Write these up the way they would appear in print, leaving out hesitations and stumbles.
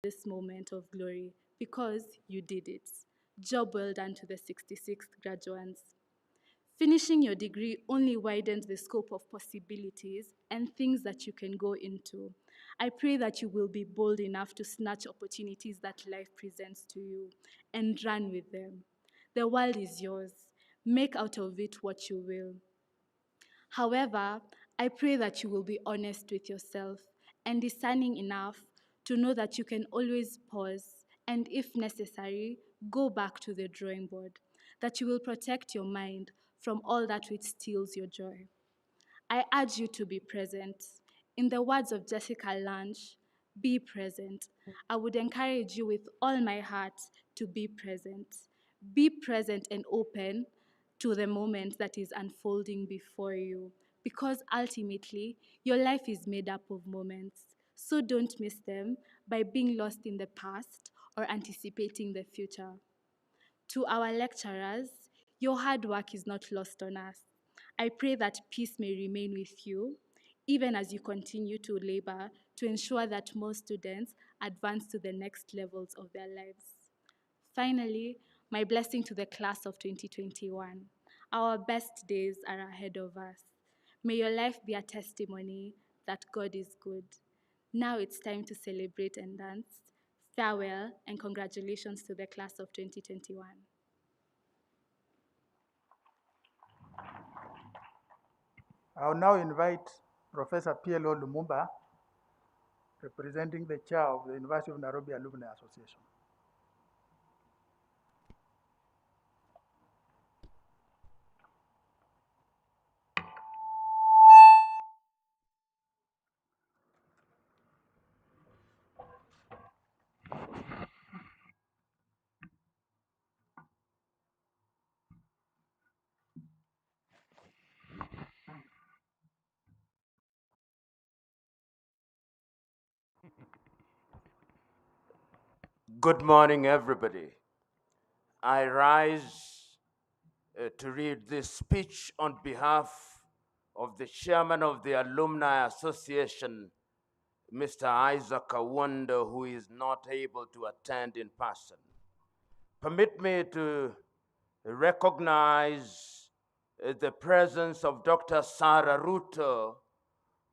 this moment of glory because you did it. Job well done to the 66th graduates. Finishing your degree only widens the scope of possibilities and things that you can go into. I pray that you will be bold enough to snatch opportunities that life presents to you and run with them. The world is yours. Make out of it what you will. However, I pray that you will be honest with yourself and discerning enough to know that you can always pause and, if necessary, go back to the drawing board, that you will protect your mind from all that which steals your joy. I urge you to be present. In the words of Jessica Lange, be present. I would encourage you with all my heart to be present. Be present and open to the moment that is unfolding before you, because ultimately, your life is made up of moments. So don't miss them by being lost in the past or anticipating the future. To our lecturers, your hard work is not lost on us. I pray that peace may remain with you, even as you continue to labor to ensure that more students advance to the next levels of their lives. Finally, my blessing to the class of 2021. Our best days are ahead of us. May your life be a testimony that God is good. Now it's time to celebrate and dance. Farewell and congratulations to the class of 2021. I'll now invite Professor PLO Lumumba, representing the chair of the University of Nairobi Alumni Association. Good morning, everybody. I rise to read this speech on behalf of the chairman of the Alumni Association, Mr. Isaac Awundo, who is not able to attend in person. Permit me to recognize the presence of Dr. Sarah Ruto,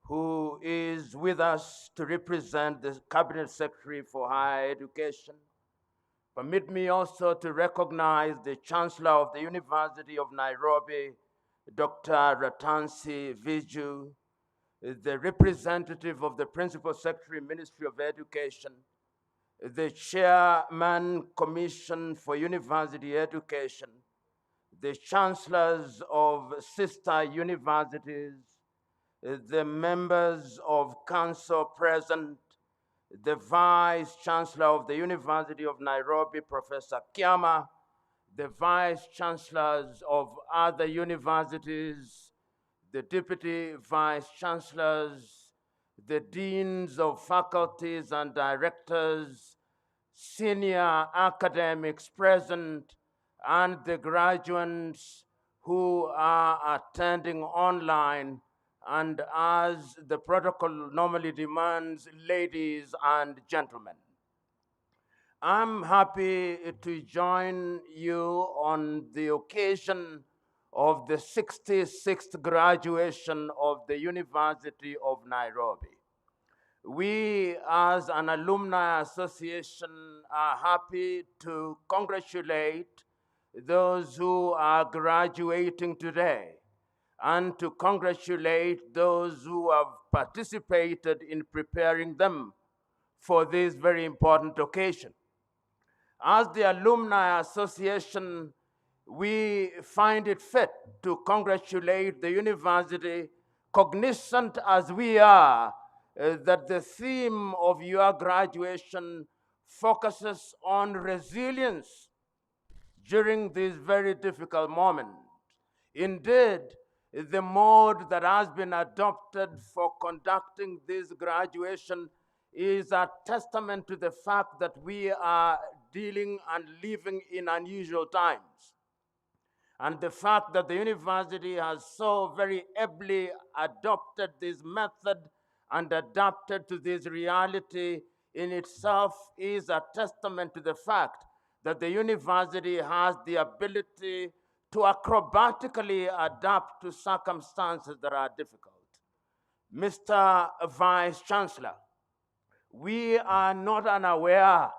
who is with us to represent the Cabinet Secretary for Higher Education. Permit me also to recognize the Chancellor of the University of Nairobi, Dr. Ratansi Viju, the representative of the Principal Secretary, Ministry of Education, the Chairman, Commission for University Education, the Chancellors of sister universities, the members of council present, the Vice Chancellor of the University of Nairobi, Professor Kiama, the Vice Chancellors of other universities, the Deputy Vice Chancellors, the Deans of Faculties and Directors, senior academics present, and the graduates who are attending online, and as the protocol normally demands, ladies and gentlemen. I'm happy to join you on the occasion of the 66th graduation of the University of Nairobi. We, as an alumni association, are happy to congratulate those who are graduating today and to congratulate those who have participated in preparing them for this very important occasion. As the Alumni Association, we find it fit to congratulate the university, cognizant as we are that the theme of your graduation focuses on resilience during this very difficult moment. Indeed, the mode that has been adopted for conducting this graduation is a testament to the fact that we are dealing and living in unusual times. And the fact that the university has so very ably adopted this method and adapted to this reality in itself is a testament to the fact that the university has the ability to acrobatically adapt to circumstances that are difficult. Mr. Vice Chancellor, we are not unaware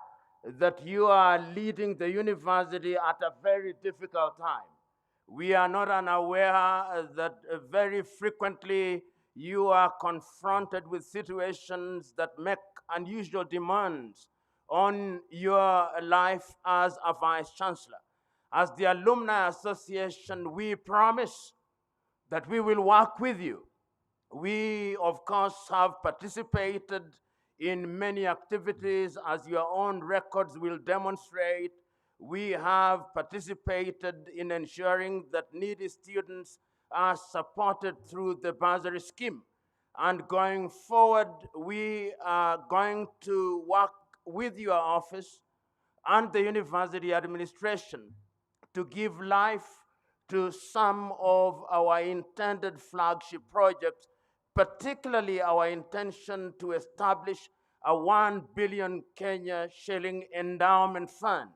that you are leading the university at a very difficult time. We are not unaware that very frequently you are confronted with situations that make unusual demands on your life as a Vice Chancellor. As the Alumni Association, we promise that we will work with you. We, of course, have participated in many activities, as your own records will demonstrate. We have participated in ensuring that needy students are supported through the bursary scheme. And going forward, we are going to work with your office and the university administration to give life to some of our intended flagship projects, particularly our intention to establish a 1 billion Kenya shilling endowment fund.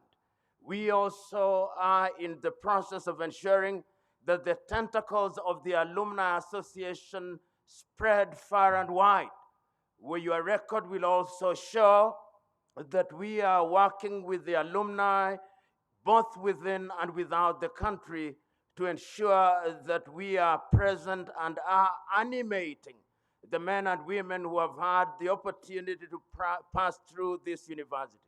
We also are in the process of ensuring that the tentacles of the Alumni Association spread far and wide, where your record will also show that we are working with the alumni both within and without the country to ensure that we are present and are animating the men and women who have had the opportunity to pass through this university.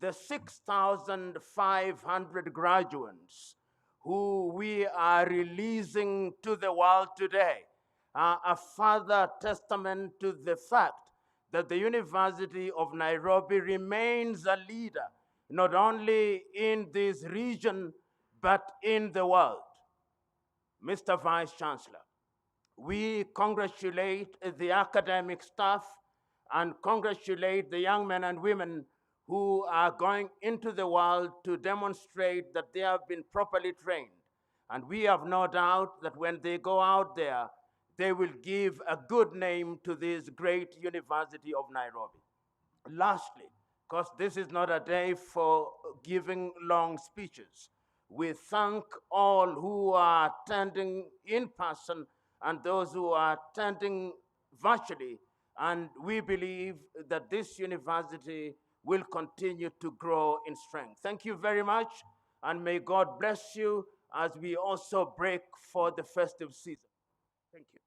The 6,500 graduates who we are releasing to the world today are a further testament to the fact that the University of Nairobi remains a leader, not only in this region, but in the world. Mr. Vice Chancellor, we congratulate the academic staff and congratulate the young men and women who are going into the world to demonstrate that they have been properly trained. And we have no doubt that when they go out there, they will give a good name to this great University of Nairobi. Lastly, because this is not a day for giving long speeches, we thank all who are attending in person and those who are attending virtually, and we believe that this university will continue to grow in strength. Thank you very much, and may God bless you as we also break for the festive season. Thank you.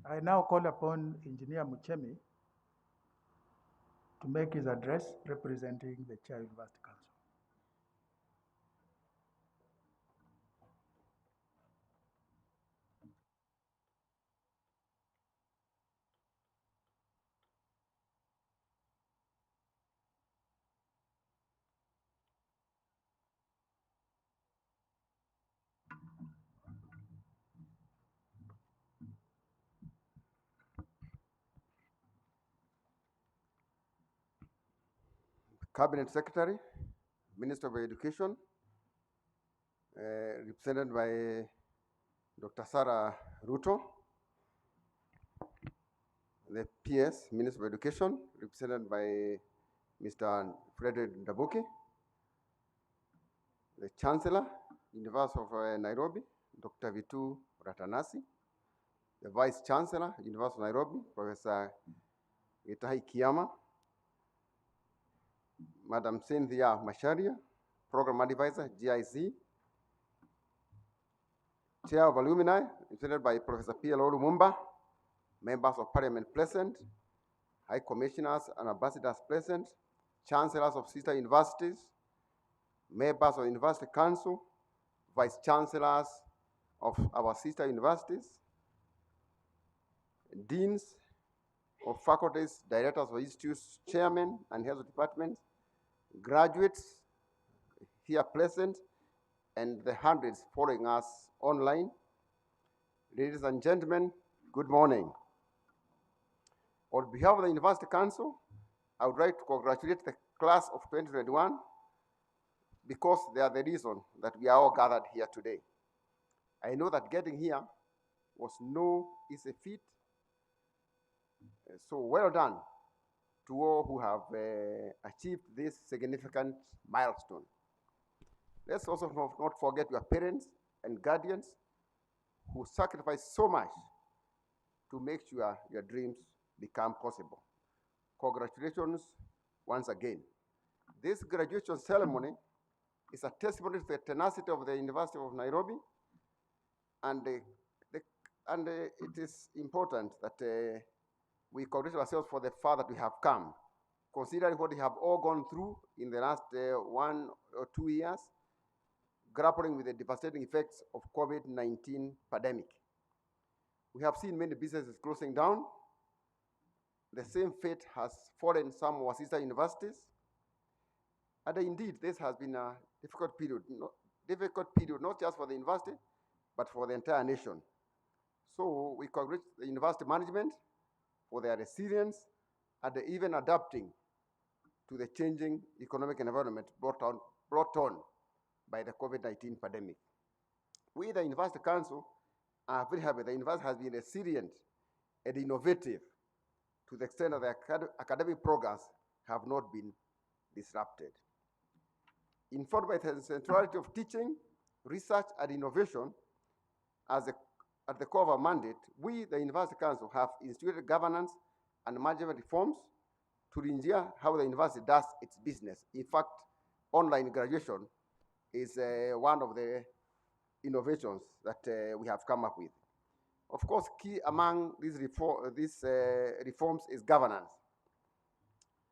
I now call upon Engineer Muchemi to make his address representing the Chair University Council. Cabinet Secretary, Minister of Education, represented by Dr. Sarah Ruto, the PS, Minister of Education, represented by Mr. Frederick Dabuki, the Chancellor, University of Nairobi, Dr. Vitu Ratanasi, the Vice Chancellor, University of Nairobi, Professor Gitahi Kiama, Madam Cynthia Masharia, Program Advisor, GIC, Chair of Alumni, represented by Professor P.L.O. Lumumba, Members of Parliament present, High Commissioners and Ambassadors present, Chancellors of sister universities, Members of University Council, Vice Chancellors of our sister universities, Deans of faculties, Directors of institutes, Chairmen and Heads of departments, graduates here present, and the hundreds following us online. Ladies and gentlemen, good morning. On behalf of the University Council, I would like to congratulate the class of 2021 because they are the reason that we are all gathered here today. I know that getting here was no easy feat, so well done to all who have achieved this significant milestone. Let's also not forget your parents and guardians who sacrificed so much to make sure your dreams become possible. Congratulations once again. This graduation ceremony is a testimony to the tenacity of the University of Nairobi, and it is important that we congratulate ourselves for the far that we have come, considering what we have all gone through in the last 1 or 2 years, grappling with the devastating effects of COVID-19 pandemic. We have seen many businesses closing down. The same fate has fallen some of our sister universities. And indeed, this has been a difficult period not just for the university, but for the entire nation. So we congratulate the university management for their resilience and even adapting to the changing economic environment brought on by the COVID-19 pandemic. We, the University Council, are very happy the university has been resilient and innovative to the extent that the academic programs have not been disrupted. Informed by the centrality of teaching, research, and innovation at the core of our mandate, we, the University Council, have instituted governance and management reforms to engineer how the university does its business. In fact, online graduation is one of the innovations that we have come up with. Of course, key among these reforms is governance.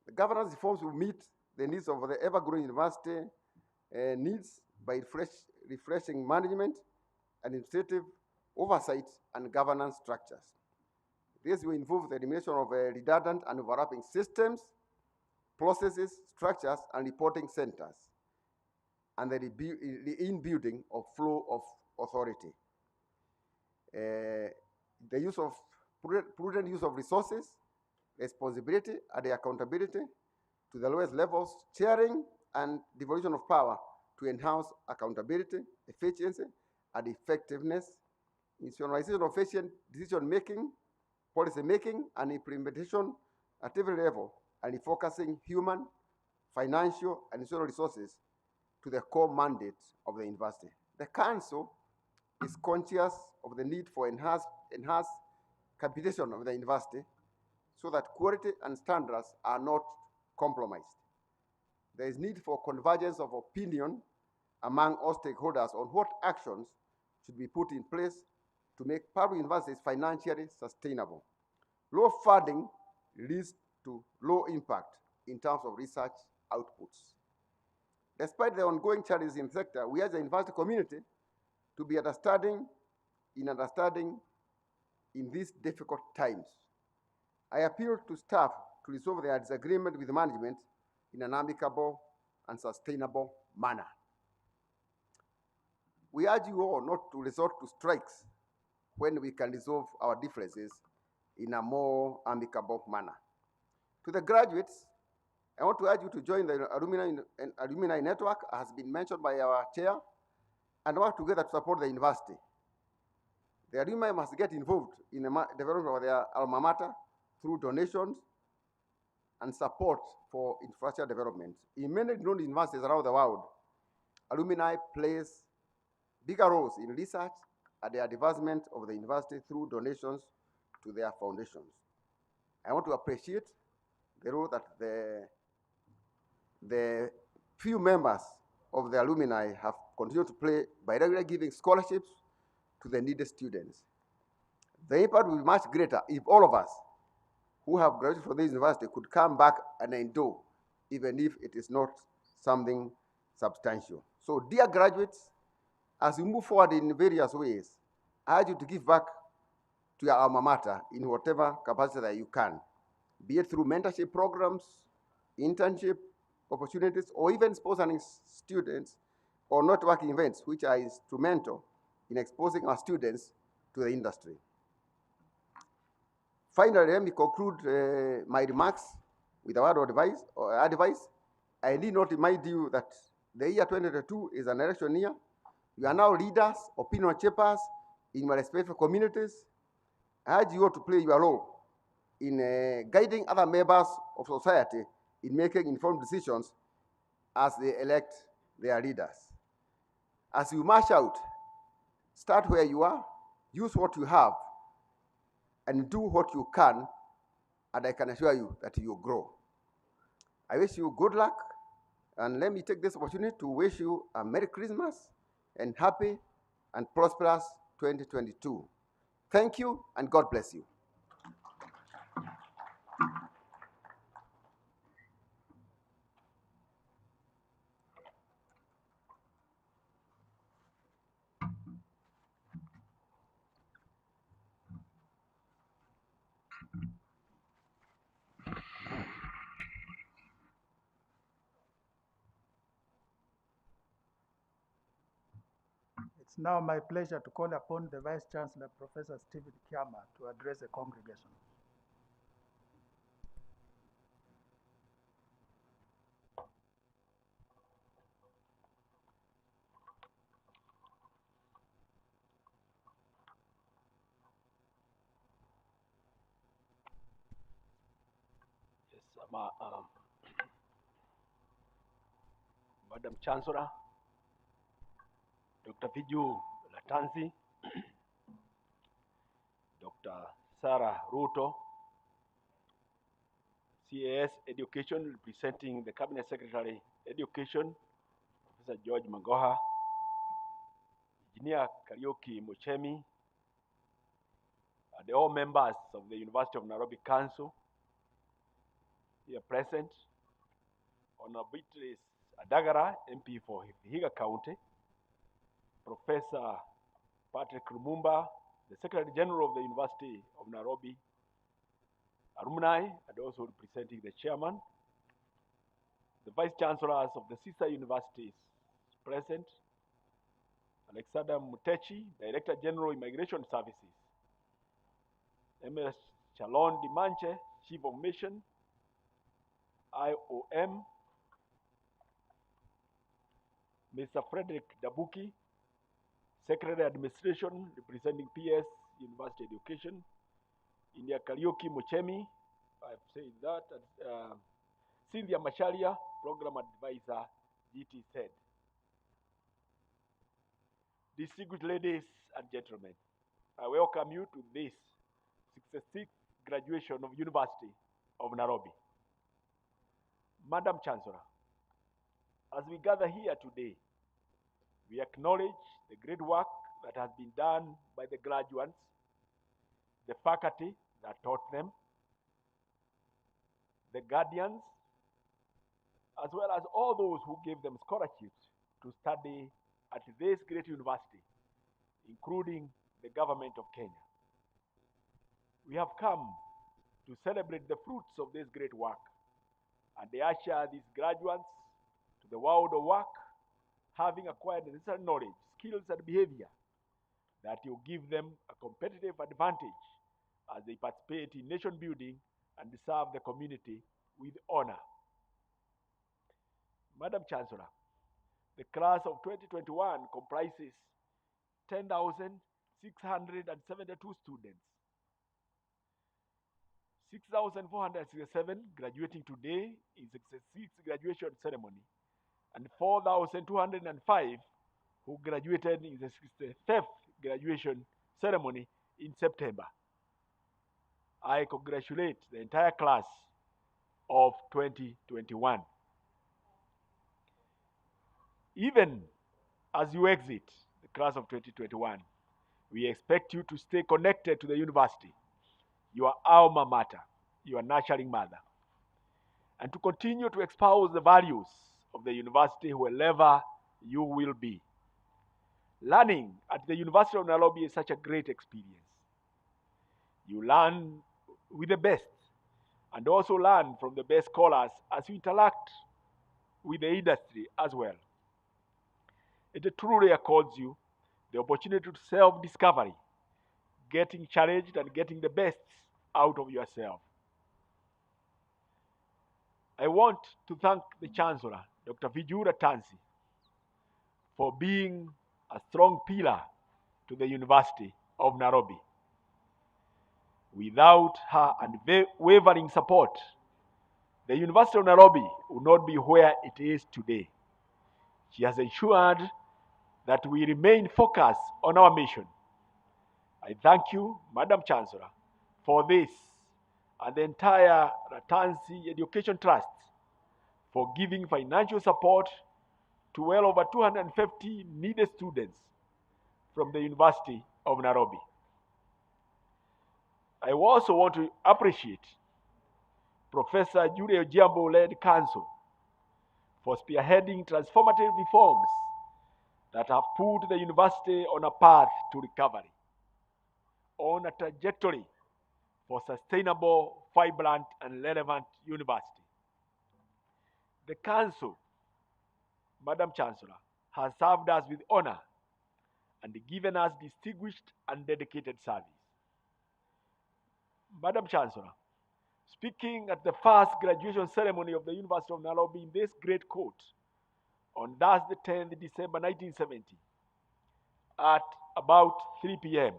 The governance reforms will meet the needs of the ever-growing university needs by refreshing management, administrative oversight, and governance structures. This will involve the elimination of redundant and overlapping systems, processes, structures, and reporting centers, and the inbuilding of flow of authority. The use of prudent use of resources, responsibility, and accountability to the lowest levels, sharing and devolution of power to enhance accountability, efficiency, and effectiveness, institutionalization of efficient decision-making, policy-making, and implementation at every level, and focusing human, financial, and institutional resources to the core mandate of the university. The Council is conscious of the need for enhanced capitation of the university so that quality and standards are not compromised. There is need for convergence of opinion among all stakeholders on what actions should be put in place to make public universities financially sustainable. Low funding leads to low impact in terms of research outputs. Despite the ongoing challenges in the sector, we as a university community to be understanding in these difficult times. I appeal to staff to resolve their disagreement with management in an amicable and sustainable manner. We urge you all not to resort to strikes when we can resolve our differences in a more amicable manner. To the graduates, I want to urge you to join the alumni network, as has been mentioned by our chair, and work together to support the university. The alumni must get involved in the development of their alma mater through donations and support for infrastructure development. In many known universities around the world, alumni plays bigger roles in research and the advancement of the university through donations to their foundations. I want to appreciate the role that the few members of the alumni have continued to play by regularly giving scholarships to the needy students. The impact will be much greater if all of us who have graduated from this university could come back and endure, even if it is not something substantial. So, dear graduates, as we move forward in various ways, I urge you to give back to your alma mater in whatever capacity that you can, be it through mentorship programs, internship opportunities, or even sponsoring students or networking events, which are instrumental in exposing our students to the industry. Finally, let me conclude my remarks with a word of advice. I need not remind you that the year 2022 is an election year. You are now leaders, opinion shapers in your respective communities. I urge you all to play your role in guiding other members of society in making informed decisions as they elect their leaders. As you march out, start where you are, use what you have, and do what you can, and I can assure you that you will grow. I wish you good luck, and let me take this opportunity to wish you a Merry Christmas and happy and prosperous 2022. Thank you, and God bless you. It's now my pleasure to call upon the Vice Chancellor, Professor Stephen Kiama, to address the congregation. Yes, Madam Chancellor, Dr. Viju Latanzi, Dr. Sarah Ruto, CAS Education, representing the Cabinet Secretary Education, Professor George Magoha, Engineer Kariuki Muchemi, the all members of the University of Nairobi Council here present, Honorable Beatrice Adagara, MP for Vihiga County, Professor Patrick Lumumba, the Secretary General of the University of Nairobi, alumni, and also representing the chairman, the vice chancellors of the sister universities present, Alexander Mutechi, Director General Immigration Services, MS Chalon Dimanche, Chief of Mission, IOM, Mr. Frederick Dabuki, Secretary Administration, representing PS University Education, India Kariuki Muchemi, I've said that, and, Cynthia Masharia, Program Advisor, GTZ. Distinguished ladies and gentlemen, I welcome you to this 66th graduation of University of Nairobi. Madam Chancellor, as we gather here today, we acknowledge the great work that has been done by the graduates, the faculty that taught them, the guardians, as well as all those who gave them scholarships to study at this great university, including the government of Kenya. We have come to celebrate the fruits of this great work, and they usher these graduates to the world of work, having acquired the necessary knowledge, skills, and behavior that will give them a competitive advantage as they participate in nation building and serve the community with honor. Madam Chancellor, the class of 2021 comprises 10,672 students. 6,467 graduating today in 66th graduation ceremony, and 4,205 who graduated in the 65th graduation ceremony in September. I congratulate the entire class of 2021. Even as you exit the class of 2021, we expect you to stay connected to the university, your alma mater, your nurturing mother, and to continue to espouse the values of the university wherever you will be. Learning at the University of Nairobi is such a great experience. You learn with the best and also learn from the best scholars as you interact with the industry as well. It truly accords you the opportunity to self-discovery, getting challenged and getting the best out of yourself. I want to thank the Chancellor, Dr. Vijura Tansi, for being a strong pillar to the University of Nairobi. Without her unwavering support, the University of Nairobi would not be where it is today. She has ensured that we remain focused on our mission. I thank you, Madam Chancellor, for this and the entire Ratansi Education Trust for giving financial support to well over 250 needy students from the University of Nairobi. I also want to appreciate Professor Jure Ojiambo-led Council for spearheading transformative reforms that have put the university on a path to recovery, on a trajectory for sustainable, vibrant, and relevant university. The Council, Madam Chancellor, has served us with honor and given us distinguished and dedicated service. Madam Chancellor, speaking at the first graduation ceremony of the University of Nairobi in this great court on Thursday, 10th December 1970, at about 3 p.m.,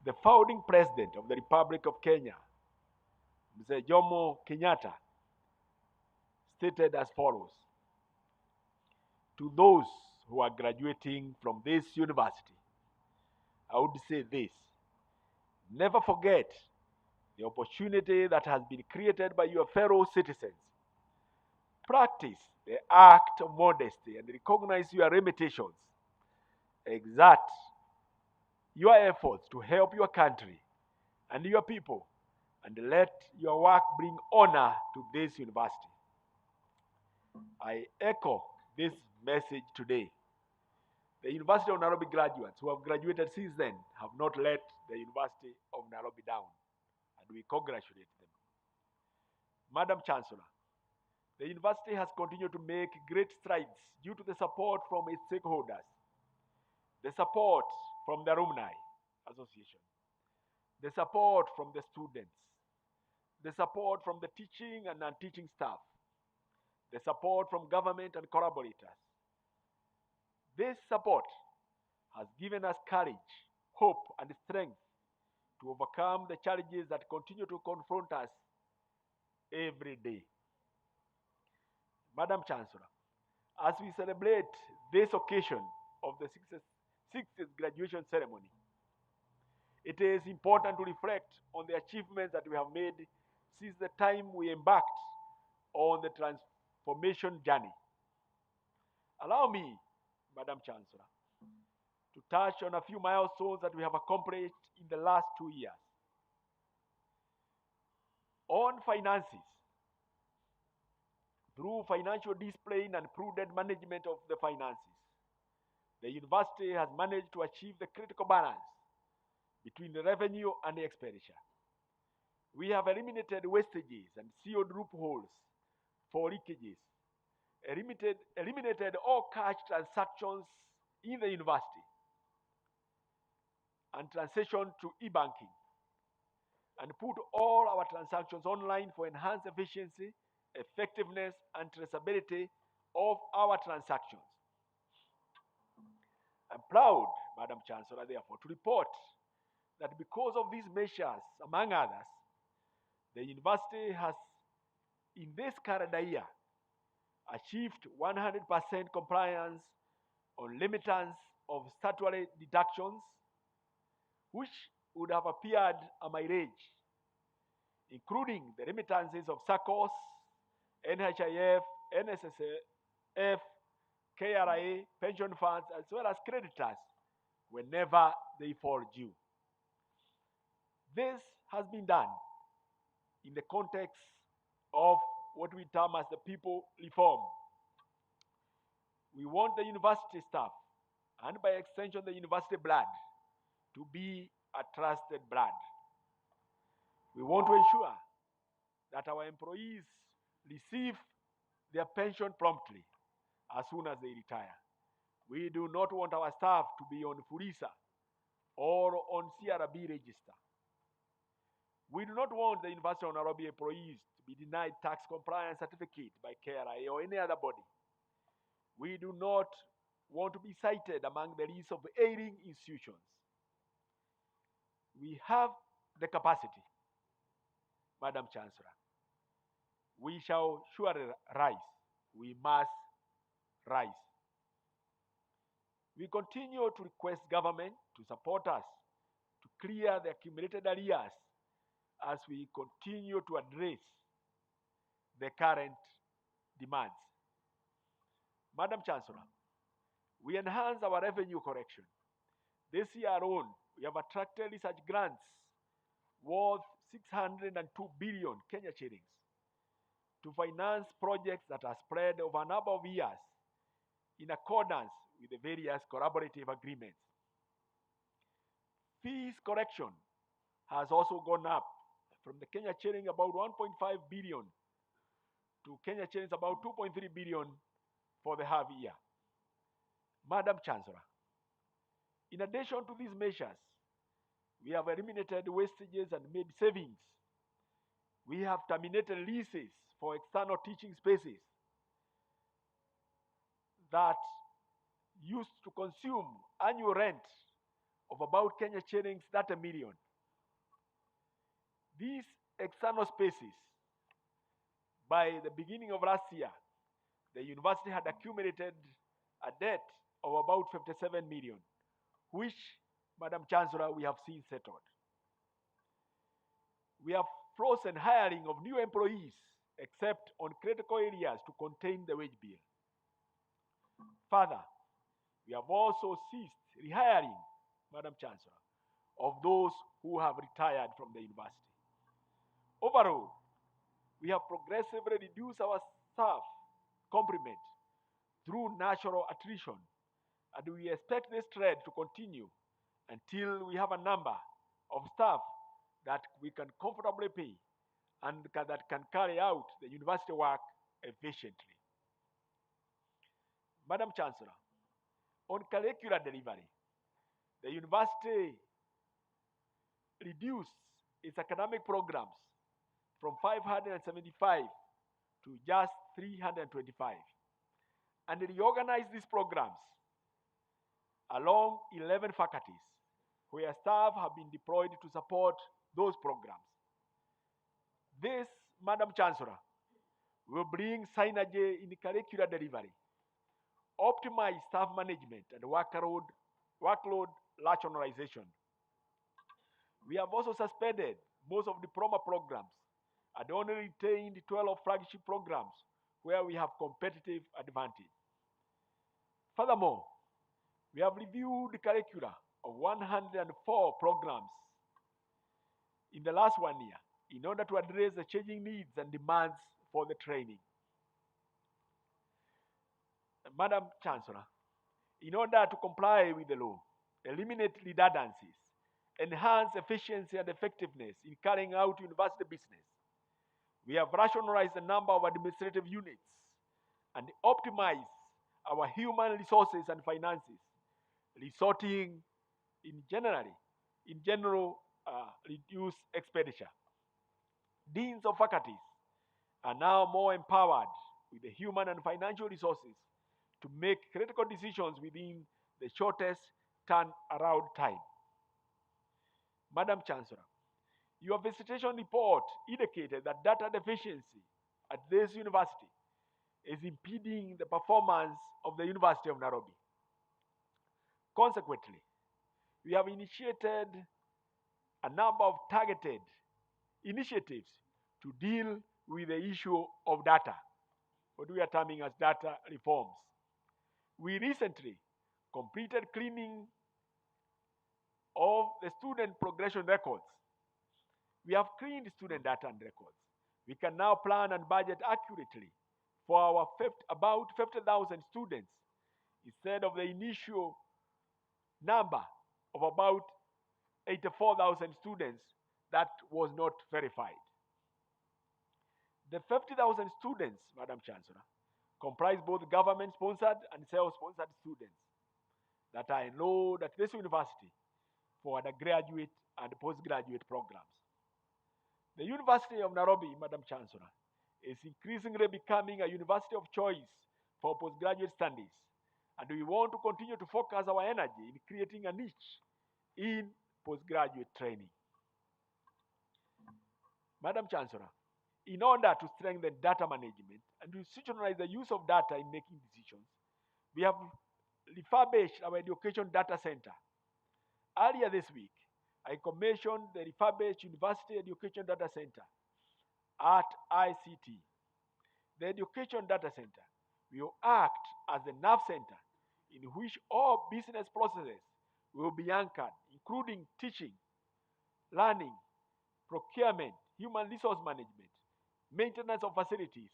the founding president of the Republic of Kenya, Mzee Jomo Kenyatta, stated as follows: to those who are graduating from this university, I would say this: never forget the opportunity that has been created by your fellow citizens. Practice the act of modesty and recognize your limitations. Exert your efforts to help your country and your people, and let your work bring honor to this university. I echo this message today. The University of Nairobi graduates who have graduated since then have not let the University of Nairobi down, and we congratulate them. Madam Chancellor, the university has continued to make great strides due to the support from its stakeholders, the support from the Alumni Association, the support from the students, the support from the teaching and non-teaching staff, the support from government and collaborators. This support has given us courage, hope, and strength to overcome the challenges that continue to confront us every day. Madam Chancellor, as we celebrate this occasion of the 60th graduation ceremony, it is important to reflect on the achievements that we have made since the time we embarked on the transformation journey. Allow me, Madam Chancellor, to touch on a few milestones that we have accomplished in the last 2 years. On finances, through financial discipline and prudent management of the finances, the university has managed to achieve the critical balance between the revenue and the expenditure. We have eliminated wastages and sealed loopholes for leakages, eliminated all cash transactions in the university, and transitioned to e-banking, and put all our transactions online for enhanced efficiency, effectiveness, and traceability of our transactions. I'm proud, Madam Chancellor, therefore, to report that because of these measures, among others, the university has, in this calendar year, achieved 100% compliance on remittance of statutory deductions, which would have appeared a mileage, including the remittances of SACCOs, NHIF, NSSF, KRA, pension funds, as well as creditors, whenever they fall due. This has been done in the context of what we term as the people reform. We want the university staff, and by extension the university blood, to be a trusted blood. We want to ensure that our employees receive their pension promptly as soon as they retire. We do not want our staff to be on Furisa or on CRB register. We do not want the University of Nairobi employees to be denied tax compliance certificate by KRA or any other body. We do not want to be cited among the list of ailing institutions. We have the capacity, Madam Chancellor. We shall surely rise. We must rise. We continue to request government to support us to clear the accumulated arrears as we continue to address the current demands. Madam Chancellor, we enhance our revenue collection. This year alone, we have attracted research grants worth 602 billion Kenya shillings to finance projects that are spread over a number of years in accordance with the various collaborative agreements. Fees collection has also gone up from the Kenya shilling about 1.5 billion to Kenya shillings about 2.3 billion for the half year. Madam Chancellor, in addition to these measures, we have eliminated wastages and made savings. We have terminated leases for external teaching spaces that used to consume annual rent of about Kenya shillings 30 million. These external spaces, by the beginning of last year, the university had accumulated a debt of about 57 million, which, Madam Chancellor, we have seen settled. We have frozen hiring of new employees except on critical areas to contain the wage bill. Further, we have also ceased rehiring, Madam Chancellor, of those who have retired from the university. Overall, we have progressively reduced our staff complement through natural attrition, and we expect this trend to continue until we have a number of staff that we can comfortably pay and that can carry out the university work efficiently. Madam Chancellor, on curricular delivery, the university reduced its academic programs from 575 to just 325 and reorganized these programs along 11 faculties where staff have been deployed to support those programs. This, Madam Chancellor, will bring synergy in the curricular delivery, optimize staff management and workload rationalization. We have also suspended most of diploma programs and only retained 12 flagship programs where we have competitive advantage. Furthermore, we have reviewed the curricula of 104 programs in the last 1 year in order to address the changing needs and demands for the training. Madam Chancellor, in order to comply with the law, eliminate redundancies, enhance efficiency and effectiveness in carrying out university business, we have rationalized the number of administrative units and optimized our human resources and finances, resulting in general reduced expenditure. Deans of faculties are now more empowered with the human and financial resources to make critical decisions within the shortest turnaround time. Madam Chancellor, your visitation report indicated that data deficiency at this university is impeding the performance of the University of Nairobi. Consequently, we have initiated a number of targeted initiatives to deal with the issue of data, what we are terming as data reforms. We recently completed cleaning of the student progression records. We have cleaned student data and records. We can now plan and budget accurately for our about 50,000 students instead of the initial number of about 84,000 students that was not verified. The 50,000 students, Madam Chancellor, comprise both government-sponsored and self-sponsored students that are enrolled at this university for undergraduate and postgraduate programs. The University of Nairobi, Madam Chancellor, is increasingly becoming a university of choice for postgraduate studies, and we want to continue to focus our energy in creating a niche in postgraduate training. Madam Chancellor, in order to strengthen data management and to institutionalize the use of data in making decisions, we have refurbished our education data center. Earlier this week, I commissioned the refurbished University Education Data Center at ICT. The Education Data Center will act as the nerve center in which all business processes will be anchored, including teaching, learning, procurement, human resource management, maintenance of facilities,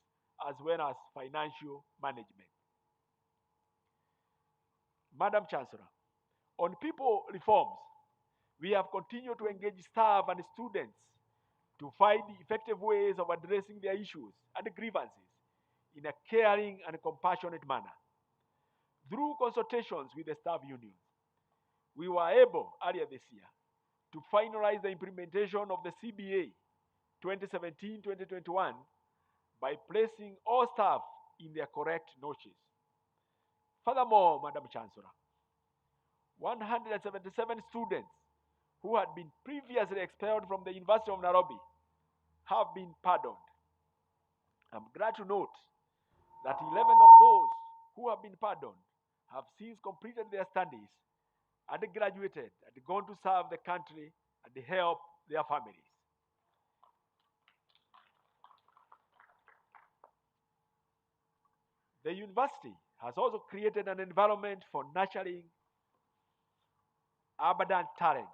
as well as financial management. Madam Chancellor, on people reforms, we have continued to engage staff and students to find effective ways of addressing their issues and grievances in a caring and compassionate manner. Through consultations with the staff unions, we were able earlier this year to finalize the implementation of the CBA 2017-2021 by placing all staff in their correct notches. Furthermore, Madam Chancellor, 177 students who had been previously expelled from the University of Nairobi have been pardoned. I'm glad to note that 11 of those who have been pardoned have since completed their studies and graduated and gone to serve the country and help their families. The university has also created an environment for nurturing abundant talents,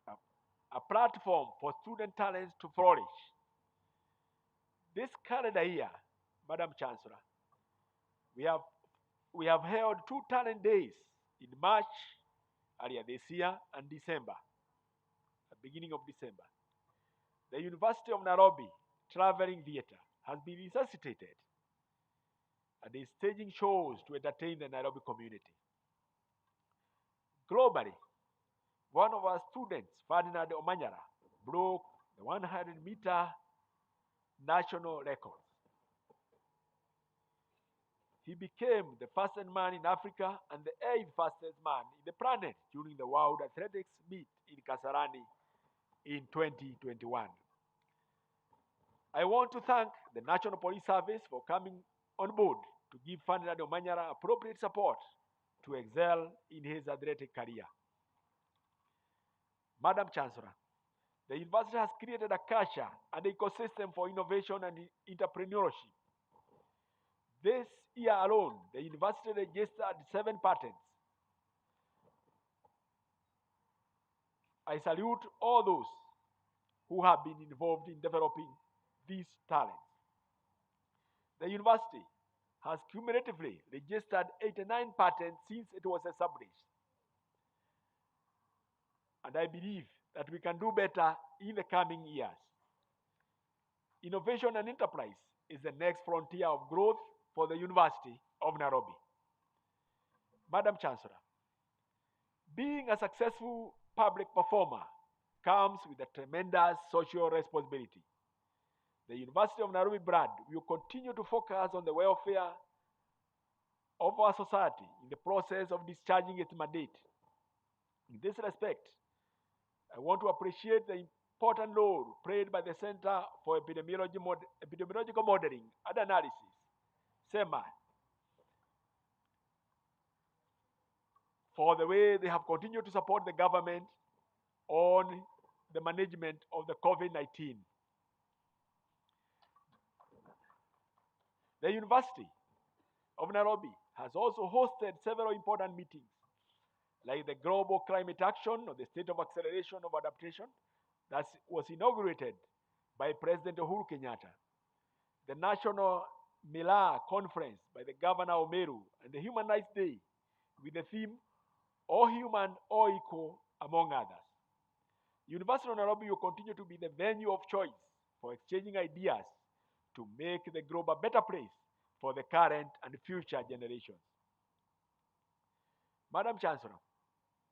a platform for student talents to flourish. This calendar year, Madam Chancellor, we have held 2 talent days in March earlier this year and December, the beginning of December. The University of Nairobi Traveling Theatre has been resuscitated and is staging shows to entertain the Nairobi community. Globally, one of our students, Ferdinand Omanyala, broke the 100-meter national record. He became the fastest man in Africa and the 8th fastest man in the planet during the World Athletics Meet in Kasarani in 2021. I want to thank the National Police Service for coming on board to give Ferdinand Omanyala appropriate support to excel in his athletic career. Madam Chancellor, the university has created a culture and ecosystem for innovation and entrepreneurship. This year alone, the university registered 7 patents. I salute all those who have been involved in developing these talents. The university has cumulatively registered 89 patents since it was established. And I believe that we can do better in the coming years. Innovation and enterprise is the next frontier of growth for the University of Nairobi. Madam Chancellor, being a successful public performer comes with a tremendous social responsibility. The University of Nairobi brand will continue to focus on the welfare of our society in the process of discharging its mandate. In this respect, I want to appreciate the important role played by the Center for Epidemiological Modeling and Analysis, SEMA, for the way they have continued to support the government on the management of the COVID-19. The University of Nairobi has also hosted several important meetings, like the Global Climate Action or the State of Acceleration of Adaptation that was inaugurated by President Uhuru Kenyatta, the National Mila Conference by the Governor Omeru, and the Human Rights Day with the theme, All Human, All Equal, among others. University of Nairobi will continue to be the venue of choice for exchanging ideas to make the globe a better place for the current and future generations. Madam Chancellor,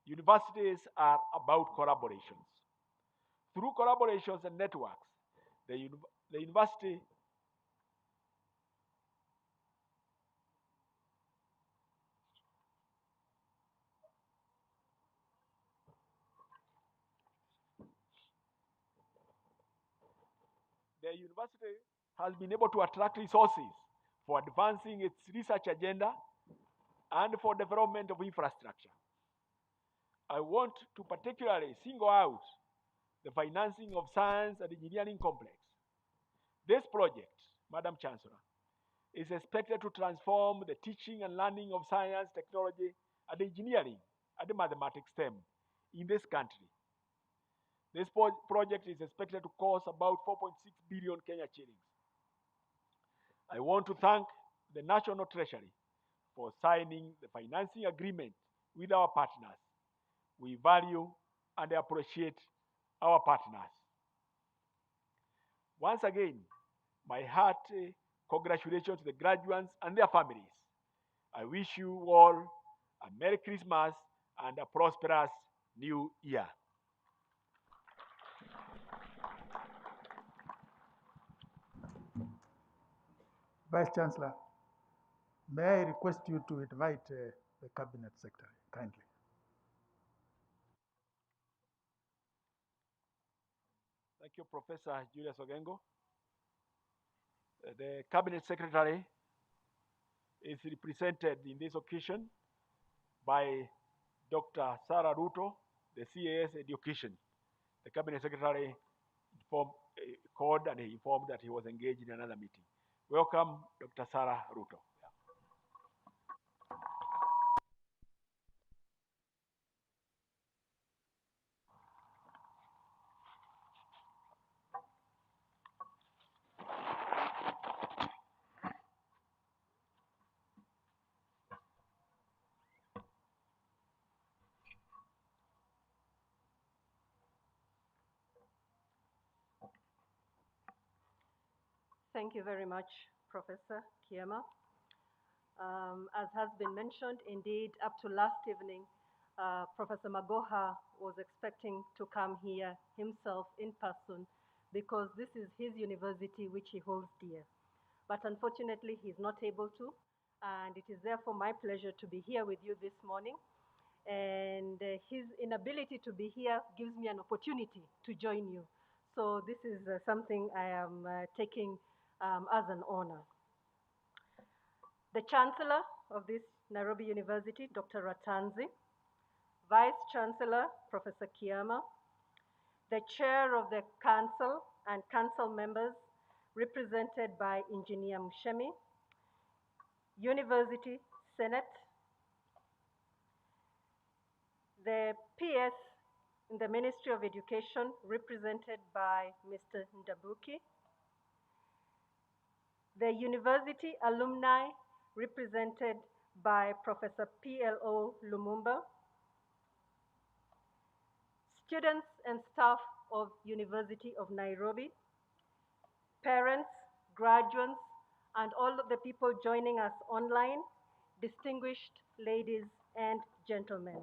universities are about collaborations. Through collaborations and networks, the university has been able to attract resources for advancing its research agenda and for development of infrastructure. I want to particularly single out the financing of science and engineering complex. This project, Madam Chancellor, is expected to transform the teaching and learning of science, technology, and engineering and mathematics STEM in this country. This project is expected to cost about 4.6 billion Kenya shillings. I want to thank the National Treasury for signing the financing agreement with our partners. We value and appreciate our partners. Once again, my hearty congratulations to the graduates and their families. I wish you all a Merry Christmas and a prosperous New Year. Vice Chancellor, may I request you to invite the Cabinet Secretary kindly. Thank you, Professor Julius Ogengo. The Cabinet Secretary is represented in this occasion by Dr. Sarah Ruto, the CAS Education. The Cabinet Secretary called and he informed that he was engaged in another meeting. Welcome, Dr. Sarah Ruto. Thank you very much, Professor Kiama. As has been mentioned, indeed, up to last evening, Professor Magoha was expecting to come here himself in person because this is his university which he holds dear. But unfortunately, he's not able to, and it is therefore my pleasure to be here with you this morning. And his inability to be here gives me an opportunity to join you. So this is something I am taking as an honor. The Chancellor of this Nairobi University, Dr. Ratanzi, Vice Chancellor, Professor Kiama, the Chair of the Council and Council members represented by Engineer Mushemi, University Senate, the PS in the Ministry of Education represented by Mr. Ndabuki, the university alumni represented by Professor P.L.O. Lumumba, students and staff of University of Nairobi, parents, graduates, and all of the people joining us online, distinguished ladies and gentlemen.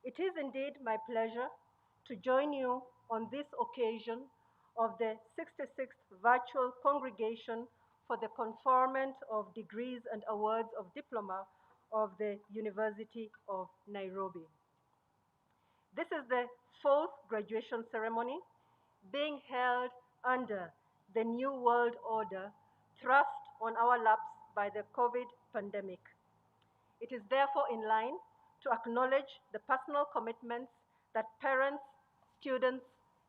It is indeed my pleasure to join you on this occasion of the 66th virtual congregation for the conferment of degrees and awards of diploma of the University of Nairobi. This is the fourth graduation ceremony being held under the New World Order thrust on our laps by the COVID pandemic. It is therefore in line to acknowledge the personal commitments that parents, students,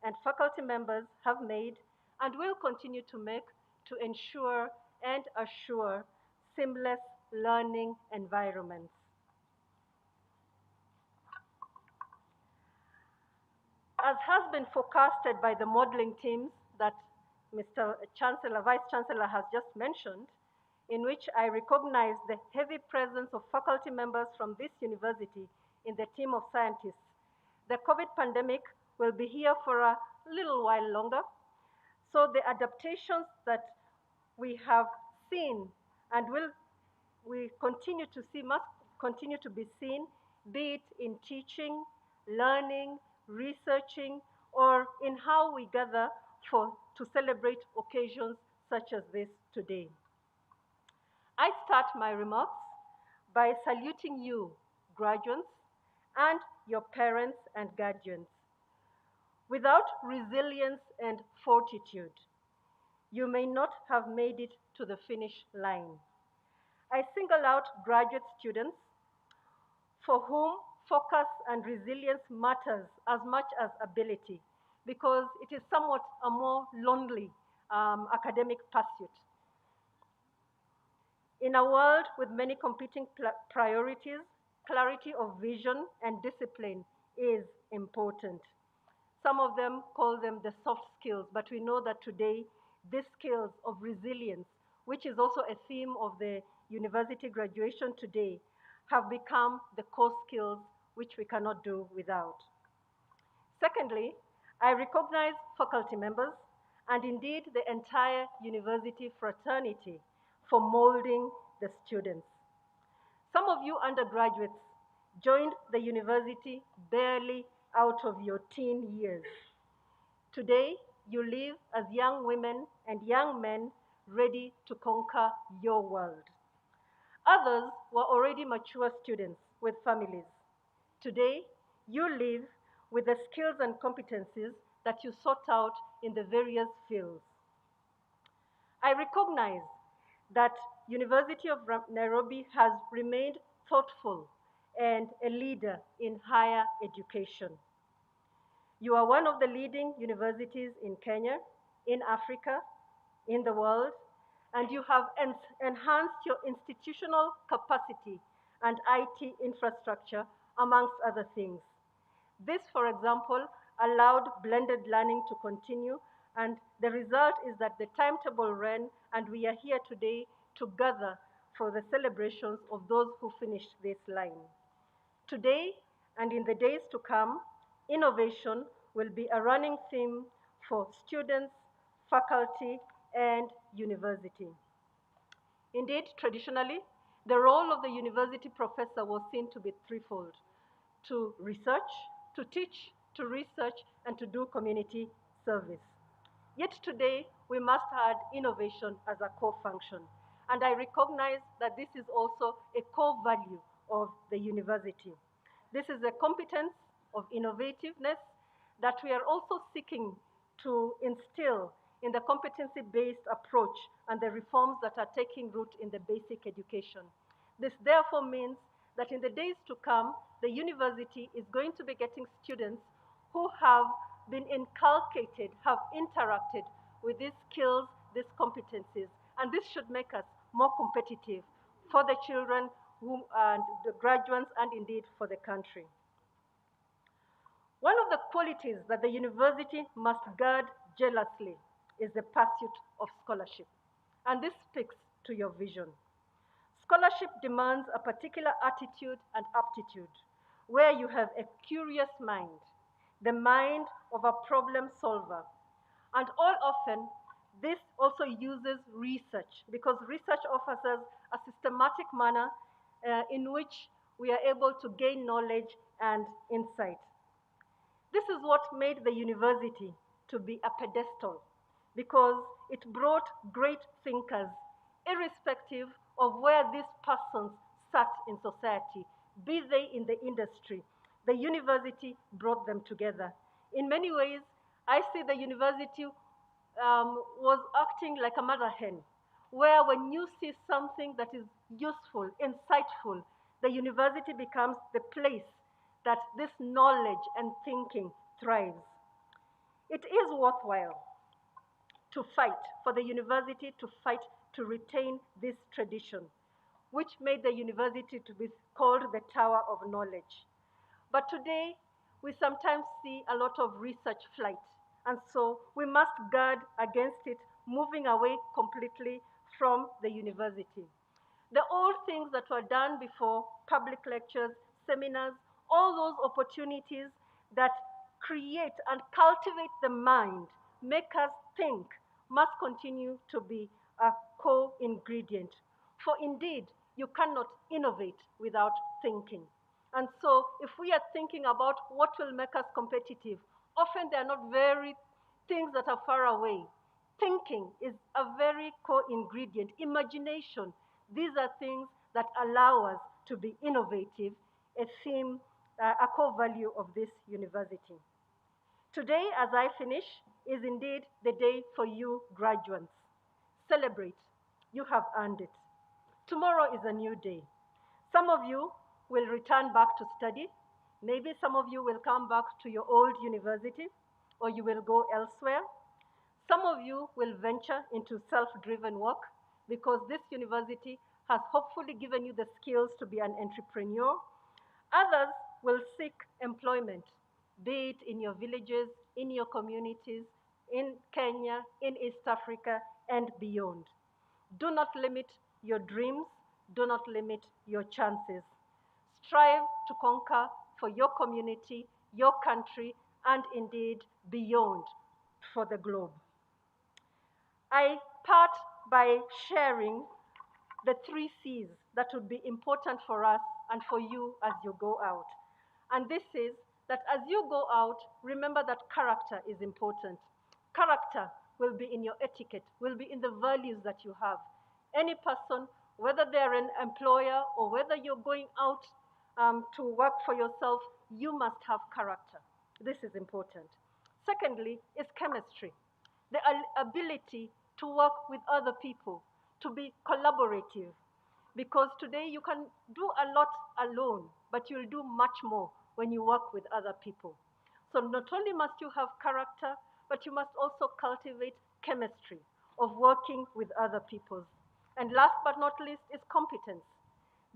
and faculty members have made and will continue to make to ensure and assure seamless learning environments. As has been forecasted by the modeling teams that Mr. Chancellor, Vice Chancellor has just mentioned, in which I recognize the heavy presence of faculty members from this university in the team of scientists, the COVID pandemic will be here for a little while longer. So the adaptations that we have seen and we continue to see must continue to be seen, be it in teaching, learning, researching, or in how we gather to celebrate occasions such as this today. I start my remarks by saluting you, graduates, and your parents and guardians. Without resilience and fortitude, you may not have made it to the finish line. I single out graduate students for whom focus and resilience matters as much as ability, because it is somewhat a more lonely academic pursuit. In a world with many competing priorities, clarity of vision and discipline is important. Some of them call them the soft skills, but we know that today, these skills of resilience, which is also a theme of the university graduation today, have become the core skills which we cannot do without. Secondly, I recognize faculty members and indeed the entire university fraternity for molding the students. Some of you undergraduates joined the university barely out of your teen years. Today, you live as young women and young men ready to conquer your world. Others were already mature students with families. Today, you live with the skills and competencies that you sought out in the various fields. I recognize that University of Nairobi has remained thoughtful and a leader in higher education. You are one of the leading universities in Kenya, in Africa, in the world, and you have enhanced your institutional capacity and IT infrastructure, amongst other things. This, for example, allowed blended learning to continue, and the result is that the timetable ran, and we are here today together for the celebrations of those who finished this line. Today, and in the days to come, innovation will be a running theme for students, faculty, and university. Indeed, traditionally, the role of the university professor was seen to be threefold: to research, to teach, to research, and to do community service. Yet today, we must add innovation as a core function. And I recognize that this is also a core value of the university. This is a competence of innovativeness that we are also seeking to instill in the competency-based approach and the reforms that are taking root in the basic education. This therefore means that in the days to come, the university is going to be getting students who have been inculcated, have interacted with these skills, these competencies, and this should make us more competitive for the children and the graduates and indeed for the country. One of the qualities that the university must guard jealously is the pursuit of scholarship, and this speaks to your vision. Scholarship demands a particular attitude and aptitude, where you have a curious mind, the mind of a problem solver. And all often, this also uses research, because research offers us a systematic manner in which we are able to gain knowledge and insight. This is what made the university to be a pedestal, because it brought great thinkers, irrespective of where these persons sat in society, be they in the industry. The university brought them together. In many ways, I see the university was acting like a mother hen, where when you see something that is useful, insightful, the university becomes the place that this knowledge and thinking thrives. It is worthwhile to fight for the university to fight to retain this tradition, which made the university to be called the Tower of Knowledge. But today, we sometimes see a lot of research flight, and so we must guard against it moving away completely from the university. The old things that were done before, public lectures, seminars, all those opportunities that create and cultivate the mind, make us think, must continue to be a core ingredient. For indeed, you cannot innovate without thinking. And so if we are thinking about what will make us competitive, Often they are not very things that are far away. Thinking is a very core ingredient. Imagination. These are things that allow us to be innovative, a theme, a core value of this university. Today, as I finish, is indeed the day for you graduates. Celebrate. You have earned it. Tomorrow is a new day. Some of you will return back to study. Maybe some of you will come back to your old university, or you will go elsewhere. Some of you will venture into self-driven work because this university has hopefully given you the skills to be an entrepreneur. Others will seek employment, be it in your villages, in your communities, in Kenya, in East Africa, and beyond. Do not limit your dreams. Do not limit your chances. Strive to conquer for your community, your country, and indeed beyond for the globe. I part by sharing the 3 C's that would be important for us and for you as you go out. And this is that as you go out, remember that character is important. Character will be in your etiquette, will be in the values that you have. Any person, whether they're an employer or whether you're going out to work for yourself, you must have character. This is important. Secondly, is chemistry, the ability to work with other people, to be collaborative. Because today you can do a lot alone, but you'll do much more when you work with other people. So not only must you have character, but you must also cultivate chemistry of working with other people. And last but not least is competence.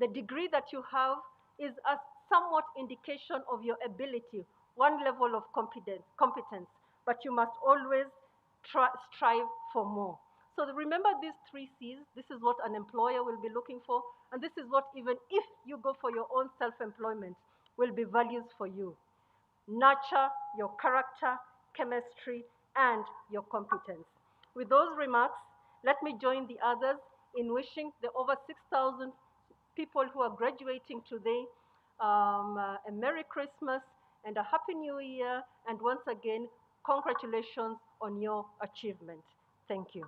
The degree that you have is a somewhat indication of your ability, one level of competence, but you must always strive for more. So remember these 3 C's. This is what an employer will be looking for, and this is what, even if you go for your own self-employment, will be values for you. Nurture your character, chemistry, and your competence. With those remarks, let me join the others in wishing the over 6,000 people who are graduating today a Merry Christmas and a Happy New Year, and once again, congratulations on your achievement. Thank you.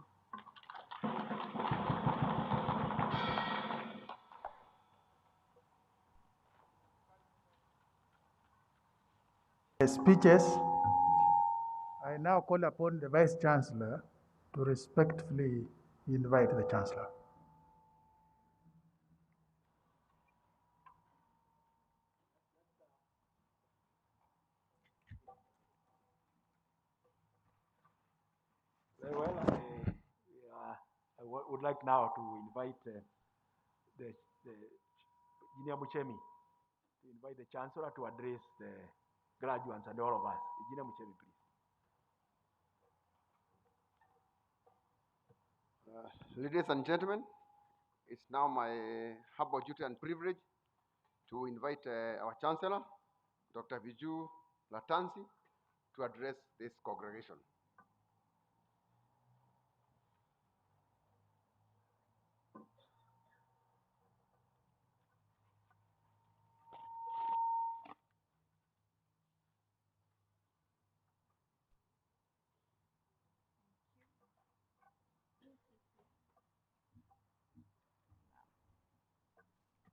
Speeches, I now call upon the Vice Chancellor to respectfully invite the Chancellor. Very well. I would like now to invite the Engineer Muchemi to invite the Chancellor to address the graduates and all of us. Engineer Muchemi, please. Ladies and gentlemen, it's now my humble duty and privilege to invite our Chancellor, Dr. Viju Latansi, to address this congregation.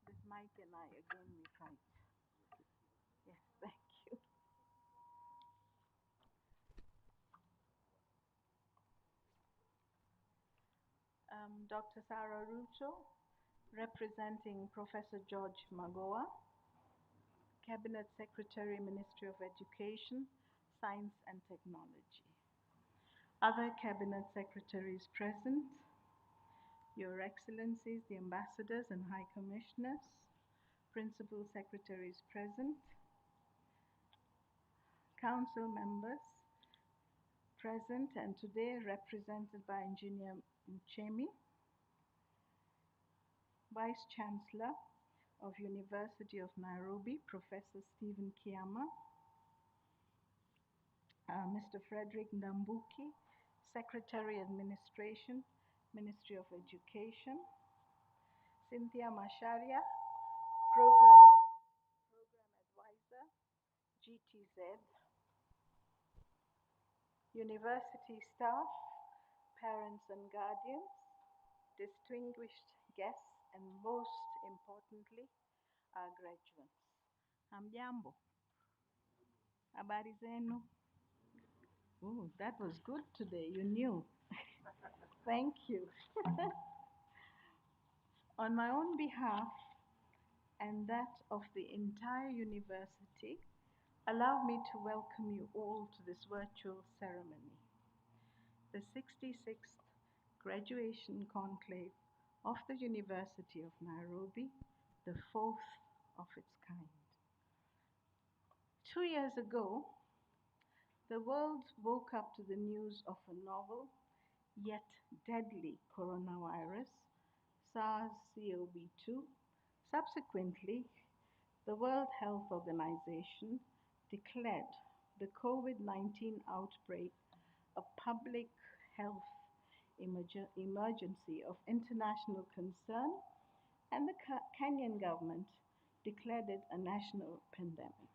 This mic and I again we fight. Yes, thank you. Dr. Sarah Rucho, representing Professor George Magoa, Cabinet Secretary, Ministry of Education, Science and Technology. Other Cabinet Secretaries present, Your Excellencies, the Ambassadors and High Commissioners, Principal Secretaries present, Council members present and today represented by Engineer Muchemi, Vice Chancellor of University of Nairobi, Professor Stephen Kiama, Mr. Frederick Ndambuki, Secretary Administration, Ministry of Education, Cynthia Masharia, Program Advisor, GTZ, university staff, parents and guardians, distinguished guests, and most importantly, our graduates. Hamjambo. Habari zenu. Ooh, that was good today. You knew. Thank you. On my own behalf and that of the entire university, allow me to welcome you all to this virtual ceremony, the 66th graduation conclave of the University of Nairobi, the fourth of its kind. 2 years ago, the world woke up to the news of a novel yet deadly coronavirus, SARS-CoV-2. Subsequently, the World Health Organization declared the COVID-19 outbreak a public health emergency of international concern, and the Kenyan government declared it a national pandemic.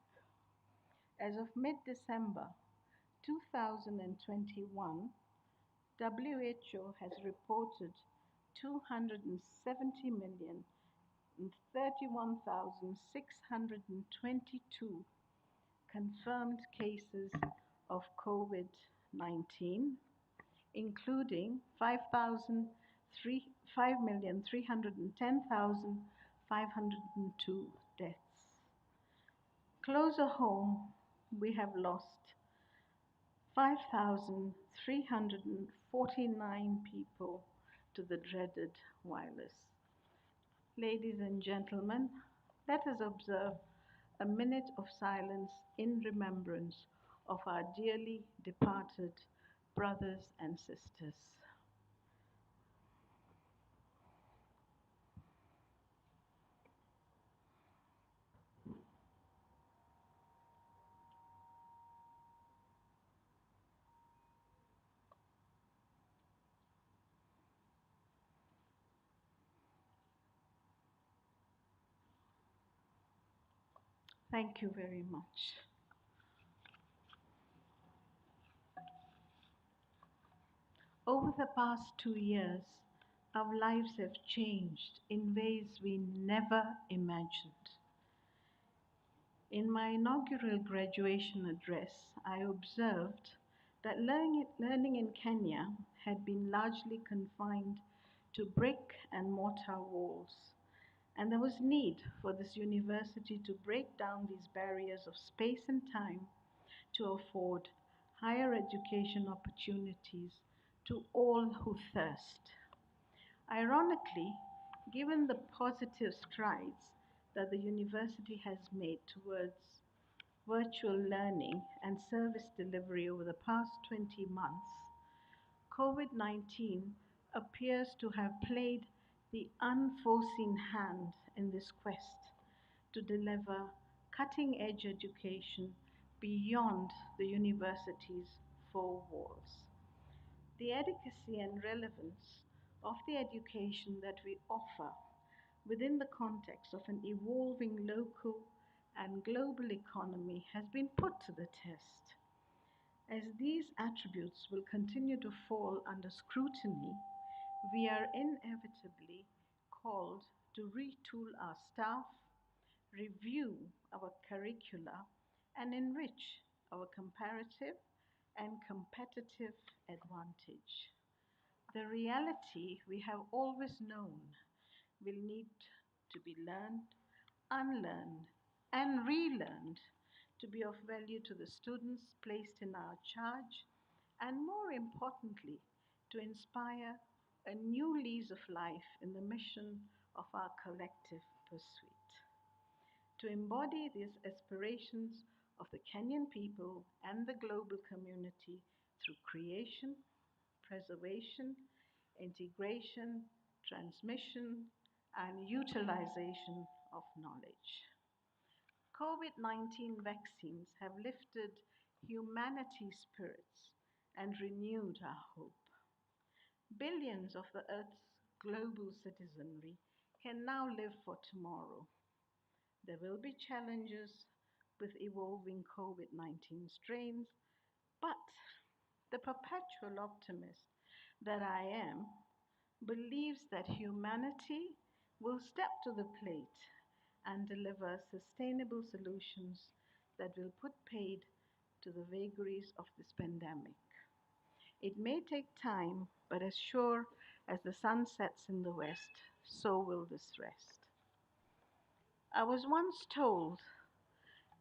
As of mid-December 2021, WHO has reported 270,031,622 confirmed cases of COVID-19, including 5,310,502 deaths. Closer home, we have lost 5,349 people to the dreaded virus. Ladies and gentlemen, let us observe a minute of silence in remembrance of our dearly departed brothers and sisters. Thank you very much. Over the past 2 years, our lives have changed in ways we never imagined. In my inaugural graduation address, I observed that learning in Kenya had been largely confined to brick and mortar walls, and there was need for this university to break down these barriers of space and time to afford higher education opportunities to all who thirst. Ironically, given the positive strides that the university has made towards virtual learning and service delivery over the past 20 months, COVID-19 appears to have played the unforeseen hand in this quest to deliver cutting-edge education beyond the university's four walls. The adequacy and relevance of the education that we offer within the context of an evolving local and global economy has been put to the test. As these attributes will continue to fall under scrutiny, we are inevitably called to retool our staff, review our curricula, and enrich our comparative and competitive advantage. The reality we have always known will need to be learned, unlearned, and relearned to be of value to the students placed in our charge, and more importantly, to inspire a new lease of life in the mission of our collective pursuit. To embody these aspirations of the Kenyan people and the global community through creation, preservation, integration, transmission, and utilization of knowledge. COVID-19 vaccines have lifted humanity's spirits and renewed our hope. Billions of the Earth's global citizenry can now live for tomorrow. There will be challenges with evolving COVID-19 strains, but The perpetual optimist that I am believes that humanity will step to the plate and deliver sustainable solutions that will put paid to the vagaries of this pandemic. It may take time, but as sure as the sun sets in the west, so will this rest. I was once told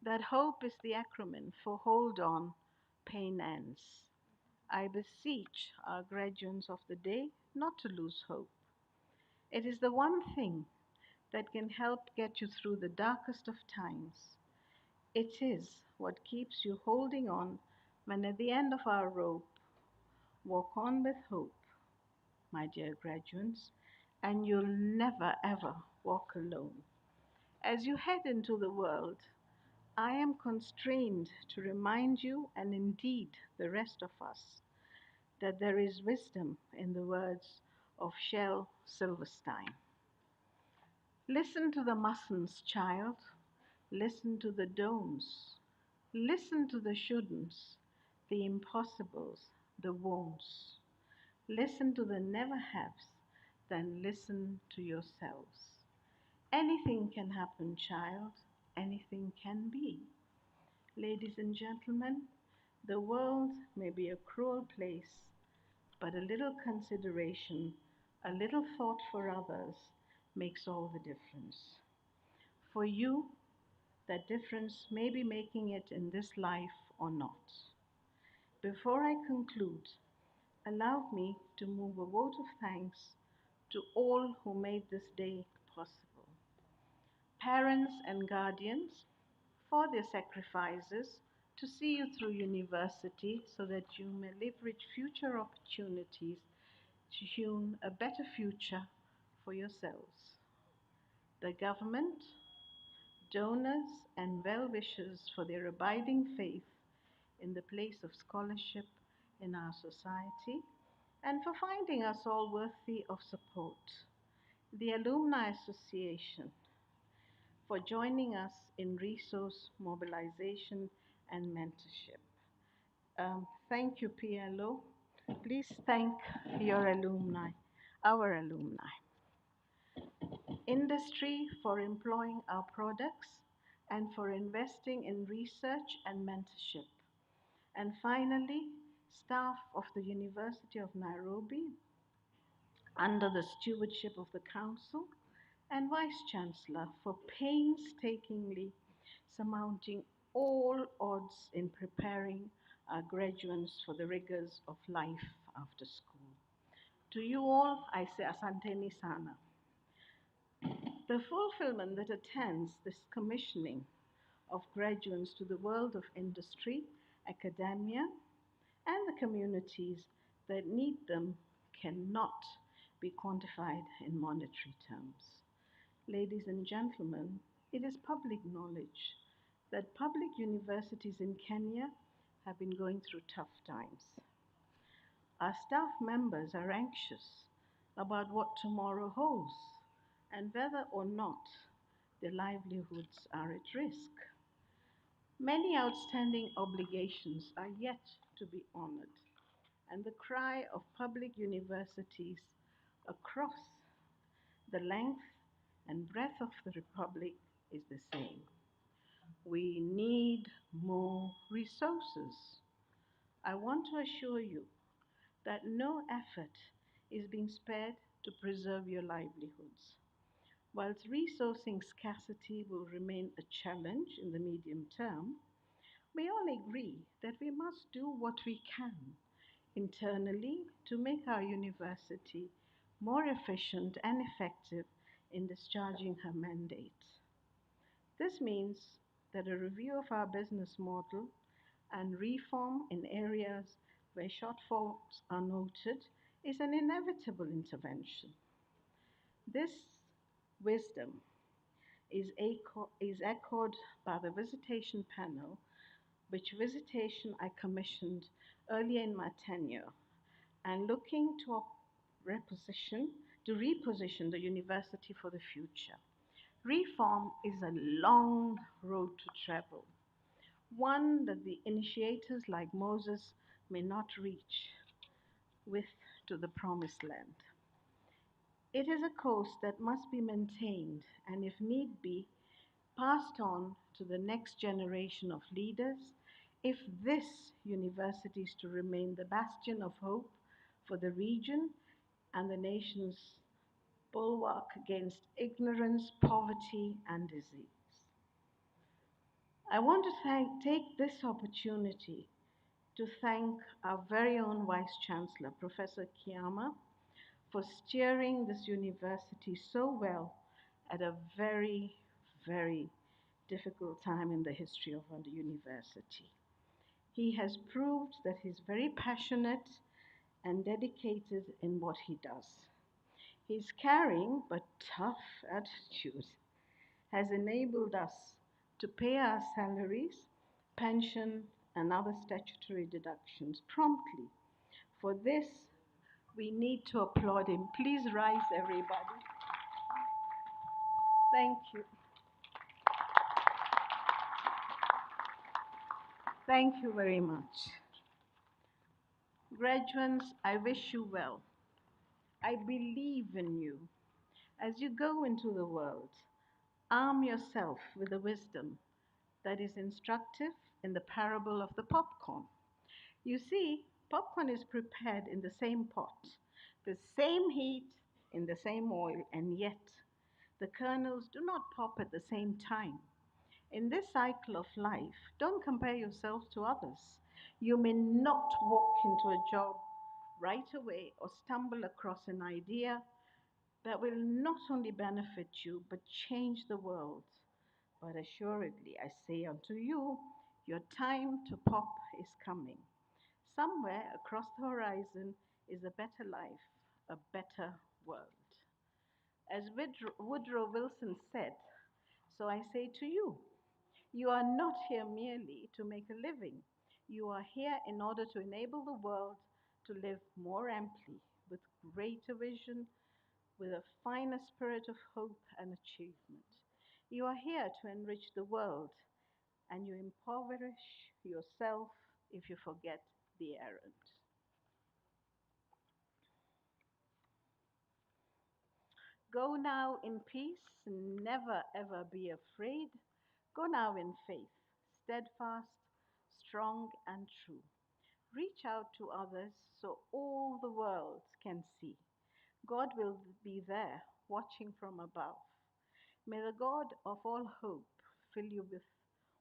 that hope is the acronym for hold on, pain ends. I beseech our graduates of the day not to lose hope. It is the one thing that can help get you through the darkest of times. It is what keeps you holding on when at the end of our rope, walk on with hope, my dear graduates, and you'll never ever walk alone. As you head into the world, I am constrained to remind you, and indeed the rest of us, that there is wisdom in the words of Shel Silverstein. Listen to the mustn'ts, child. Listen to the don'ts. Listen to the shouldn'ts, the impossibles, the won'ts. Listen to the never haves, then listen to yourselves. Anything can happen, child. Anything can be. Ladies and gentlemen, the world may be a cruel place, but a little consideration, a little thought for others makes all the difference. For you, that difference may be making it in this life or not. Before I conclude, allow me to move a vote of thanks to all who made this day possible. Parents and guardians, for their sacrifices to see you through university so that you may leverage future opportunities to hewn a better future for yourselves. The government, donors, and well-wishers for their abiding faith in the place of scholarship in our society, and for finding us all worthy of support. The Alumni Association, for joining us in resource mobilization and mentorship. Thank you, PLO. Please thank your alumni, our alumni. Industry for employing our products and for investing in research and mentorship. And finally, staff of the University of Nairobi, under the stewardship of the Council, and Vice Chancellor for painstakingly surmounting all odds in preparing our graduates for the rigors of life after school. To you all, I say asanteni sana. The fulfillment that attends this commissioning of graduates to the world of industry, academia, and the communities that need them cannot be quantified in monetary terms. Ladies and gentlemen, it is public knowledge that public universities in Kenya have been going through tough times. Our staff members are anxious about what tomorrow holds and whether or not their livelihoods are at risk. Many outstanding obligations are yet to be honored, and the cry of public universities across the length and breadth of the Republic is the same. We need more resources. I want to assure you that no effort is being spared to preserve your livelihoods. Whilst resourcing scarcity will remain a challenge in the medium term, we all agree that we must do what we can internally to make our university more efficient and effective in discharging her mandate. This means that a review of our business model and reform in areas where shortfalls are noted is an inevitable intervention. This wisdom is echoed by the visitation panel, which visitation I commissioned earlier in my tenure, and looking to reposition the university for the future. Reform is a long road to travel, one that the initiators like Moses may not reach with to the promised land. It is a course that must be maintained and, if need be, passed on to the next generation of leaders if this university is to remain the bastion of hope for the region and the nation's bulwark against ignorance, poverty, and disease. I want to take this opportunity to thank our very own Vice Chancellor, Professor Kiama, for steering this university so well at a very, very difficult time in the history of our university. He has proved that he's very passionate and dedicated in what he does. His caring but tough attitude has enabled us to pay our salaries, pension, and other statutory deductions promptly. For this, we need to applaud him. Please rise, everybody. Thank you. Thank you very much. Graduates, I wish you well. I believe in you. As you go into the world, arm yourself with the wisdom that is instructive in the parable of the popcorn. You see, popcorn is prepared in the same pot, the same heat, in the same oil, and yet the kernels do not pop at the same time. In this cycle of life, don't compare yourself to others. You may not walk into a job right away or stumble across an idea that will not only benefit you but change the world. But assuredly, I say unto you, your time to pop is coming. Somewhere across the horizon is a better life, a better world. As Woodrow Wilson said, so I say to you, you are not here merely to make a living. You are here in order to enable the world to live more amply, with greater vision, with a finer spirit of hope and achievement. You are here to enrich the world, and you impoverish yourself if you forget the errand. Go now in peace, never ever be afraid. Go now in faith, steadfast, strong, and true. Reach out to others so all the world can see. God will be there, watching from above. May the God of all hope fill you with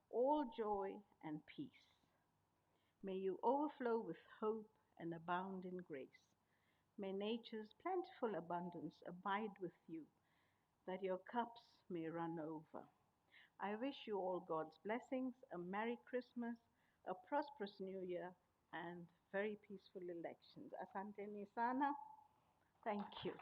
all joy and peace. May you overflow with hope and abound in grace. May nature's plentiful abundance abide with you, that your cups may run over. I wish you all God's blessings, a Merry Christmas, a prosperous New Year, and very peaceful elections. Asanteni sana. Thank you.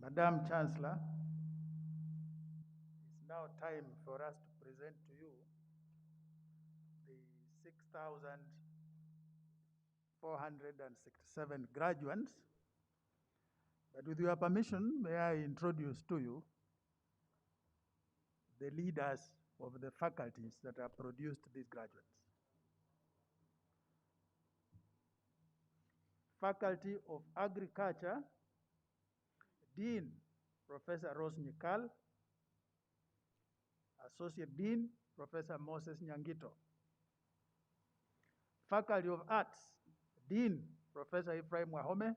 Madam Chancellor, it's now time for us to present to you the 6,467 graduates. But with your permission, may I introduce to you the leaders of the faculties that have produced these graduates. Faculty of Agriculture, Dean Professor Rose Nyikal, Associate Dean Professor Moses Nyangito. Faculty of Arts, Dean Professor Ephraim Wahome,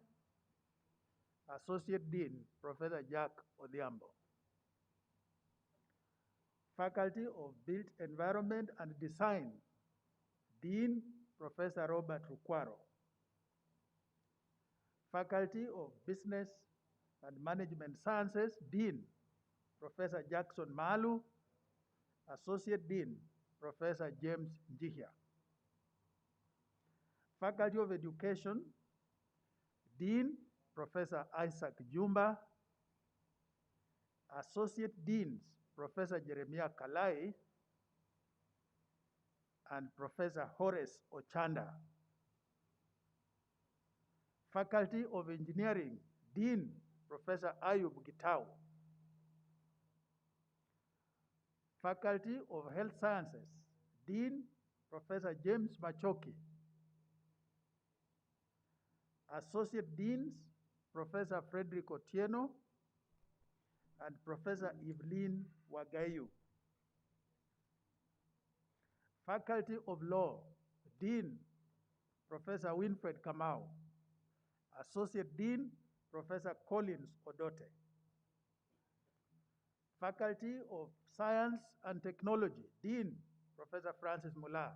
Associate Dean Professor Jack Odhiambo. Faculty of Built Environment and Design, Dean Professor Robert Rukwaro. Faculty of Business and Management Sciences, Dean Professor Jackson Malu, Associate Dean Professor James Njihia. Faculty of Education, Dean Professor Isaac Jumba, Associate Deans Professor Jeremiah Kalai and Professor Horace Ochanda. Faculty of Engineering, Dean Professor Ayub Gitau. Faculty of Health Sciences, Dean Professor James Machoki. Associate Deans, Professor Frederick Otieno and Professor Evelyn Wagayu. Faculty of Law, Dean Professor Winfred Kamau. Associate Dean, Professor Collins Odote. Faculty of Science and Technology, Dean Professor Francis Mula.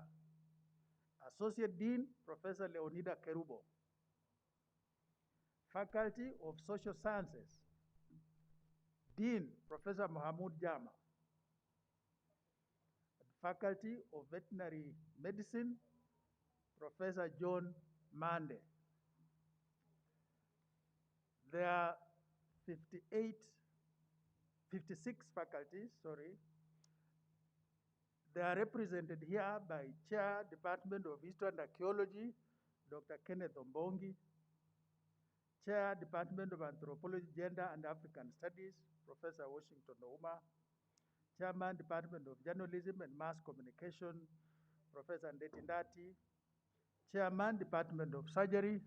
Associate Dean, Professor Leonida Kerubo. Faculty of Social Sciences, Dean Professor Mohamud Jama. Faculty of Veterinary Medicine, Professor John Mande. There are 56 faculties, They are represented here by Chair, Department of History and Archaeology, Dr. Kenneth Ombongi, Chair, Department of Anthropology, Gender and African Studies, Professor Washington Ouma, Chairman, Department of Journalism and Mass Communication, Professor Ndeti Ndati, Chairman, Department of Surgery,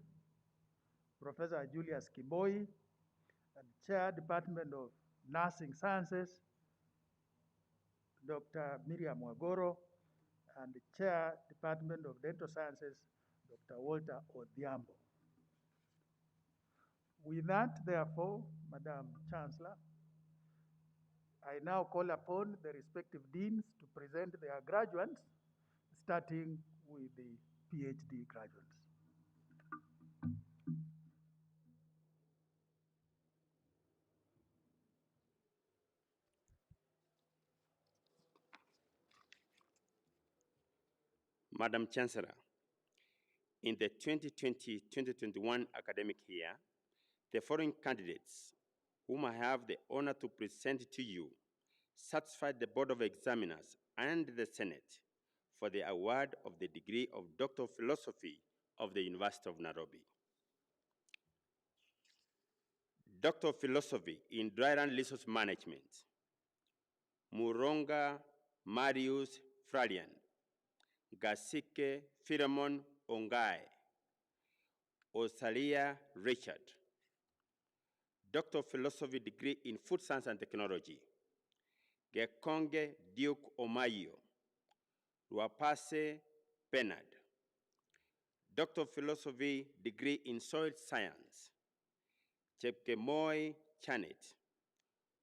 Professor Julius Kiboi, and Chair, Department of Nursing Sciences, Dr. Miriam Wagoro, and Chair, Department of Dental Sciences, Dr. Walter Odhiambo. With that, therefore, Madam Chancellor, I now call upon the respective deans to present their graduates, starting with the PhD graduates. Madam Chancellor, in the 2020-2021 academic year, the following candidates, whom I have the honor to present to you, satisfied the Board of Examiners and the Senate for the award of the degree of Doctor of Philosophy of the University of Nairobi. Doctor of Philosophy in Dryland Resource Management, Muronga Marius Fralian, Gasike Philemon Ongai, Osalia Richard. Doctor of Philosophy degree in Food Science and Technology, Gekonge Duke Omayo, Ruapase Bernard. Doctor of Philosophy degree in Soil Science, Chepkemoi Chanet,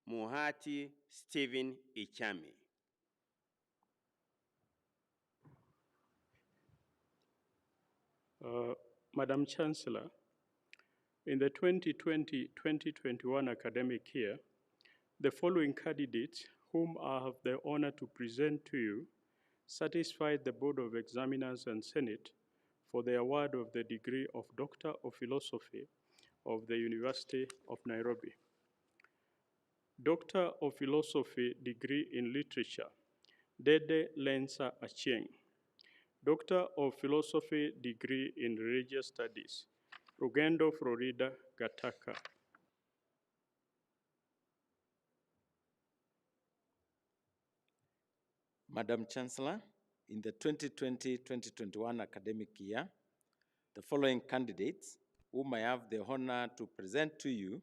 Muhati Stephen Ichami. Madam Chancellor, in the 2020-2021 academic year, the following candidates, whom I have the honor to present to you, satisfied the Board of Examiners and Senate for the award of the degree of Doctor of Philosophy of the University of Nairobi. Doctor of Philosophy degree in Literature, Dede Lensa Achieng. Doctor of Philosophy degree in Religious Studies, Rugendo Florida Gataka. Madam Chancellor, in the 2020-2021 academic year, the following candidates, whom I have the honor to present to you,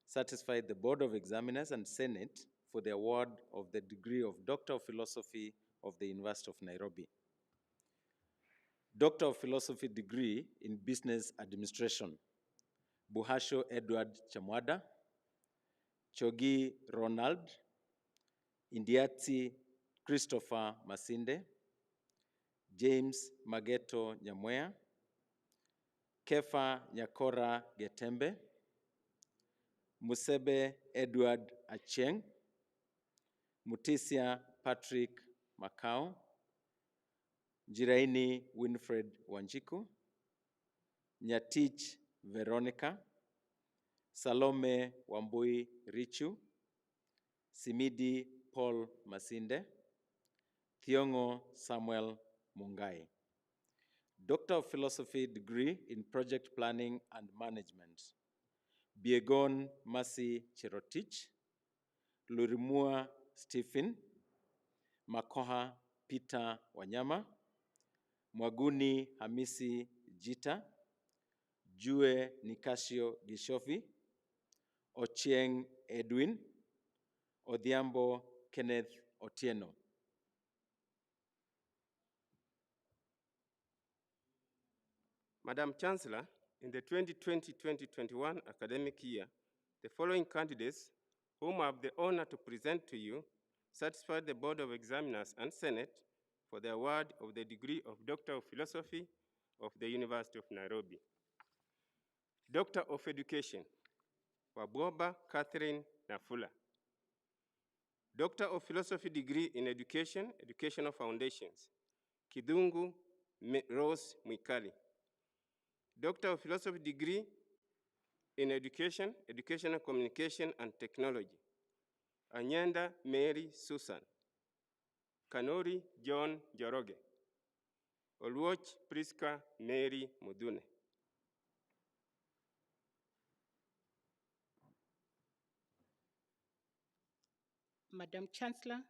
satisfied the Board of Examiners and Senate for the award of the degree of Doctor of Philosophy of the University of Nairobi. Doctor of Philosophy degree in Business Administration, Buhasho Edward Chamwada, Chogi Ronald, Indiati Christopher Masinde, James Mageto Nyamwea, Kefa Nyakora Getembe, Musebe Edward Achieng, Mutisia Patrick Makau, Jiraini Winfred Wanjiku, Nyatich Veronica, Salome Wambui Richu, Simidi Paul Masinde, Thiongo Samuel Mungai. Doctor of Philosophy degree in Project Planning and Management, Biegon Mercy Cherotich, Lurimua Stephen, Makoha Peter Wanyama, Mwaguni Hamisi Jita, Jue Nicasio Gishofi, Ochieng Edwin, Odhiambo Kenneth Otieno. Madam Chancellor, in the 2020-2021 academic year, the following candidates, whom I have the honor to present to you, satisfied the Board of Examiners and Senate for the award of the degree of Doctor of Philosophy of the University of Nairobi. Doctor of Education, Wabwoba Catherine Nafula. Doctor of Philosophy degree in Education, Educational Foundations, Kidungu Rose Mwikali. Doctor of Philosophy degree in Education, Educational Communication and Technology, Anyenda Mary Susan. Kanori John Joroge. Oluoch Priska Mary Mudune. Madam Chancellor,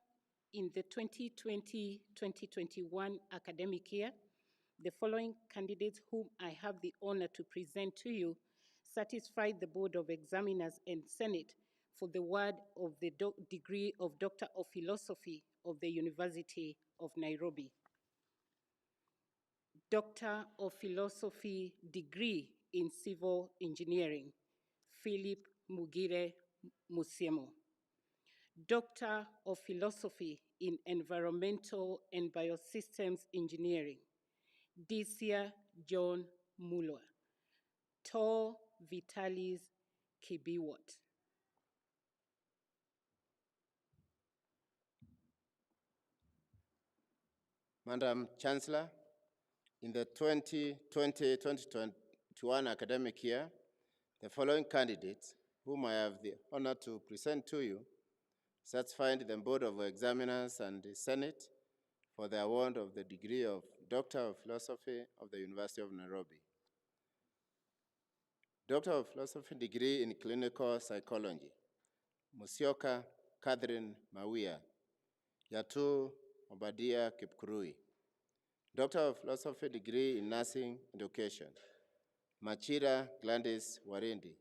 in the 2020-2021 academic year, the following candidates whom I have the honor to present to you satisfied the Board of Examiners and Senate for the award of the degree of Doctor of Philosophy of the University of Nairobi. Doctor of Philosophy degree in Civil Engineering, Philip Mugire Musiemo. Doctor of Philosophy in Environmental and Biosystems Engineering, Disia John Muller. Tor Vitalis Kibiwot. Madam Chancellor, in the 2020-2021 academic year, the following candidates, whom I have the honor to present to you, satisfied the Board of Examiners and the Senate for the award of the degree of Doctor of Philosophy of the University of Nairobi. Doctor of Philosophy degree in Clinical Psychology, Musyoka Catherine Mawia, Yatu Obadia Kipkurui. Doctor of Philosophy degree in Nursing Education, Machira Gladys Warindi,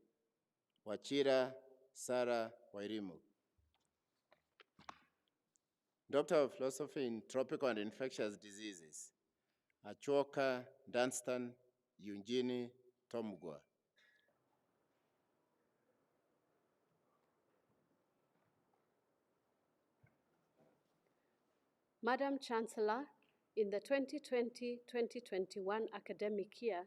Wachira Sarah Wairimu. Doctor of Philosophy in Tropical and Infectious Diseases, Achuoka Dunstan Eugenie Tomgwa. Madam Chancellor, in the 2020-2021 academic year,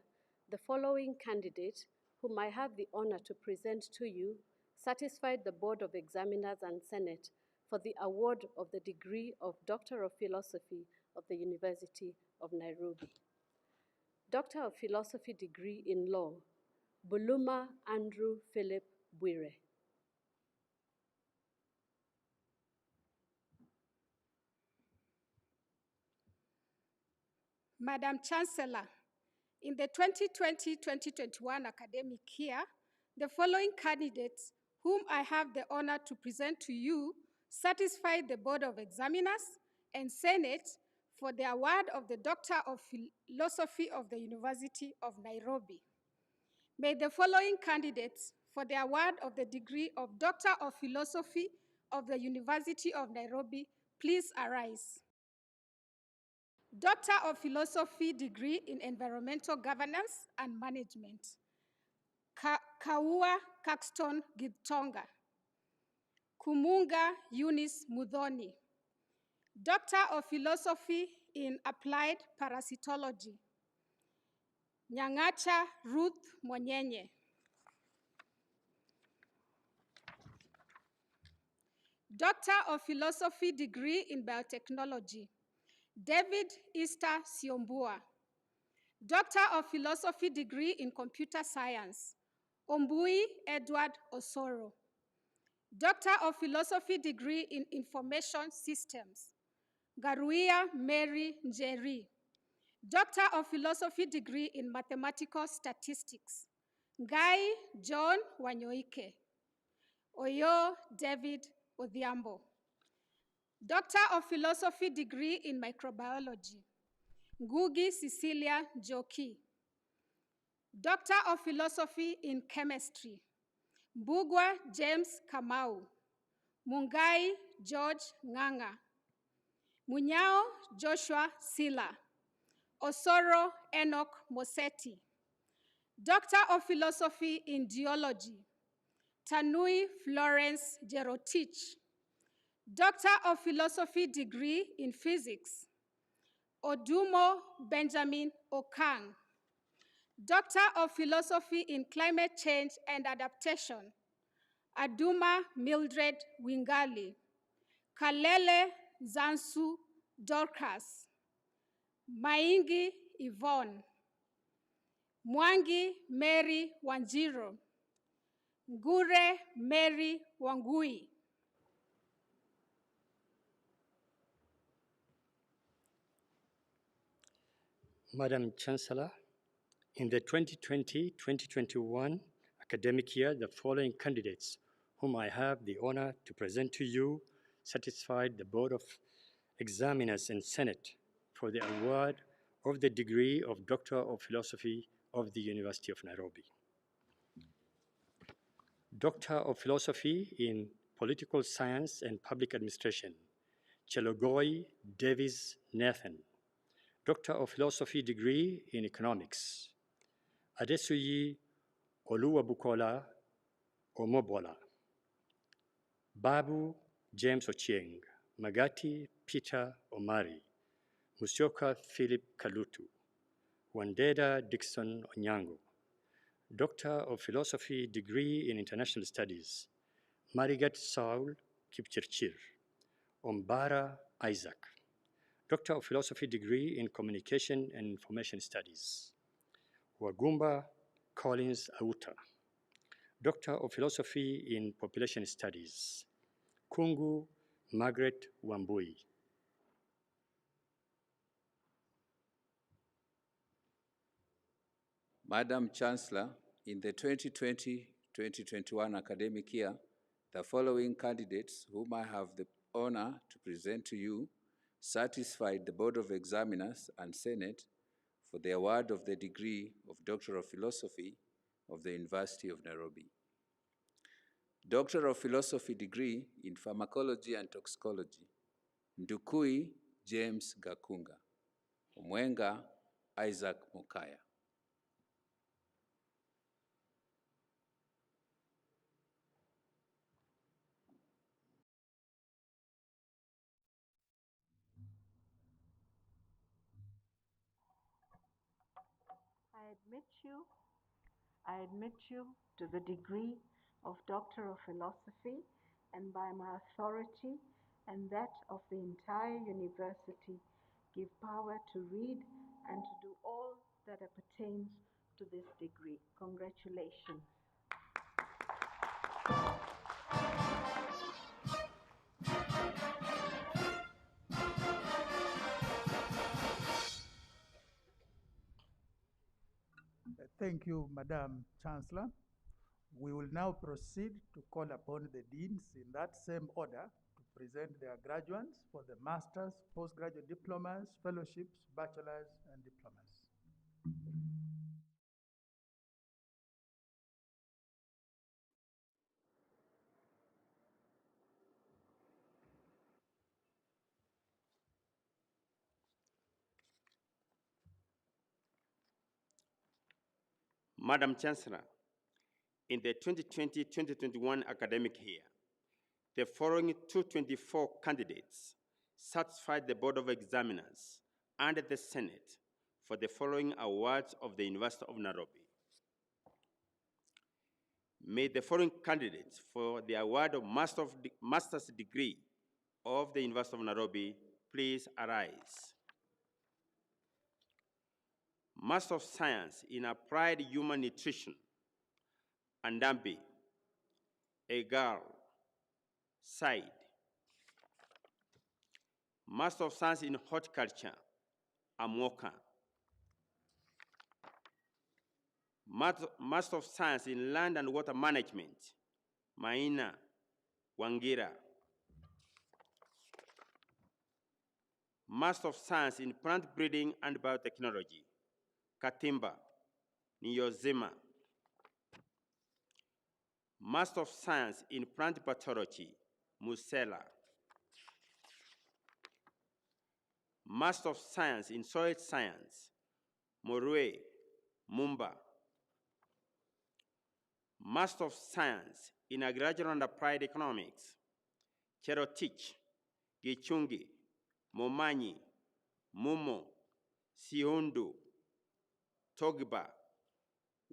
the following candidate, whom I have the honor to present to you, satisfied the Board of Examiners and Senate for the award of the degree of Doctor of Philosophy of the University of Nairobi. Doctor of Philosophy degree in Law, Buluma Andrew Philip Bwire. Madam Chancellor, in the 2020-2021 academic year, the following candidates, whom I have the honor to present to you, satisfied the Board of Examiners and Senate for the award of the Doctor of Philosophy of the University of Nairobi. May the following candidates for the award of the degree of Doctor of Philosophy of the University of Nairobi please arise. Doctor of Philosophy degree in Environmental Governance and Management, Kaua Caxton Gibtonga. Kumunga Eunice Mudhoni. Doctor of Philosophy in Applied Parasitology, Nyangacha Ruth Monyenye. Doctor of Philosophy degree in Biotechnology, David Easter Siombua. Doctor of Philosophy degree in Computer Science, Ombui Edward Osoro. Doctor of Philosophy degree in Information Systems, Garuia Mary Njeri. Doctor of Philosophy degree in Mathematical Statistics, Ngai John Wanyoike. Oyo David Odhiambo. Doctor of Philosophy degree in Microbiology, Ngugi Cecilia Njoki. Doctor of Philosophy in Chemistry, Mbugwa James Kamau. Mungai George Nganga. Munyao Joshua Sila. Osoro Enoch Moseti. Doctor of Philosophy in Geology, Tanui Florence Jerotich. Doctor of Philosophy degree in Physics, Odumo Benjamin Okang. Doctor of Philosophy in Climate Change and Adaptation, Aduma Mildred Wingali. Kalele Zansu Dorcas. Maingi Yvonne. Mwangi Mary Wanjiro. Ngure Mary Wangui. Madam Chancellor, in the 2020-2021 academic year, the following candidates, whom I have the honor to present to you, satisfied the Board of Examiners and Senate for the award of the degree of Doctor of Philosophy of the University of Nairobi. Doctor of Philosophy in Political Science and Public Administration, Chelogoi Davis Nathan. Doctor of Philosophy degree in Economics, Adesuyi Oluwabukola Omobola. Babu James Ochieng, Magati Peter Omari, Musyoka Philip Kalutu, Wandeda Dixon Onyango. Doctor of Philosophy degree in International Studies, Marigat Saul Kipchirchir, Ombara Isaac. Doctor of Philosophy degree in Communication and Information Studies, Wagumba Collins Auta. Doctor of Philosophy in Population Studies, Kungu Margaret Wambui. Madam Chancellor, in the 2020-2021 academic year, the following candidates, whom I have the honor to present to you, satisfied the Board of Examiners and Senate for the award of the degree of Doctor of Philosophy of the University of Nairobi. Doctor of Philosophy degree in Pharmacology and Toxicology, Ndukui James Gakunga, Omwenga Isaac Mukaya. I admit you to the degree of Doctor of Philosophy, and by my authority and that of the entire university, give power to read and to do all that pertains to this degree. Congratulations. Thank you, Madam Chancellor. We will now proceed to call upon the deans in that same order to present their graduates for the master's, postgraduate diplomas, fellowships, bachelors, and diplomas. Madam Chancellor, in the 2020-2021 academic year, the following 224 candidates satisfied the Board of Examiners and the Senate for the following awards of the University of Nairobi. May the following candidates for the award of master's degree of the University of Nairobi please arise. Master of Science in Applied Human Nutrition, Andambi, Egal, Said. Master of Science in Horticulture, Amoka. Master of Science in Land and Water Management, Maina Wangira. Master of Science in Plant Breeding and Biotechnology, Katimba Niyozima. Master of Science in Plant Pathology, Musela. Master of Science in Soil Science, Morue Mumba. Master of Science in Agricultural and Applied Economics, Cherotich, Gichungi, Momanyi, Mumo, Siundu, Togba,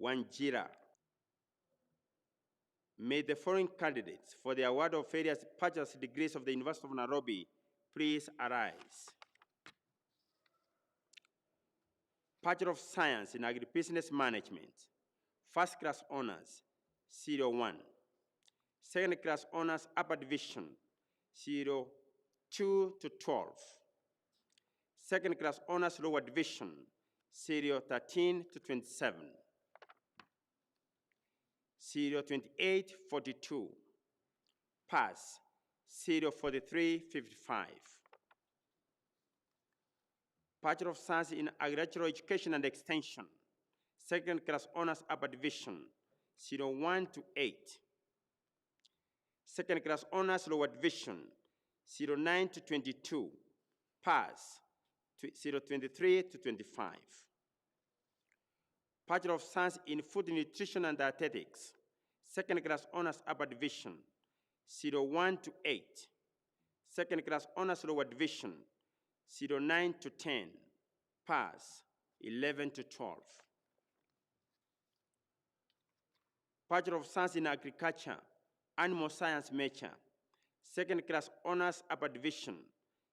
Wanjira. May the following candidates for the award of various bachelor's degrees of the University of Nairobi please arise. Bachelor of Science in Agribusiness Management, First Class Honors, Serial 1. Second Class Honors, Upper Division, Serial 2 to 12. Second Class Honors, Lower Division, Serial 13 to 27. Serial 2842. Pass, Serial 4355. Bachelor of Science in Agricultural Education and Extension, Second Class Honors Upper Division, 01 to 8. Second Class Honors Lower Division, 09 to 22. Pass, 023 to 25. Bachelor of Science in Food Nutrition and Dietetics, Second Class Honors Upper Division, 01 to 8. Second Class Honors Lower Division, 09 to 10. Pass, 11 to 12. Bachelor of Science in Agriculture, Animal Science Major, Second Class Honors Upper Division,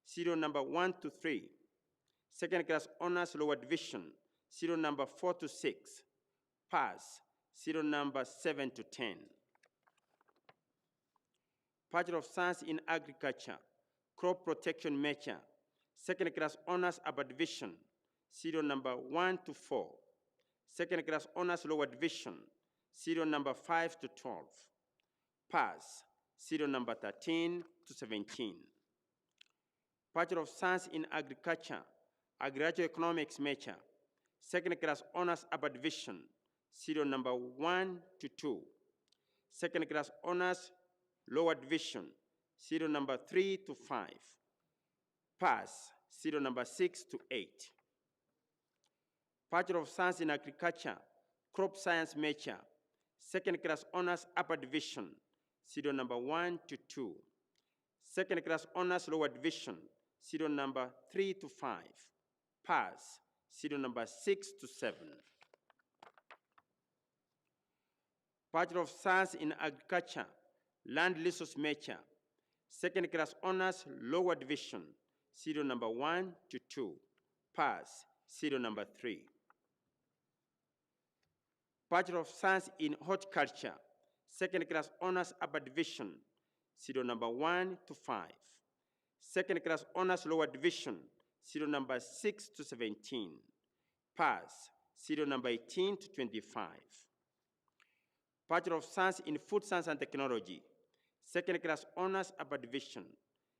serial number 1 to 3. Second Class Honors Lower Division, serial number 4 to 6. Pass, serial number 7 to 10. Bachelor of Science in Agriculture, Crop Protection Major, Second Class Honors Upper Division, serial number 1 to 4. Second Class Honors Lower Division, serial number 5 to 12. Pass, serial number 13 to 17. Bachelor of Science in Agriculture, Agricultural Economics Major, Second Class Honors Upper Division, serial number 1 to 2. Second Class Honors Lower Division, serial number 3 to 5. Pass, serial number 6 to 8. Bachelor of Science in Agriculture, Crop Science Major, Second Class Honors Upper Division, serial number 1 to 2. Second Class Honors Lower Division, serial number 3 to 5. Pass, serial number 6 to 7. Bachelor of Science in Agriculture, Land Resource Major, Second Class Honors Lower Division, serial number 1 to 2. Pass, serial number 3. Bachelor of Science in Horticulture, Second Class Honors Upper Division, serial number 1 to 5. Second Class Honors Lower Division, serial number 6 to 17. Pass, serial number 18 to 25. Bachelor of Science in Food Science and Technology, Second Class Honors Upper Division,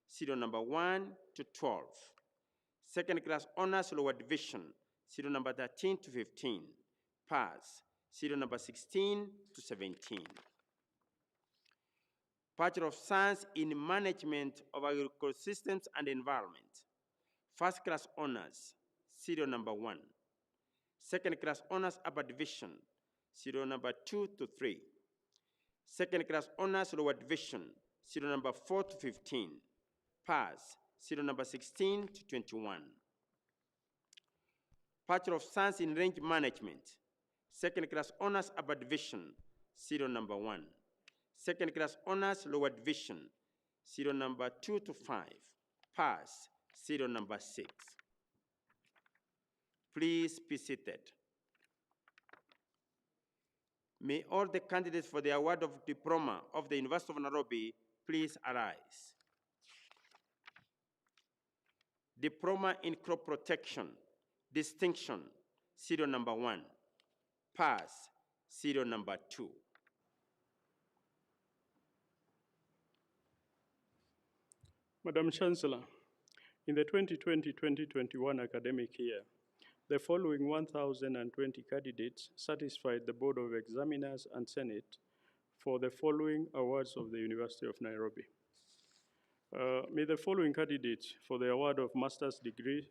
serial number 1 to 12. Second Class Honors Lower Division, serial number 13 to 15. Pass, serial number 16 to 17. Bachelor of Science in Management of Agricultural Systems and Environment, First Class Honors, serial number 1. Second Class Honors Upper Division, serial number 2 to 3. Second Class Honors Lower Division, serial number 4 to 15. Pass, serial number 16 to 21. Bachelor of Science in Range Management, Second Class Honors Upper Division, serial number 1. Second Class Honors Lower Division, serial number 2 to 5. Pass, serial number 6. Please be seated. May all the candidates for the award of Diploma of the University of Nairobi please arise. Diploma in Crop Protection, Distinction, serial number 1. Pass, serial number 2. Madam Chancellor, in the 2020-2021 academic year, the following 1,020 candidates satisfied the Board of Examiners and Senate for the following awards of the University of Nairobi. May the following candidates for the award of master's degrees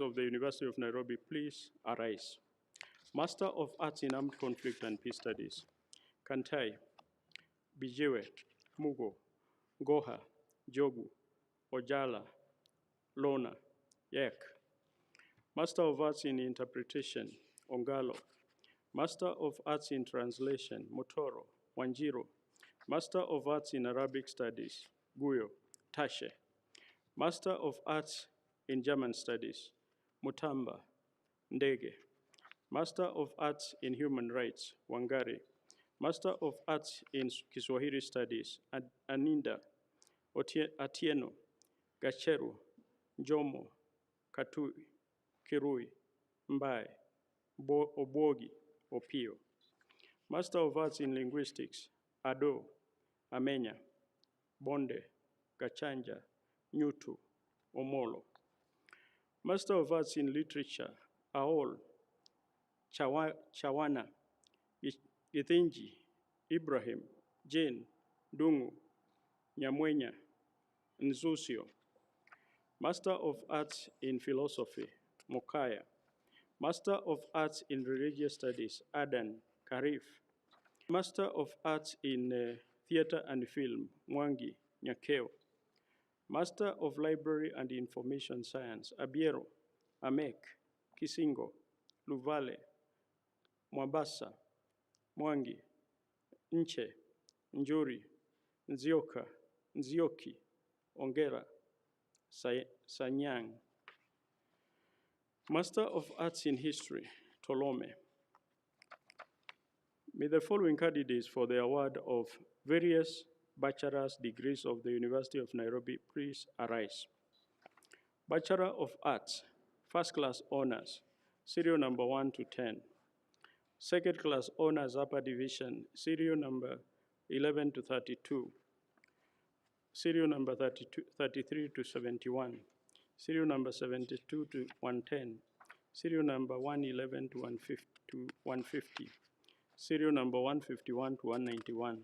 of the University of Nairobi please arise. Master of Arts in Armed Conflict and Peace Studies, Kantai, Bijewe, Mugo, Goha, Jogu, Ojala, Lona, Yek. Master of Arts in Interpretation, Ongalo. Master of Arts in Translation, Motoro, Wanjiro. Master of Arts in Arabic Studies, Guyo, Tashe. Master of Arts in German Studies, Mutamba, Ndege. Master of Arts in Human Rights, Wangari. Master of Arts in Kiswahili Studies, Aninda, Atieno, Gacheru, Jomo, Katui, Kirui, Mbai, Obogi, Opio. Master of Arts in Linguistics, Ado, Amenya, Bonde, Gachanja, Nyutu, Omolo. Master of Arts in Literature, Aol, Chawana, Ithinji, Ibrahim, Jane, Dungu, Nyamwenya, Nzusio. Master of Arts in Philosophy, Mokaya. Master of Arts in Religious Studies, Adan, Karif. Master of Arts in Theatre and Film, Mwangi, Nyakeo. Master of Library and Information Science, Abiero, Amek, Kisingo, Luvale, Mwabasa, Mwangi, Nche, Njuri, Nzioka, Nzioki, Ongera, Sanyang. Master of Arts in History, Tolome. May the following candidates for the award of various bachelor's degrees of the University of Nairobi please arise. Bachelor of Arts, First Class Honors, serial number 1 to 10. Second Class Honors Upper Division, serial number 11 to 32. Serial number 33 to 71. Serial number 72 to 110. Serial number 111 to 150. Serial number 151 to 191.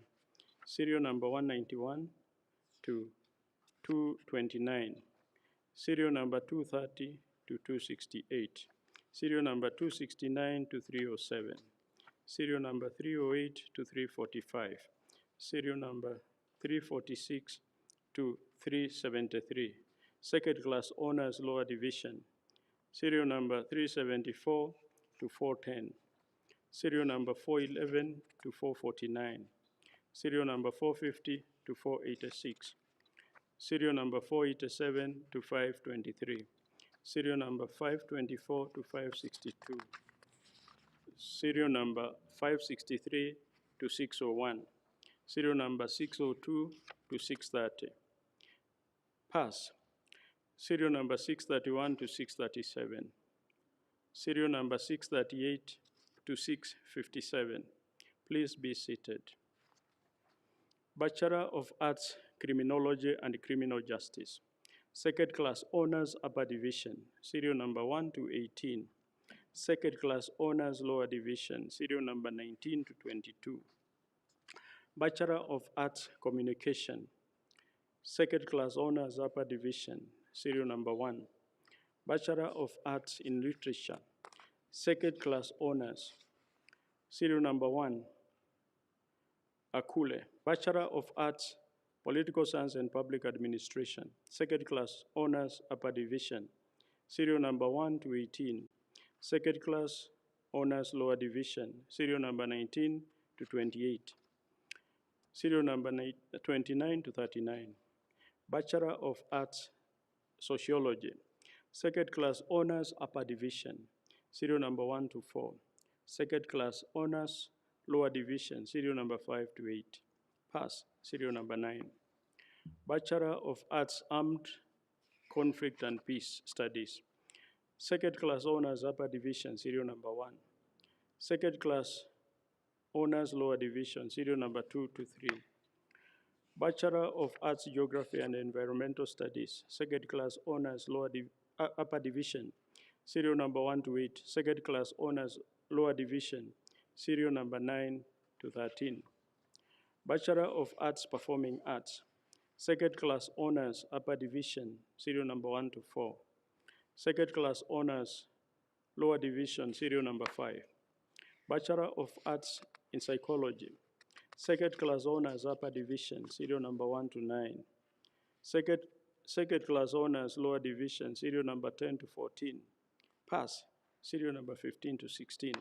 Serial number 191 to 229. Serial number 230 to 268. Serial number 269 to 307. Serial number 308 to 345. Serial number 346 to 373. Second Class Honors Lower Division. Serial number 374 to 410. Serial number 411 to 449. Serial number 450 to 486. Serial number 487 to 523. Serial number 524 to 562. Serial number 563 to 601. Serial number 602 to 630. Pass. Serial number 631 to 637. Serial number 638 to 657. Please be seated. Bachelor of Arts, Criminology and Criminal Justice. Second Class Honors Upper Division, serial number 1 to 18. Second Class Honors Lower Division, serial number 19 to 22. Bachelor of Arts, Communication. Second Class Honors Upper Division, serial number 1. Bachelor of Arts in Literature. Second Class Honors, serial number 1. Akule, Bachelor of Arts, Political Science and Public Administration, Second Class Honors Upper Division, serial number 1 to 18. Second Class Honors Lower Division, serial number 19 to 28. Serial number 29 to 39. Bachelor of Arts, Sociology, Second Class Honors Upper Division, serial number 1 to 4. Second Class Honors Lower Division, serial number 5 to 8. Pass, serial number 9. Bachelor of Arts, Armed Conflict and Peace Studies. Second Class Honors Upper Division, serial number 1. Second class honors lower division, serial number 2 to 3. Bachelor of Arts, Geography and Environmental Studies, second class honors upper division, serial number 1 to 8. Second class honors lower division, serial number 9 to 13. Bachelor of Arts, Performing Arts, second class honors upper division, serial number 1 to 4. Second class honors lower division, serial number 5. Bachelor of Arts in Psychology, second class honors upper division, serial number 1 to 9. Second class honors lower division, serial number 10 to 14. Pass, serial number 15 to 16.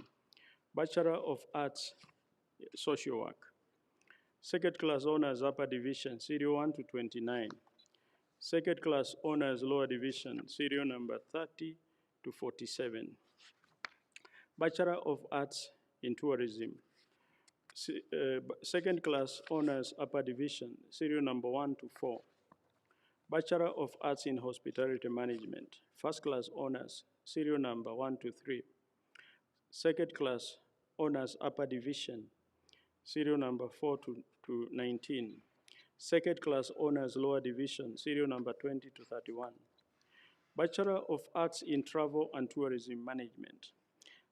Bachelor of Arts, Social Work. Second class honors upper division, serial 1 to 29. Second class honors lower division, serial number 30 to 47. Bachelor of Arts in Tourism. Second class honors upper division, serial number 1 to 4. Bachelor of Arts in Hospitality Management, first class honors, serial number 1 to 3. Second class honors upper division, serial number 4 to 19. Second class honors lower division, serial number 20 to 31. Bachelor of Arts in Travel and Tourism Management,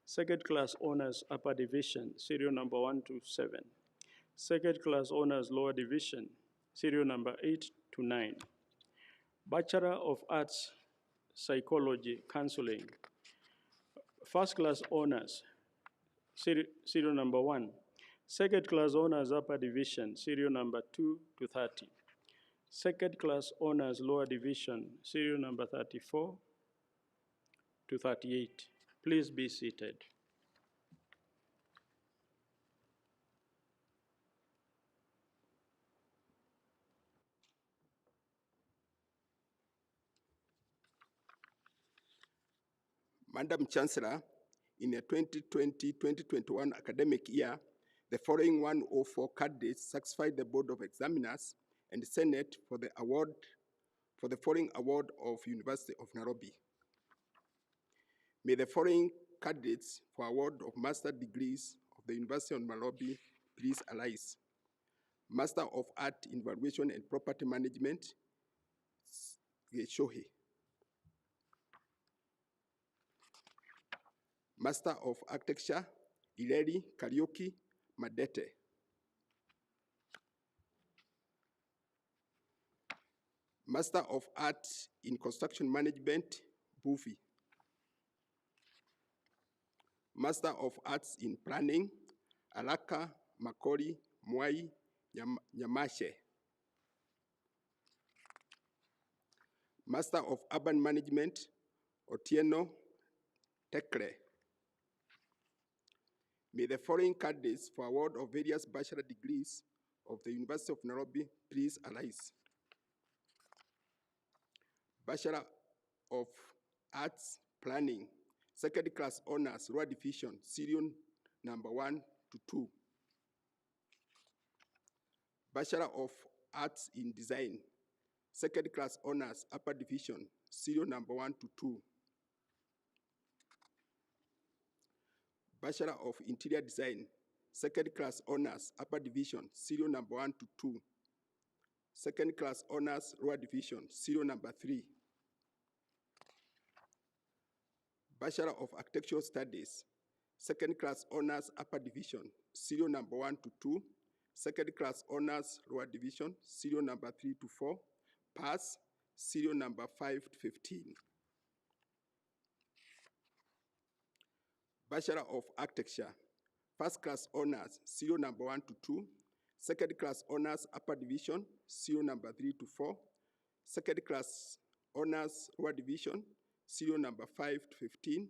second class honors upper division, serial number 1 to 7. Second class honors lower division, serial number 8 to 9. Bachelor of Arts, Psychology, Counseling, first class honors, serial number 1. Second class honors upper division, serial number 2 to 30. Second class honors lower division, serial number 34 to 38. Please be seated. Madam Chancellor, in the 2020-2021 academic year, the following 104 candidates satisfied the Board of Examiners and the Senate for the following award of University of Nairobi. May the following candidates for award of master degrees of the University of Nairobi please arise. Master of Art in Valuation and Property Management, Shohi. Master of Architecture, Ileri Kariuki Madete. Master of Art in Construction Management, Bufi. Master of Arts in Planning, Alaka Makori Mwai Nyamashe. Master of Urban Management, Otieno Tekle. May the following candidates for award of various bachelor degrees of the University of Nairobi please arise. Bachelor of Arts Planning, second class honors, lower division, serial number 1 to 2. Bachelor of Arts in Design, second class honors, upper division, serial number 1 to 2. Bachelor of Interior Design, second class honors, upper division, serial number 1 to 2. Second class honors, lower division, serial number 3. Bachelor of Architectural Studies, second class honors, upper division, serial number 1 to 2. Second class honors, lower division, serial number 3 to 4. Pass, serial number 5 to 15. Bachelor of Architecture, first class honors, serial number 1 to 2. Second class honors, upper division, serial number 3 to 4. Second class honors, lower division, serial number 5 to 15.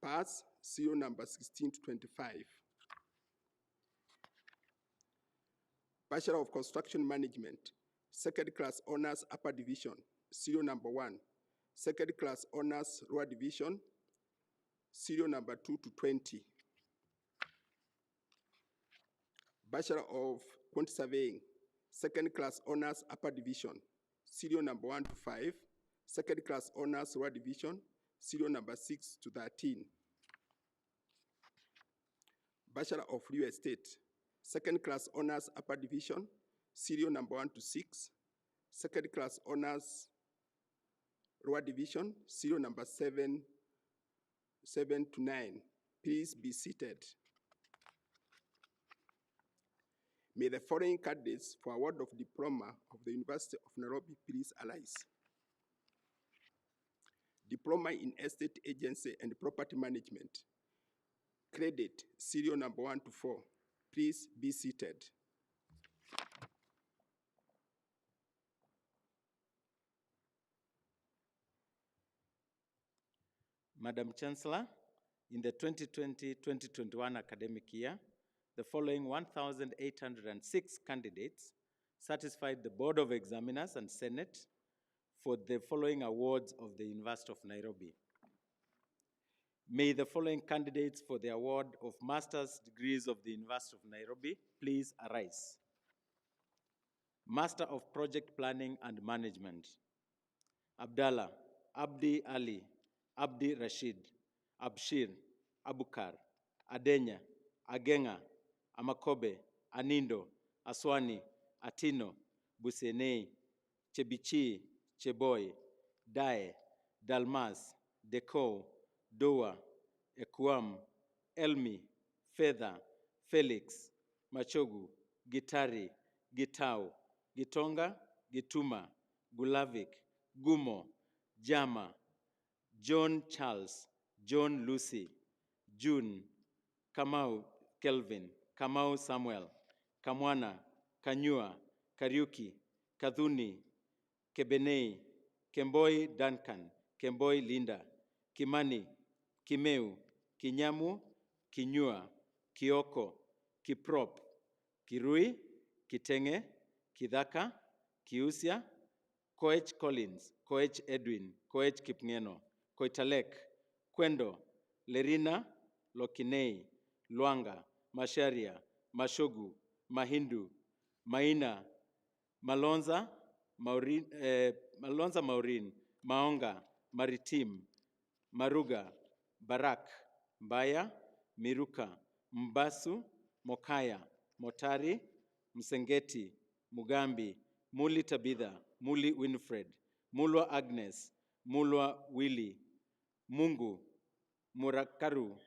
Pass, serial number 16 to 25. Bachelor of Construction Management, second class honors, upper division, serial number 1. Second class honors, lower division, serial number 2 to 20. Bachelor of Quantity Surveying, second class honors, upper division, serial number 1 to 5. Second class honors, lower division, serial number 6 to 13. Bachelor of Real Estate, second class honors upper division, serial number 1 to 6, second class honors lower division, serial number 7 to 9. Please be seated. May the following candidates for award of diploma of the University of Nairobi please arise. Diploma in Estate Agency and Property Management. Credit, serial number 1 to 4. Please be seated. Madam Chancellor, in the 2020-2021 academic year, the following 1,806 candidates satisfied the Board of Examiners and Senate for the following awards of the University of Nairobi. May the following candidates for the award of master's degrees of the University of Nairobi please arise. Master of Project Planning and Management, Abdallah, Abdi Ali, Abdi Rashid, Abshir, Abukar, Adenya, Agenga, Amakobe, Anindo, Aswani, Atino, Busenei, Chebichi, Cheboy, Dae, Dalmas, Deco, Doa, Ekuam, Elmi, Fedha, Felix, Machogu, Gitari, Gitau, Gitonga, Gituma, Gulavik, Gumo, Jama, John Charles, John Lucy, June, Kamau Kelvin, Kamau Samuel, Kamwana, Kanyua, Kariuki, Kadhuni, Kebenei, Kemboi Duncan, Kemboi Linda, Kimani, Kimeu, Kinyamu, Kinyua, Kioko, Kiprop, Kirui, Kitenge, Kidhaka, Kiusia, Koech Collins, Koech Edwin, Koech Kipngeno, Koitalek, Kwendo, Lerina, Lokinei, Luanga, Masharia, Mashogu, Mahindu, Maina, Malonza, Maureen, Maonga, Maritim, Maruga, Barak, Mbaya, Miruka, Mbasu, Mokaya, Motari, Msengeti, Mugambi, Muli Tabitha, Muli Winfred, Mulwa Agnes, Mulwa Willy, Mungu, Murakaru,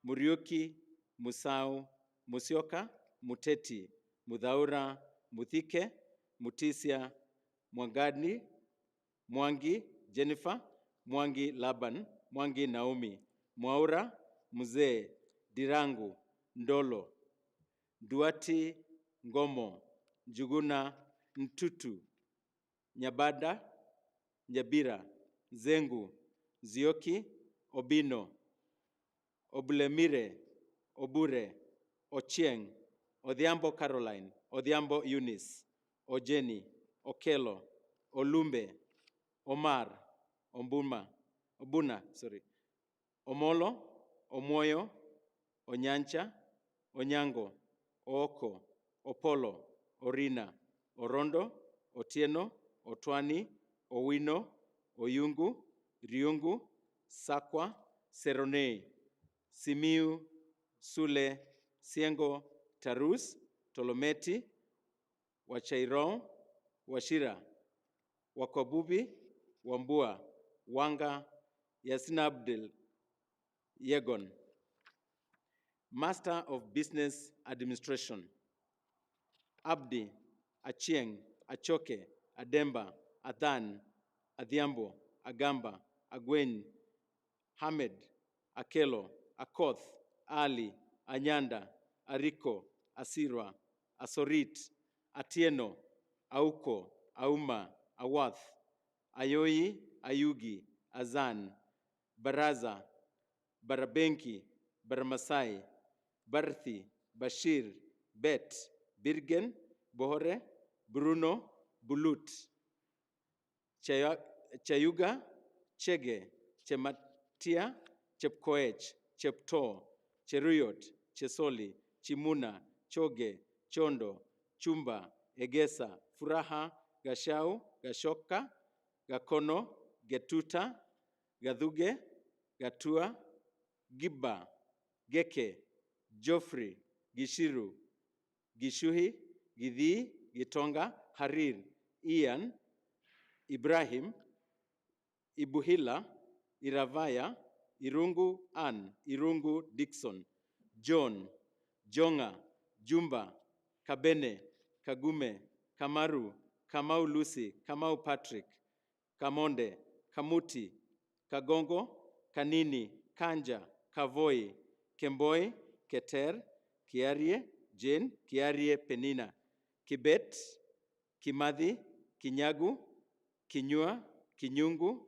Muriuki, Musau, Musioka, Muteti, Mudhaura, Muthike, Mutisia, Mwangani, Mwangi, Jennifer, Mwangi Laban, Mwangi Naomi, Mwaura, Mzee, Dirangu, Ndolo, Duati, Ngomo, Njuguna, Ntutu, Nyabada, Nyabira, Zengu, Zioki, Obino, Obulemire, Obure, Ochieng, Odhiambo Caroline, Odhiambo Eunice, Ojeni, Okelo, Olumbe, Omar, Obuna, Omolo, Omoyo, Onyancha, Onyango, Ooko, Opolo, Orina, Orondo, Otieno, Otwani, Owino, Oyungu, Riungu, Sakwa, Seronei, Simiu, Sule, Siengo, Tarus, Tolometi, Wachairon, Washira, Wakobubi, Wambua, Wanga, Yasin Abdel, Yegon. Master of Business Administration, Abdi, Achieng, Achoke, Ademba, Athan, Adhiambo, Agamba, Agwen, Hamed, Akelo, Akoth, Ali, Anyanda, Ariko, Asirwa, Asorit, Atieno, Auko, Auma, Awath, Ayoyi, Ayugi, Azan, Baraza, Barabenki, Baramasai, Barthi, Bashir, Bet, Birgen, Bohore, Bruno, Bulut, Chayuga, Chege, Chematia, Chepkoech, Chepto, Cheruyot, Chesoli, Chimuna, Choge, Chondo, Chumba, Egesa, Furaha, Gashau, Gashoka, Gakono, Getuta, Gadhuge, Gatua, Gibba, Geke, Geoffrey, Gishiru, Gishuhi, Gidhi, Gitonga, Harir, Ian, Ibrahim, Ibuhila, Iravaya, Irungu Ann, Irungu Dixon, John, Jonga, Jumba, Kabene, Kagume, Kamaru, Kamau Lucy, Kamau Patrick, Kamonde, Kamuti, Kagongo, Kanini, Kanja, Kavoi, Kemboi, Keter, Kiarie, Jane, Kiarie Penina, Kibet, Kimathi, Kinyagu, Kinyua, Kinyungu,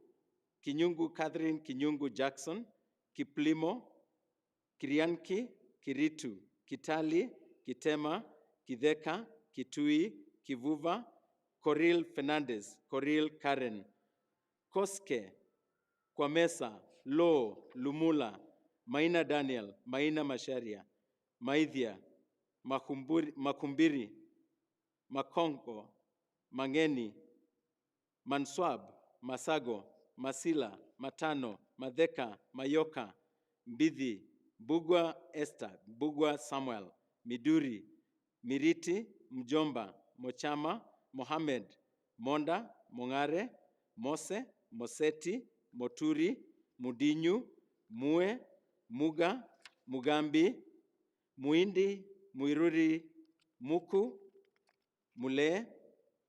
Kinyungu Catherine, Kinyungu Jackson, Kiplimo, Kirianki, Kiritu, Kitali, Kitema, Kidheka, Kitui, Kivuva, Coril Fernandez, Coril Karen, Koske, Kwamesa, Lo, Lumula, Maina Daniel, Maina Masharia, Maithia, Makumbiri, Makongo, Mangeni, Manswab, Masago, Masila, Matano, Madheka, Mayoka, Mbidhi, Bugwa Esther, Bugwa Samuel, Miduri, Miriti, Mjomba, Mochama, Mohamed, Monda, Mongare, Mose, Moseti, Moturi, Mudinyu, Mue, Muga, Mugambi, Muindi, Muiruri, Muku, Mule,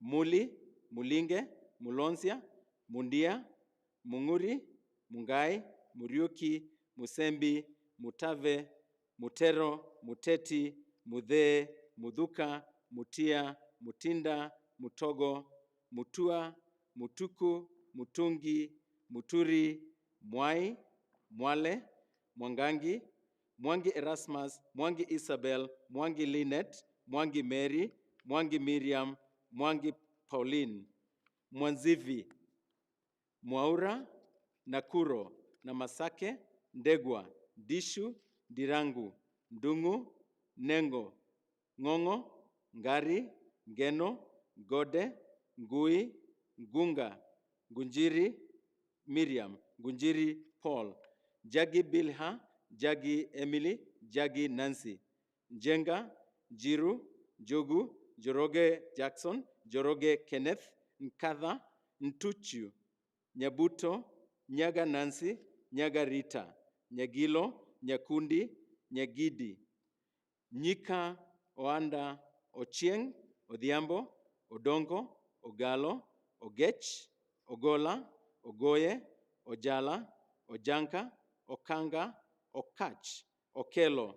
Muli, Mulinge, Mulonzia, Mundia, Munguri, Mungai, Muriuki, Musembi, Mutave, Mutero, Muteti, Mudhe, Mudhuka, Mutia, Mutinda, Mutogo, Mutua, Mutuku, Mutungi, Muturi, Mwai, Mwale, Mwangangi, Mwangi Erasmus, Mwangi Isabel, Mwangi Lynette, Mwangi Mary, Mwangi Miriam, Mwangi Pauline, Mwanzivi, Mwaura, Nakuro, Namasake, Ndegwa, Dishu, Dirangu, Ndungu, Nengo, Ngongo, Ngari, Ngeno, Gode, Ngui, Ngunga, Ngunjiri, Miriam, Ngunjiri Paul, Jagi Bilha, Jagi Emily, Jagi Nancy, Njenga, Jiru, Jogu, Joroge Jackson, Joroge Kenneth, Nkadha, Ntuchu, Nyabuto, Nyaga Nancy, Nyaga Rita, Nyagilo, Nyakundi, Nyagidi, Nyika, Oanda, Ochieng, Odhiambo, Odongo, Ogalo, Ogech, Ogola, Ogoye, Ojala, Ojanka, Okanga, Okach, Okelo,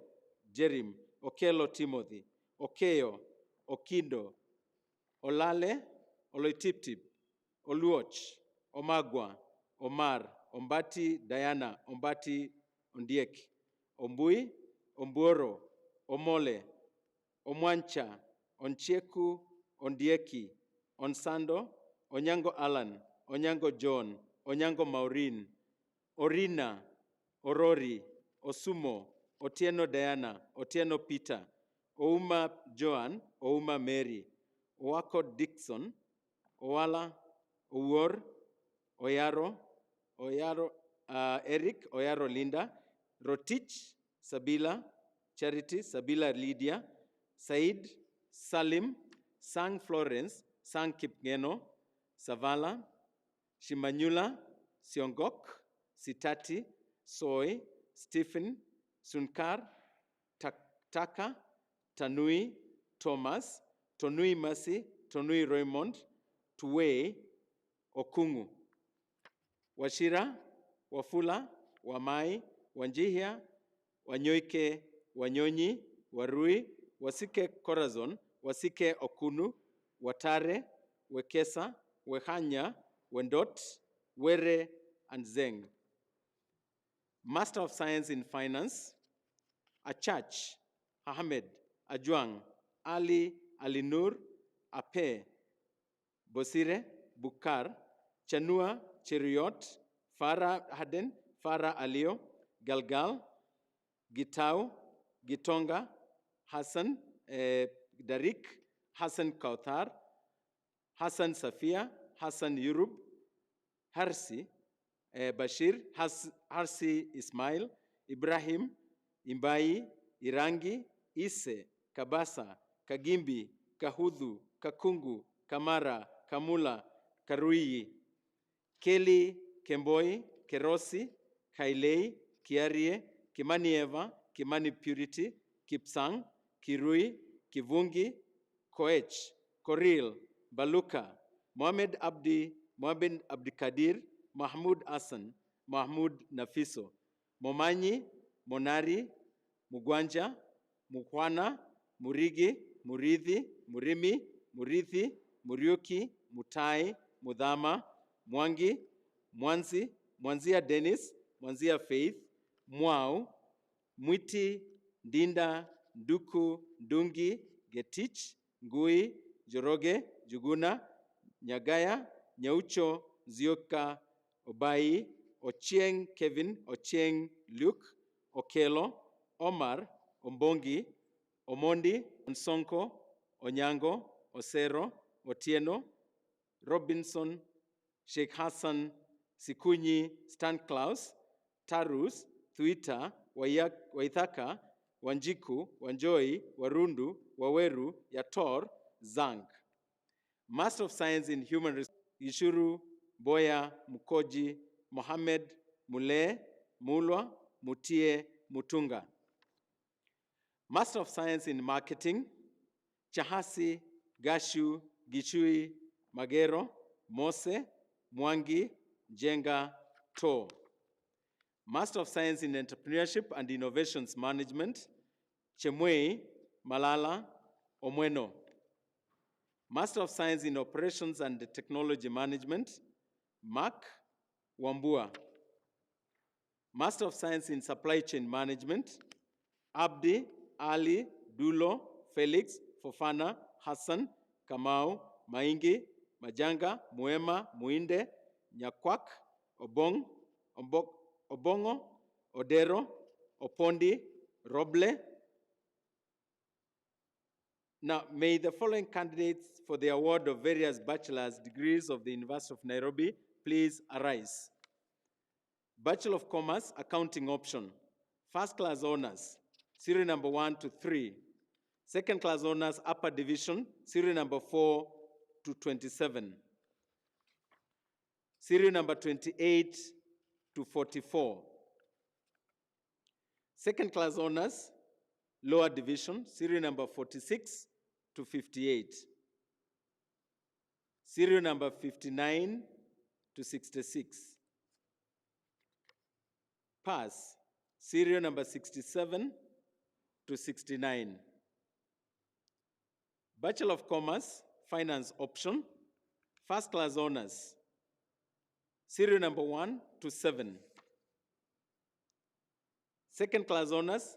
Jerim, Okelo Timothy, Okeyo, Okindo, Olale, Oloitiptip, Oluoch, Omagwa, Omar, Ombati Diana, Ombati Ondiek, Ombui, Ombuoro, Omole, Omwancha, Onchieku, Ondieki, Onsando, Onyango Alan, Onyango John, Onyango Maureen, Orina, Orori, Osumo, Otieno Diana, Otieno Peter, Ouma Joan, Ouma Mary, Owako Dixon, Owala, Owor, Oyaro, Eric, Oyaro Linda, Rotich, Sabila, Charity, Sabila Lydia, Said, Salim, Sang Florence, Sang Kipngeno, Savala, Shimanyula, Siongok, Sitati, Soy, Stephen, Sunkar, Taka, Tanui, Thomas, Tonui Mercy, Tonui Raymond, Tuwe, Okungu, Washira, Wafula, Wamai, Wanjihia, Wanyoike, Wanyonyi, Warui, Wasike Corazon, Wasike Okunu, Watare, Wekesa, Wehanya, Wendot, Were, and Zeng. Master of Science in Finance, Achach, Ahmed, Ajuang, Ali, Alinur, Ape, Bosire, Bukar, Chanua, Cheriot, Farah Haden, Farah Alio, Galgal, Gitau, Gitonga, Hassan, Darik, Hassan Kauthar, Hassan Safia, Hassan Yurub, Harsi, Bashir, Harsi Ismail, Ibrahim, Imbai, Irangi, Ise, Kabasa, Kagimbi, Kahudhu, Kakungu, Kamara, Kamula, Karuyi, Keli, Kemboi, Kerosi, Kailei, Kiarie, Kimanieva, Kimani Purity, Kipsang, Kirui, Kivungi, Koech, Koril, Baluka, Mohamed Abdi, Mohamed Abdikadir, Mahmoud Hassan, Mahmoud Nafiso, Momanyi, Monari, Mugwanja, Mukwana, Murigi, Murithi, Murimi, Murithi, Muriuki, Mutai, Mudhama, Mwangi, Mwanzi, Mwanzia Dennis, Mwanzia Faith, Mwau, Mwiti, Ndinda, Nduku, Ndungi, Getich, Ngui, Joroge, Juguna, Nyagaya, Nyaucho, Zioka, Obai, Ochieng Kevin, Ochieng Luke, Okelo, Omar, Ombongi, Omondi, Onsonko, Onyango, Osero, Otieno, Robinson, Sheikh Hassan, Sikunyi, Stan Klaus, Tarus, Thuita, Waithaka, Wanjiku, Wanjoi, Warundu, Waweru, Yator, Zang. Master of Science in Human Resources, Ishuru, Boya, Mukoji, Mohammed, Mule, Mulwa, Mutie, Mutunga. Master of Science in Marketing, Chahasi, Gashu, Gichui, Magero, Mose, Mwangi, Jenga, To. Master of Science in Entrepreneurship and Innovations Management, Chemwei, Malala, Omweno. Master of Science in Operations and Technology Management, Mark Wambua. Master of Science in Supply Chain Management, Abdi, Ali, Dulo, Felix, Fofana, Hassan, Kamau, Maingi, Majanga, Muema, Muinde, Nyakwak, Obongo, Odero, Opondi, Roble. Now, may the following candidates for the award of various bachelor's degrees of the University of Nairobi please arise. Bachelor of Commerce, Accounting Option. First class honors, serial number 1 to 3. Second class honors, Upper Division, serial number 4 to 27. Serial number 28 to 44. Second class honors, Lower Division, serial number 46 to 58. Serial number 59 to 66. Pass, serial number 67 to 69. Bachelor of Commerce, Finance Option, First Class Honors, serial number 1 to 7. Second Class Honors,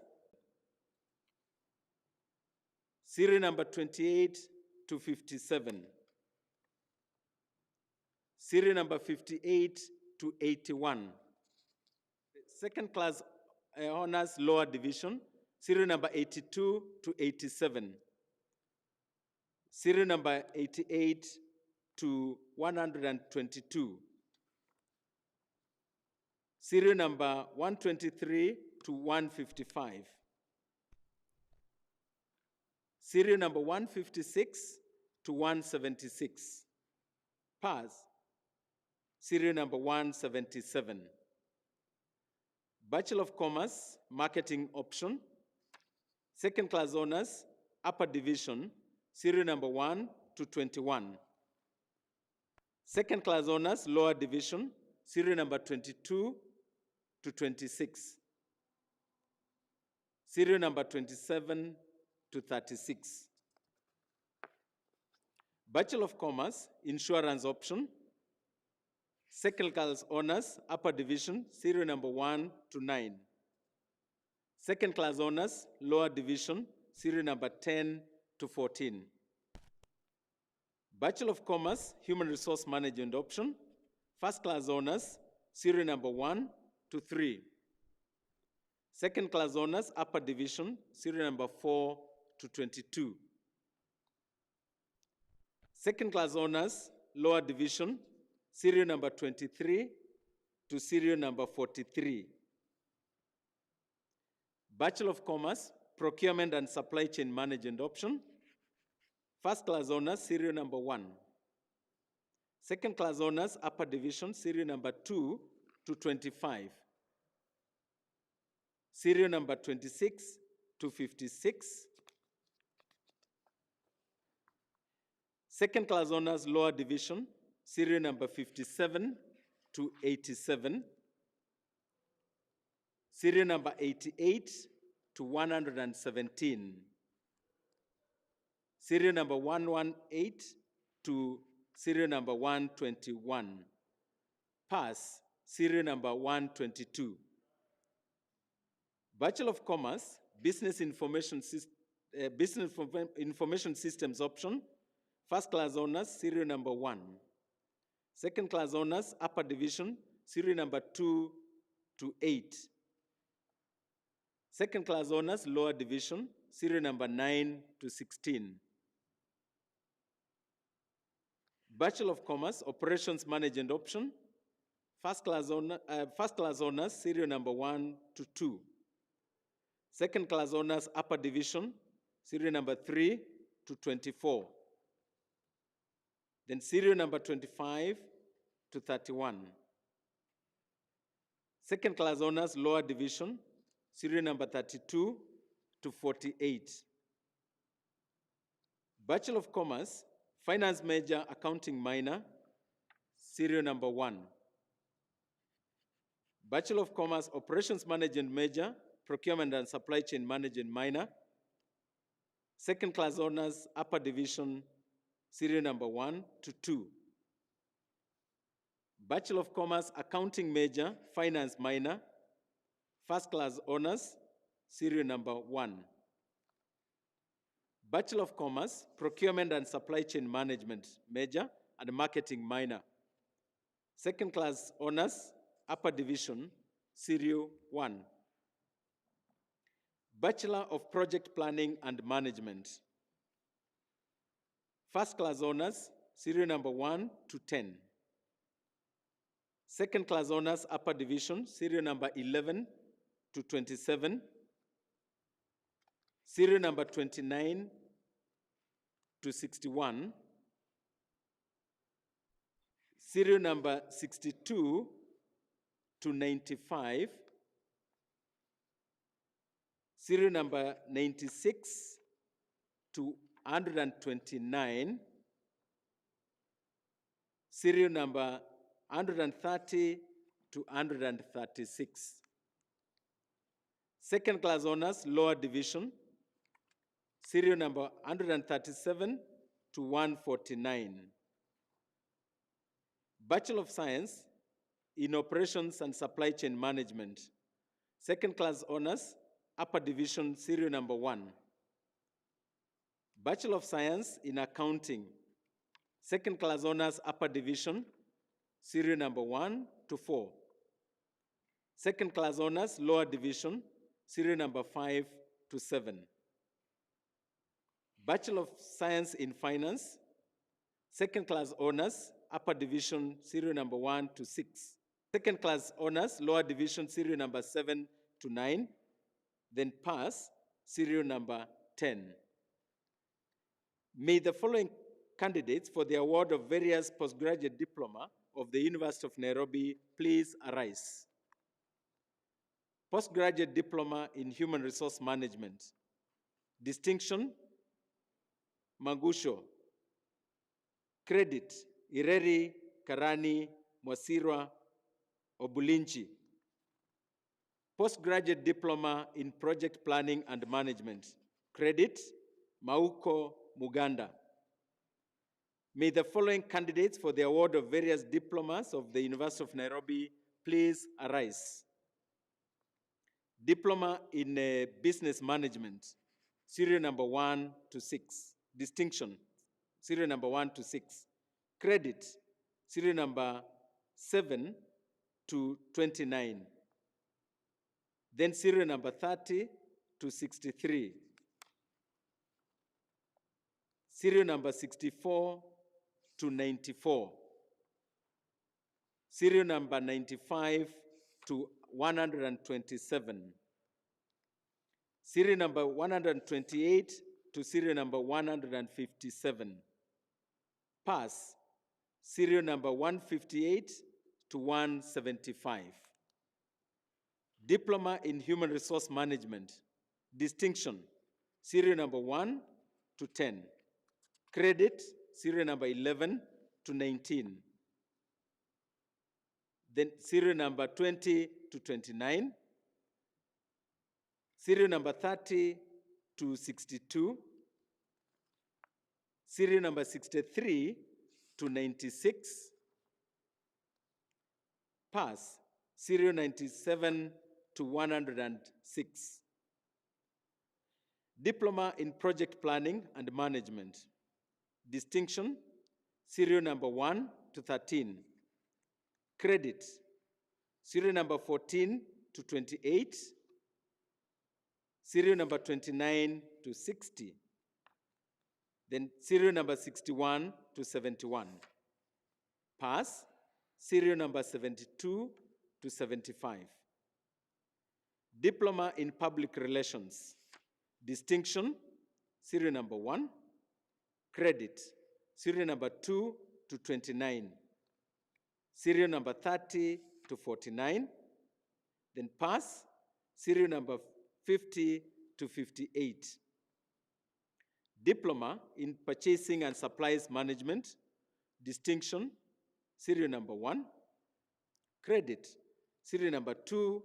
serial number 28 to 57. Serial number 58 to 81. Second Class Honors, Lower Division, serial number 82 to 87. Serial number 88 to 122. Serial number 123 to 155. Serial number 156 to 176. Pass, serial number 177. Bachelor of Commerce, Marketing Option, Second Class Honors, Upper Division, serial number 1 to 21. Second Class Honors, Lower Division, serial number 22 to 26. Serial number 27 to 36. Bachelor of Commerce, Insurance Option, Second Class Honors, Upper Division, serial number 1 to 9. Second Class Honors, Lower Division, serial number 10 to 14. Bachelor of Commerce, Human Resource Management Option, First Class Honors, serial number 1 to 3. Second Class Honors, Upper Division, serial number 4 to 22. Second Class Honors, Lower Division, serial number 23 to serial number 43. Bachelor of Commerce, Procurement and Supply Chain Management option. First class honors, serial number 1. Second class honors, upper division, serial number 2 to 25. Serial number 26 to 56. Second class honors, lower division, serial number 57 to 87. Serial number 88 to 117. Serial number 118 to serial number 121. Pass, serial number 122. Bachelor of Commerce, Business Information Systems option, first class honors, serial number 1. Second class honors, upper division, serial number 2 to 8. Second class honors, lower division, serial number 9 to 16. Bachelor of Commerce, Operations Management option, first class honors, serial number 1 to 2. Second class honors, upper division, serial number 3 to 24. Then serial number 25 to 31. Second class honors, lower division, serial number 32 to 48. Bachelor of Commerce, Finance Major, Accounting Minor, serial number 1. Bachelor of Commerce, Operations Management Major, Procurement and Supply Chain Management Minor. Second class honors, upper division, serial number 1 to 2. Bachelor of Commerce, Accounting Major, Finance Minor, first class honors, serial number 1. Bachelor of Commerce, Procurement and Supply Chain Management Major and Marketing Minor. Second class honors, upper division, serial 1. Bachelor of Project Planning and Management. First class honors, serial number 1 to 10. Second class honors, upper division, serial number 11 to 27. Serial number 29 to 61. Serial number 62 to 95. Serial number 96 to 129. Serial number 130 to 136. Second class honors, lower division, serial number 137 to 149. Bachelor of Science in Operations and Supply Chain Management. Second class honors, upper division, serial number 1. Bachelor of Science in Accounting. Second class honors, upper division, serial number 1 to 4. Second class honors, lower division, serial number 5 to 7. Bachelor of Science in Finance, second class honors, upper division, serial number 1 to 6. Second class honors, lower division, serial number 7 to 9. Then pass, serial number 10. May the following candidates for the award of various postgraduate diploma of the University of Nairobi please arise. Postgraduate Diploma in Human Resource Management. Distinction, Magusho. Credit, Ireri, Karani, Mwasirwa, Obulinchi. Postgraduate Diploma in Project Planning and Management. Credit, Mauko Muganda. May the following candidates for the award of various diplomas of the University of Nairobi please arise. Diploma in Business Management, serial number 1 to 6. Distinction, serial number 1 to 6. Credit, serial number 7 to 29. Then serial number 30 to 63. Serial number 64 to 94. Serial number 95 to 127. Serial number 128 to serial number 157. Pass. Serial number 158 to 175. Diploma in Human Resource Management. Distinction. Serial number 1 to 10. Credit. Serial number 11 to 19. Then serial number 20 to 29. Serial number 30 to 62. Serial number 63 to 96. Pass. Serial 97 to 106. Diploma in Project Planning and Management. Distinction. Serial number 1 to 13. Credit. Serial number 14 to 28. Serial number 29 to 60. Then serial number 61 to 71. Pass. Serial number 72 to 75. Diploma in Public Relations. Distinction. Serial number 1. Credit. Serial number 2 to 29. Serial number 30 to 49. Then pass. Serial number 50 to 58. Diploma in Purchasing and Supplies Management. Distinction. Serial number 1. Credit. Serial number 2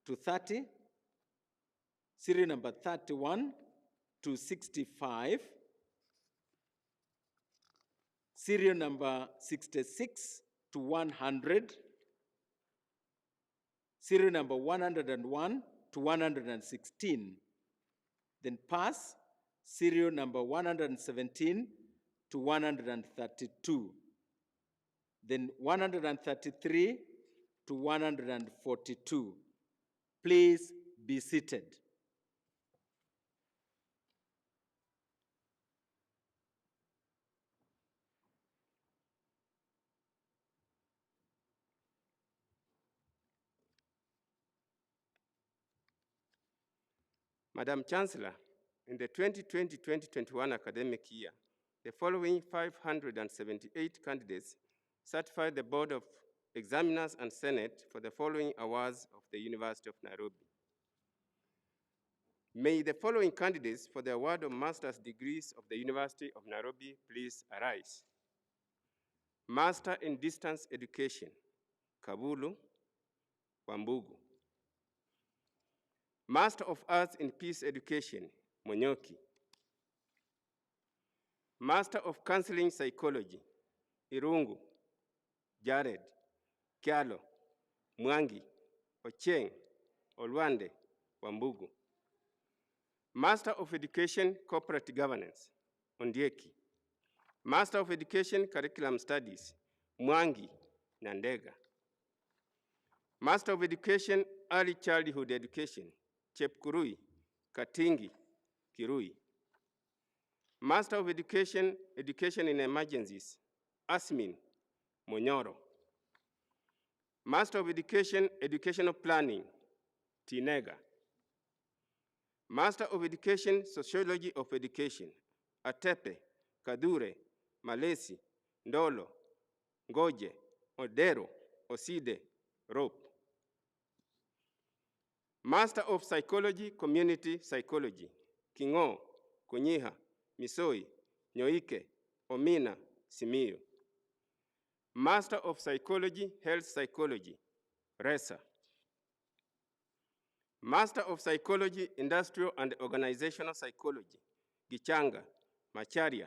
to 30. Serial number 31 to 65. Serial number 66 to 100. Serial number 101 to 116. Then pass. Serial number 117 to 132. Then 133 to 142. Please be seated. Madam Chancellor, in the 2020-2021 academic year, the following 578 candidates certified the Board of Examiners and Senate for the following awards of the University of Nairobi. May the following candidates for the award of master's degrees of the University of Nairobi please arise. Master in Distance Education, Kabulu Wambugu. Master of Arts in Peace Education, Monyoki. Master of Counseling Psychology, Irungu, Jared, Kyalo, Mwangi, Ocheng, Olwande, Wambugu. Master of Education Corporate Governance, Ondieki. Master of Education Curriculum Studies, Mwangi, Nandega. Master of Education Early Childhood Education, Chepkurui, Katingi, Kirui. Master of Education, Education in Emergencies, Asmin, Monyoro. Master of Education, Educational Planning, Tinega. Master of Education, Sociology of Education, Atepe, Kadure, Malesi, Ndolo, Ngoje, Odero, Oside, Rope. Master of Psychology, Community Psychology, Kingo, Kunyiha, Misoi, Nyoike, Omina, Simiyu. Master of Psychology, Health Psychology, Resa. Master of Psychology, Industrial and Organizational Psychology, Gichanga, Macharia,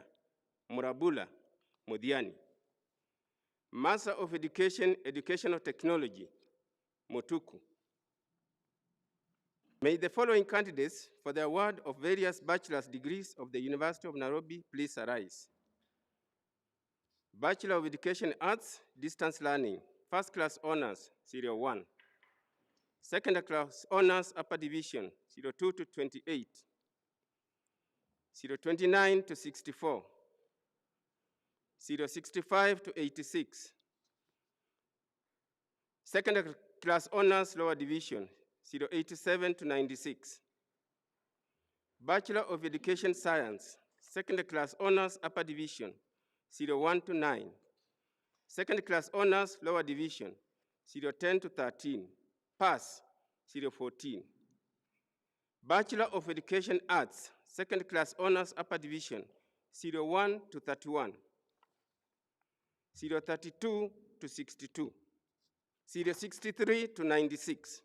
Murabula, Mudiani. Master of Education, Educational Technology, Motuku. May the following candidates for the award of various bachelor's degrees of the University of Nairobi please arise. Bachelor of Education Arts, Distance Learning, First Class Honors, Serial 1. Second Class Honors, Upper Division, 02 to 28. 029 to 64. 065 to 86. Second Class Honors, Lower Division, 087 to 96. Bachelor of Education Science, second class honors upper division, 01 to 9. Second class honors lower division, 010 to 13. Pass, 014. Bachelor of Education Arts, second class honors upper division, 01 to 31. 032 to 62. 063 to 96.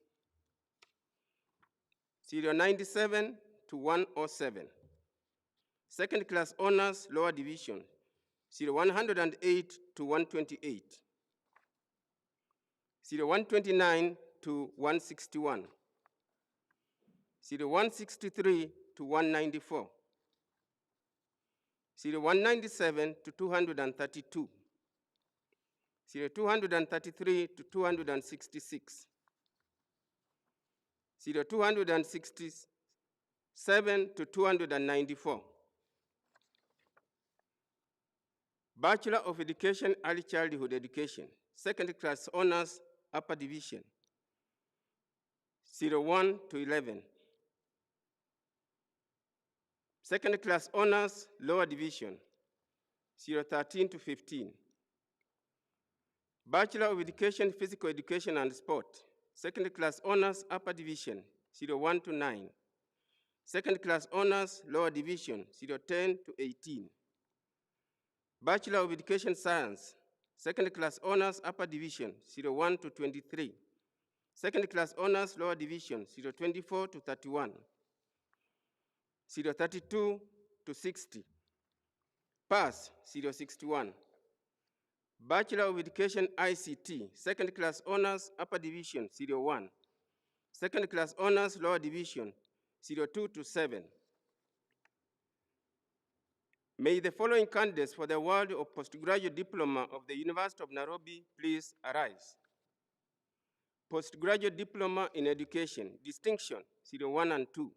097 to 107. Second class honors lower division, 0108 to 128. 0129 to 161. 0163 to 194. 0197 to 232. 0233 to 266. 0267 to 294. Bachelor of Education, Early Childhood Education, second class honors upper division, 01 to 11. Second class honors lower division, 013 to 15. Bachelor of Education, Physical Education and Sport, second class honors upper division, 01 to 9. Second class honors lower division, 010 to 18. Bachelor of Education Science, second class honors upper division, 01 to 23. Second class honors lower division, 024 to 31. 032 to 60. Pass, 061. Bachelor of Education ICT, second class honors upper division, 01. Second class honors lower division, 02 to 7. May the following candidates for the award of Postgraduate Diploma of the University of Nairobi please arise. Postgraduate Diploma in Education, distinction, 01 and 2.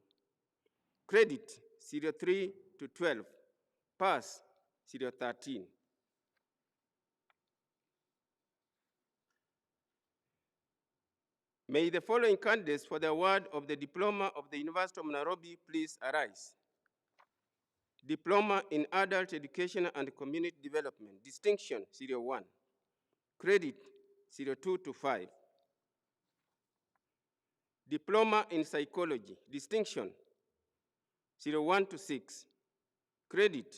Credit, 03 to 12. Pass, 013. May the following candidates for the award of the Diploma of the University of Nairobi please arise. Diploma in Adult Education and Community Development, distinction, 01. Credit, 02 to 5. Diploma in Psychology, distinction, 01 to 6. Credit,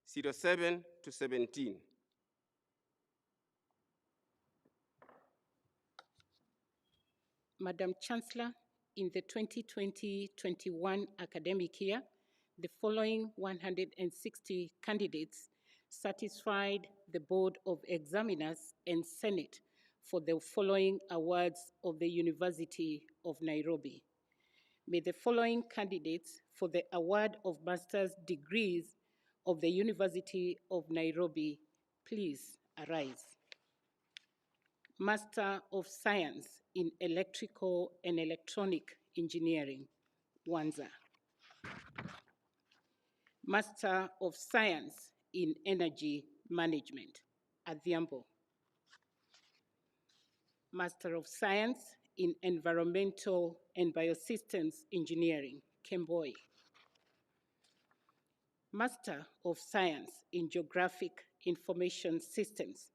07 to 17. Madam Chancellor, in the 2020-21 academic year, the following 160 candidates satisfied the Board of Examiners and Senate for the following awards of the University of Nairobi. May the following candidates for the award of master's degrees of the University of Nairobi please arise. Master of Science in Electrical and Electronic Engineering, Wanza. Master of Science in Energy Management, Adhiambo. Master of Science in Environmental and Biosystems Engineering, Kemboi. Master of Science in Geographic Information Systems,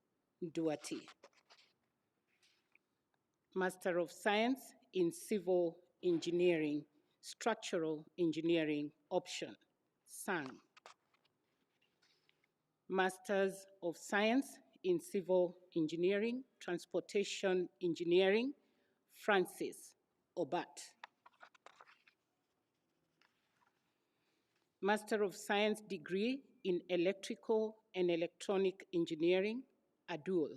Duarte. Master of Science in Civil Engineering, Structural Engineering option, Sang. Masters of Science in Civil Engineering, Transportation Engineering, Francis Obat. Master of Science degree in Electrical and Electronic Engineering, Adul.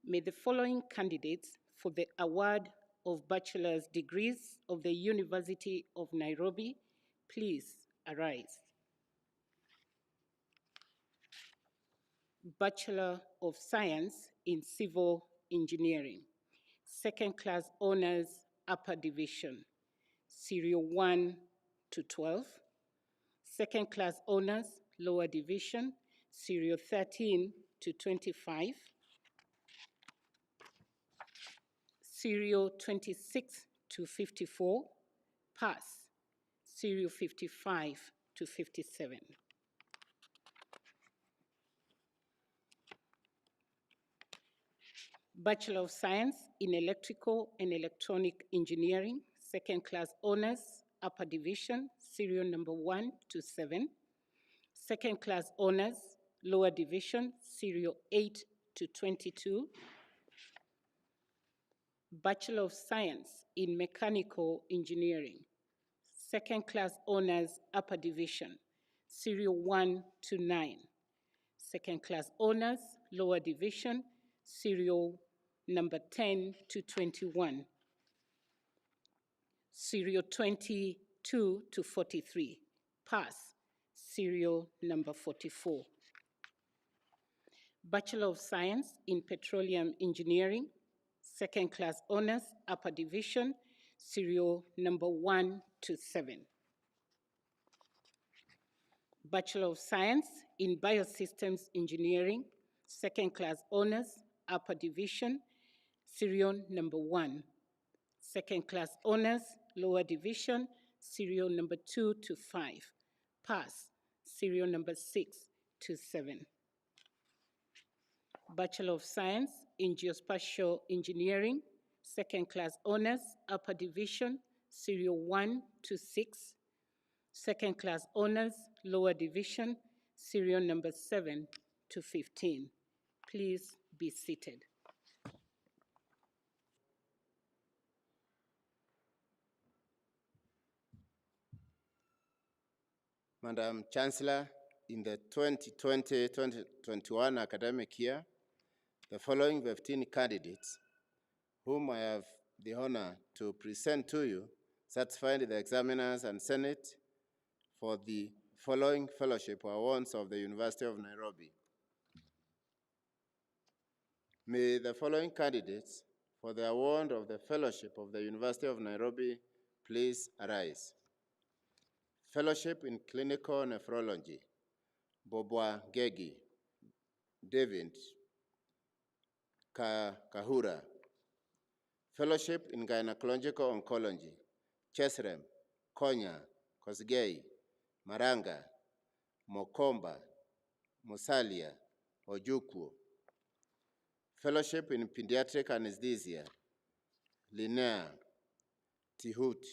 May the following candidates for the award of bachelor's degrees of the University of Nairobi please arise. Bachelor of Science in Civil Engineering, second class honors upper division, serial 1 to 12. Second class honors lower division, serial 13 to 25. Serial 26 to 54, Pass. Serial 55 to 57. Bachelor of Science in Electrical and Electronic Engineering, second class honors, upper division, serial number 1 to 7. Second class honors, lower division, serial 8 to 22. Bachelor of Science in Mechanical Engineering, second class honors, upper division, serial 1 to 9. Second class honors, lower division, serial number 10 to 21. Serial 22 to 43. Pass. Serial number 44. Bachelor of Science in Petroleum Engineering, second class honors, upper division, serial number 1 to 7. Bachelor of Science in Biosystems Engineering, second class honors, upper division, serial number 1. Second class honors, lower division, serial number 2 to 5. Pass, serial number 6 to 7. Bachelor of Science in Geospatial Engineering, second class honors, upper division, serial 1 to 6. Second class honors, lower division, serial number 7 to 15. Please be seated. Madam Chancellor, in the 2020-2021 academic year, the following 15 candidates, whom I have the honor to present to you, certified the examiners and Senate for the following fellowship awards of the University of Nairobi. May the following candidates for the award of the fellowship of the University of Nairobi please arise. Fellowship in Clinical Nephrology, Bobwa Gegi, David Kahura. Fellowship in Gynecological Oncology, Chesrem, Konya, Kosgei, Maranga, Mokomba, Musalia, Ojukwu. Fellowship in Pediatric Anesthesia, Linnea, Tihut.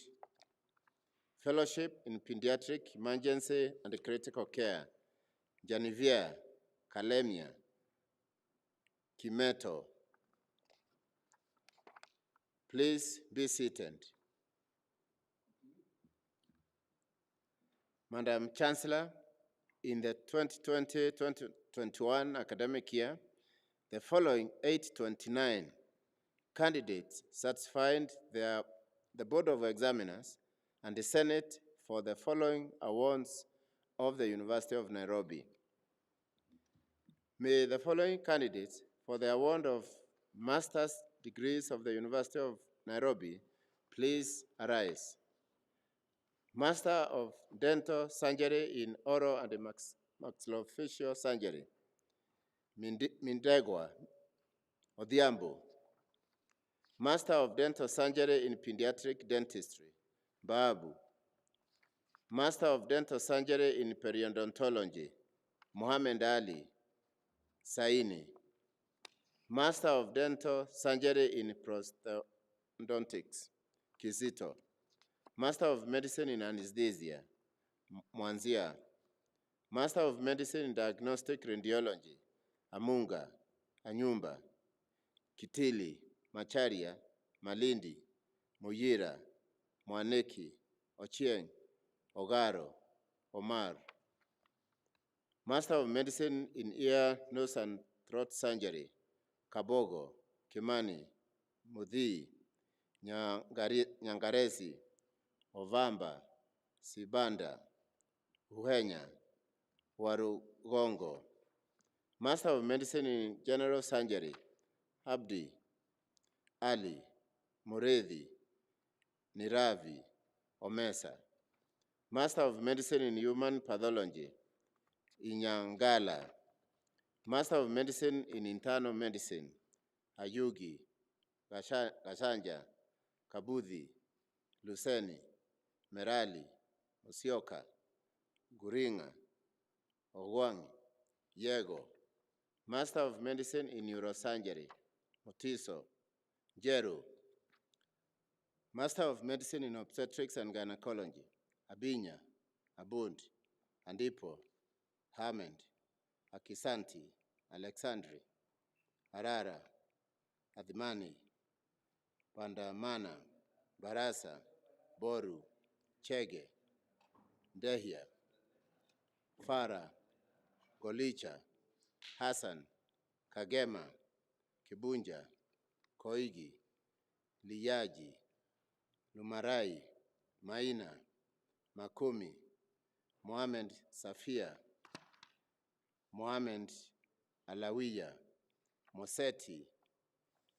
Fellowship in Pediatric Emergency and Critical Care, Janivia, Kalemia, Kimeto. Please be seated. Madam Chancellor, in the 2020-2021 academic year, the following 829 candidates satisfied the Board of Examiners and the Senate for the following awards of the University of Nairobi. May the following candidates for the award of master's degrees of the University of Nairobi please arise. Master of Dental Surgery in Oral and Maxillofacial Surgery, Mindegwa Odhiambo. Master of Dental Surgery in Pediatric Dentistry, Babu. Master of Dental Surgery in Periodontology, Mohammed Ali Saini. Master of Dental Surgery in Prosthodontics, Kizito. Master of Medicine in Anesthesia, Mwanzia. Master of Medicine in Diagnostic Radiology, Amunga, Anyumba, Kitili, Macharia, Malindi, Muyira, Mwaneki, Ochieng, Ogaro, Omar. Master of Medicine in Ear, Nose and Throat Surgery, Kabogo, Kimani, Mudhi, Nyangaresi, Ovamba, Sibanda, Uhenya, Warugongo. Master of Medicine in General Surgery, Abdi, Ali, Muredhi, Niravi, Omesa. Master of Medicine in Human Pathology, Inyangala. Master of Medicine in Internal Medicine, Ayugi, Gashanja, Kabudhi, Luseni, Merali, Musyoka, Guringa, Ogwang, Yego. Master of Medicine in Neurosurgery, Mutiso, Jeru. Master of Medicine in Obstetrics and Gynecology, Abinya, Abund, Andipo, Hammond, Akisanti, Alexandri, Arara, Adhimani, Pandamana, Barasa, Boru, Chege, Dehia, Farah, Golicha, Hassan, Kagema, Kibunja, Koigi, Liyaji, Lumarai, Maina, Makumi, Mohamed Safia, Mohamed Alawiya, Moseti,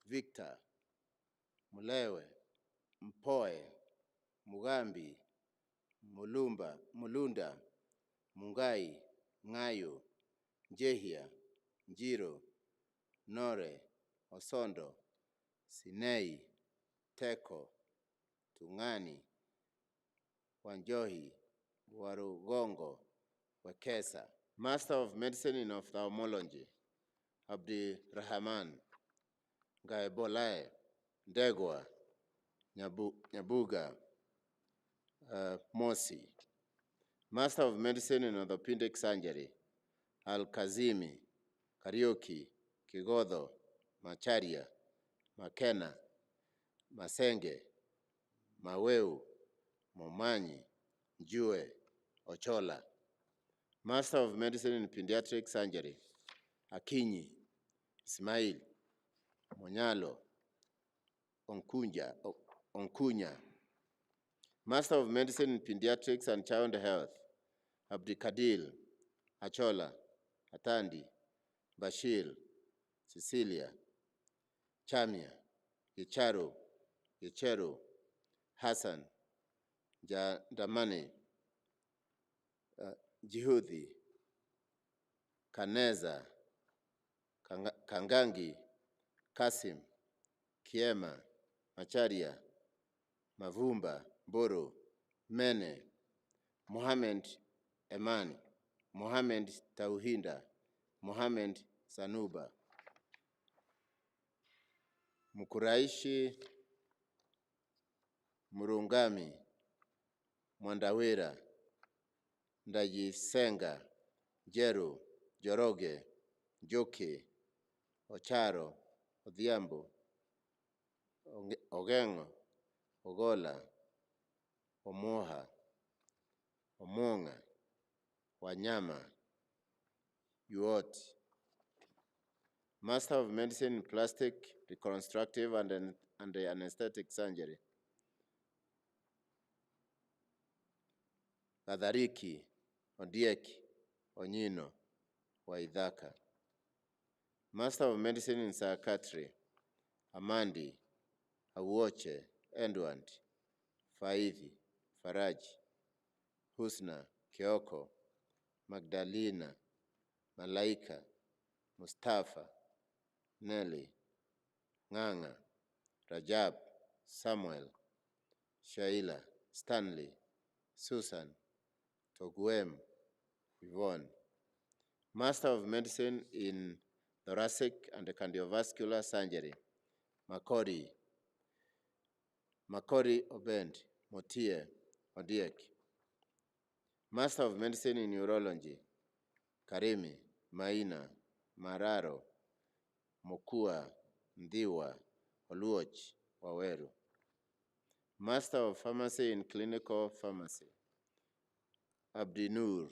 Victor, Mulewe, Mpoe, Mugambi, Mulunda, Mungai, Ngayo, Jehia, Njiro, Nore, Osondo, Sinei, Teko, Tungani, Wanjohi, Warugongo, Wekesa. Master of Medicine in Ophthalmology, Abdi Rahman, Gaebolae, Ndegwa, Nyabuga, Mosi. Master of Medicine in Orthopedic Surgery, Al-Kazimi, Kariuki, Kigodho, Macharia, Makena, Masenge, Maweu, Momanyi, Jue, Ochola. Master of Medicine in Pediatric Surgery, Akinyi, Ismail, Monyalo, Onkunya. Master of Medicine in Pediatrics and Child Health, Abdikadil, Achola, Atandi, Bashir, Cecilia, Chamia, Gichero, Hassan, Damani, Jihudi, Kaneza, Kangangi, Kasim, Kiema, Macharia, Mavumba, Boro, Mene, Mohamed Emani, Mohamed Tauhinda, Mohamed Sanuba, Mukuraishi, Murungami, Mwandawira, Ndajisenga, Jeru, Joroge, Joki, Ocharo, Odhiambo, Ogengo, Ogola, Omoha, Omonga, Wanyama, Yuot. Master of Medicine in Plastic, Reconstructive and Anesthetic Surgery, Kadhariki, Odieki, Onyino, Waidhaka. Master of Medicine in Psychiatry, Amandi, Awoche, Endwant, Faidhi, Faraji, Husna, Kioko, Magdalena, Malaika, Mustafa, Nelly, Nganga, Rajab, Samuel, Shaila, Stanley, Susan, Toguem, Yvonne. Master of Medicine in Thoracic and Cardiovascular Surgery, Makori, Obend, Motie, Odiek. Master of Medicine in Neurology, Karimi, Maina, Mararo, Mokua, Ndiwa, Oluoch, Waweru. Master of Pharmacy in Clinical Pharmacy, Abdinur,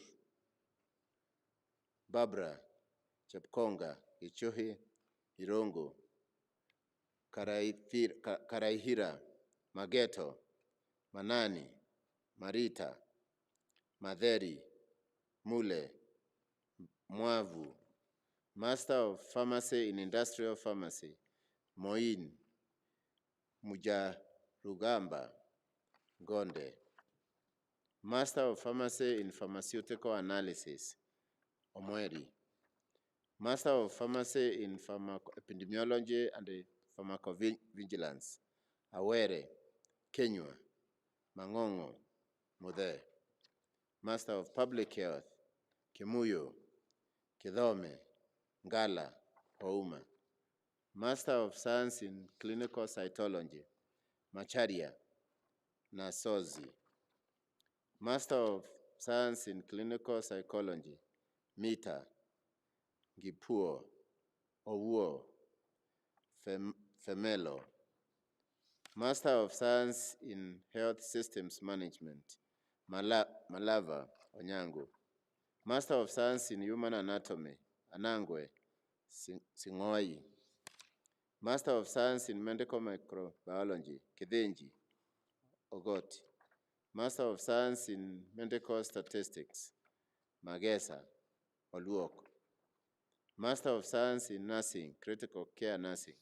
Babra, Chepkonga, Ichuhi, Irongo, Karaihira, Mageto, Manani, Marita, Madheri, Mule, Mwavu. Master of Pharmacy in Industrial Pharmacy, Moin, Mujarugamba, Gonde. Master of Pharmacy in Pharmaceutical Analysis, Omweri. Master of Pharmacy in Epidemiology and Pharmacovigilance, Awere, Kenywa, Mangongo, Muthe. Master of Public Health, Kimuyu, Kidhome, Ngala, Ouma. Master of Science in Clinical Cytology, Macharia, Nasozi. Master of Science in Clinical Psychology, Mita, Gipuo, Owuo, Femelo. Master of Science in Health Systems Management, Malava, Onyango. Master of Science in Human Anatomy, Anangwe, Singoi. Master of Science in Medical Microbiology, Kidenji, Ogoti. Master of Science in Medical Statistics, Magesa, Oluok. Master of Science in Nursing, Critical Care Nursing,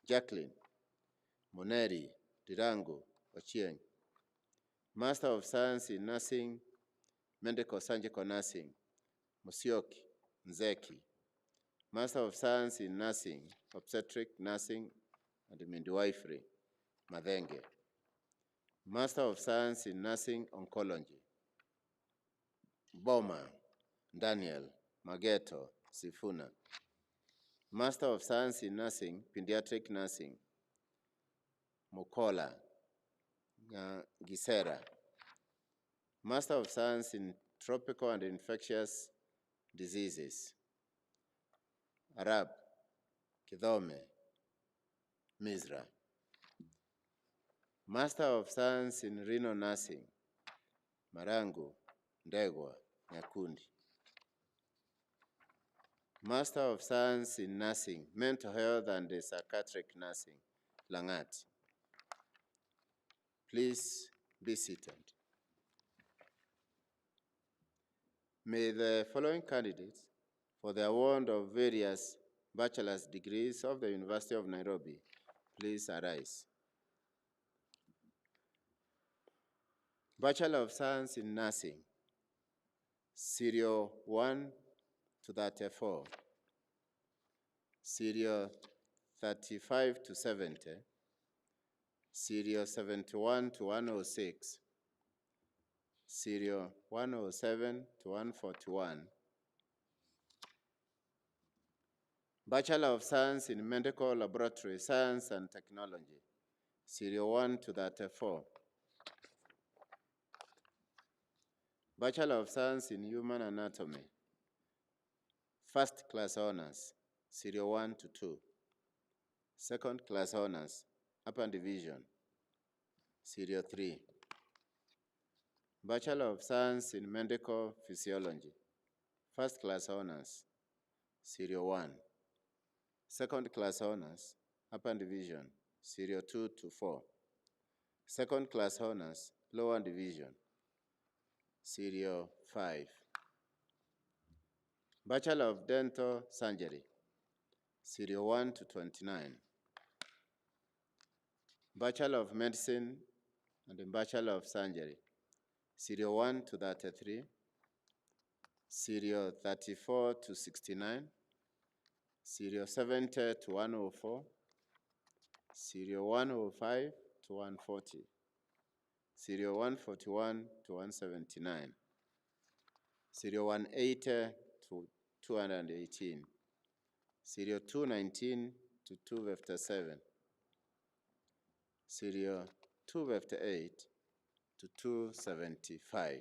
Jacqueline, Moneri, Dirango, Ochieng. Master of Science in Nursing, Medical Surgical Nursing, Musioki, Nzeki. Master of Science in Nursing, Obstetric Nursing and Midwifery, Madenge. Master of Science in Nursing Oncology, Boma, Daniel, Mageto, Sifuna. Master of Science in Nursing, Pediatric Nursing, Mukola, Gisera. Master of Science in Tropical and Infectious Diseases, Arab, Kidhome, Mizra. Master of Science in Renal Nursing, Marangu, Ndegwa, Nyakundi. Master of Science in Nursing, Mental Health and Psychiatric Nursing, Langat. Please be seated. May the following candidates for the award of various bachelor's degrees of the University of Nairobi please arise. Bachelor of Science in Nursing, Serial 1 to 34, Serial 35 to 70, Serial 71 to 106, Serial 107 to 141, Bachelor of Science in Medical Laboratory Science and Technology, Serial 1 to 34, Bachelor of Science in Human Anatomy, First Class Honors, Serial 1 to 2, Second Class Honors, Upper Division, Serial 3, Bachelor of Science in Medical Physiology, First Class Honors, Serial 1, Second Class Honors, Upper Division, Serial 2 to 4, Second Class Honors, Lower Division, Serial 5, Bachelor of Dental Surgery, Serial 1 to 29, Bachelor of Medicine and Bachelor of Surgery, Serial 1 to 33, Serial 34 to 69, Serial 70 to 104, Serial 105 to 140, Serial 141 to 179, Serial 180 to 218, Serial 219 to 257, Serial 258 to 275.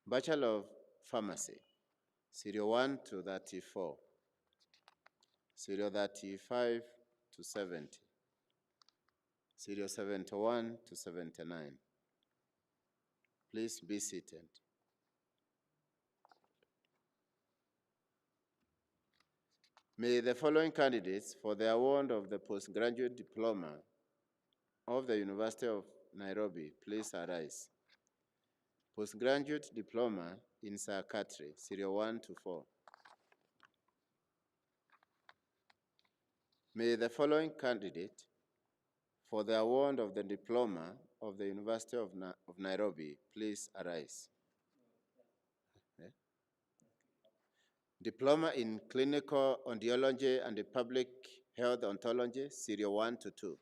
Bachelor of Pharmacy, Serial 1 to 34, Serial 35 to 70, Serial 71 to 79. Please be seated. May the following candidates for the award of the Postgraduate Diploma of the University of Nairobi please arise. Postgraduate Diploma in Psychiatry, Serial 1 to 4. May the following candidate for the award of the Diploma of the University of Nairobi please arise. Diploma in Clinical Audiology and Public Health Ontology, Serial 1 to 2.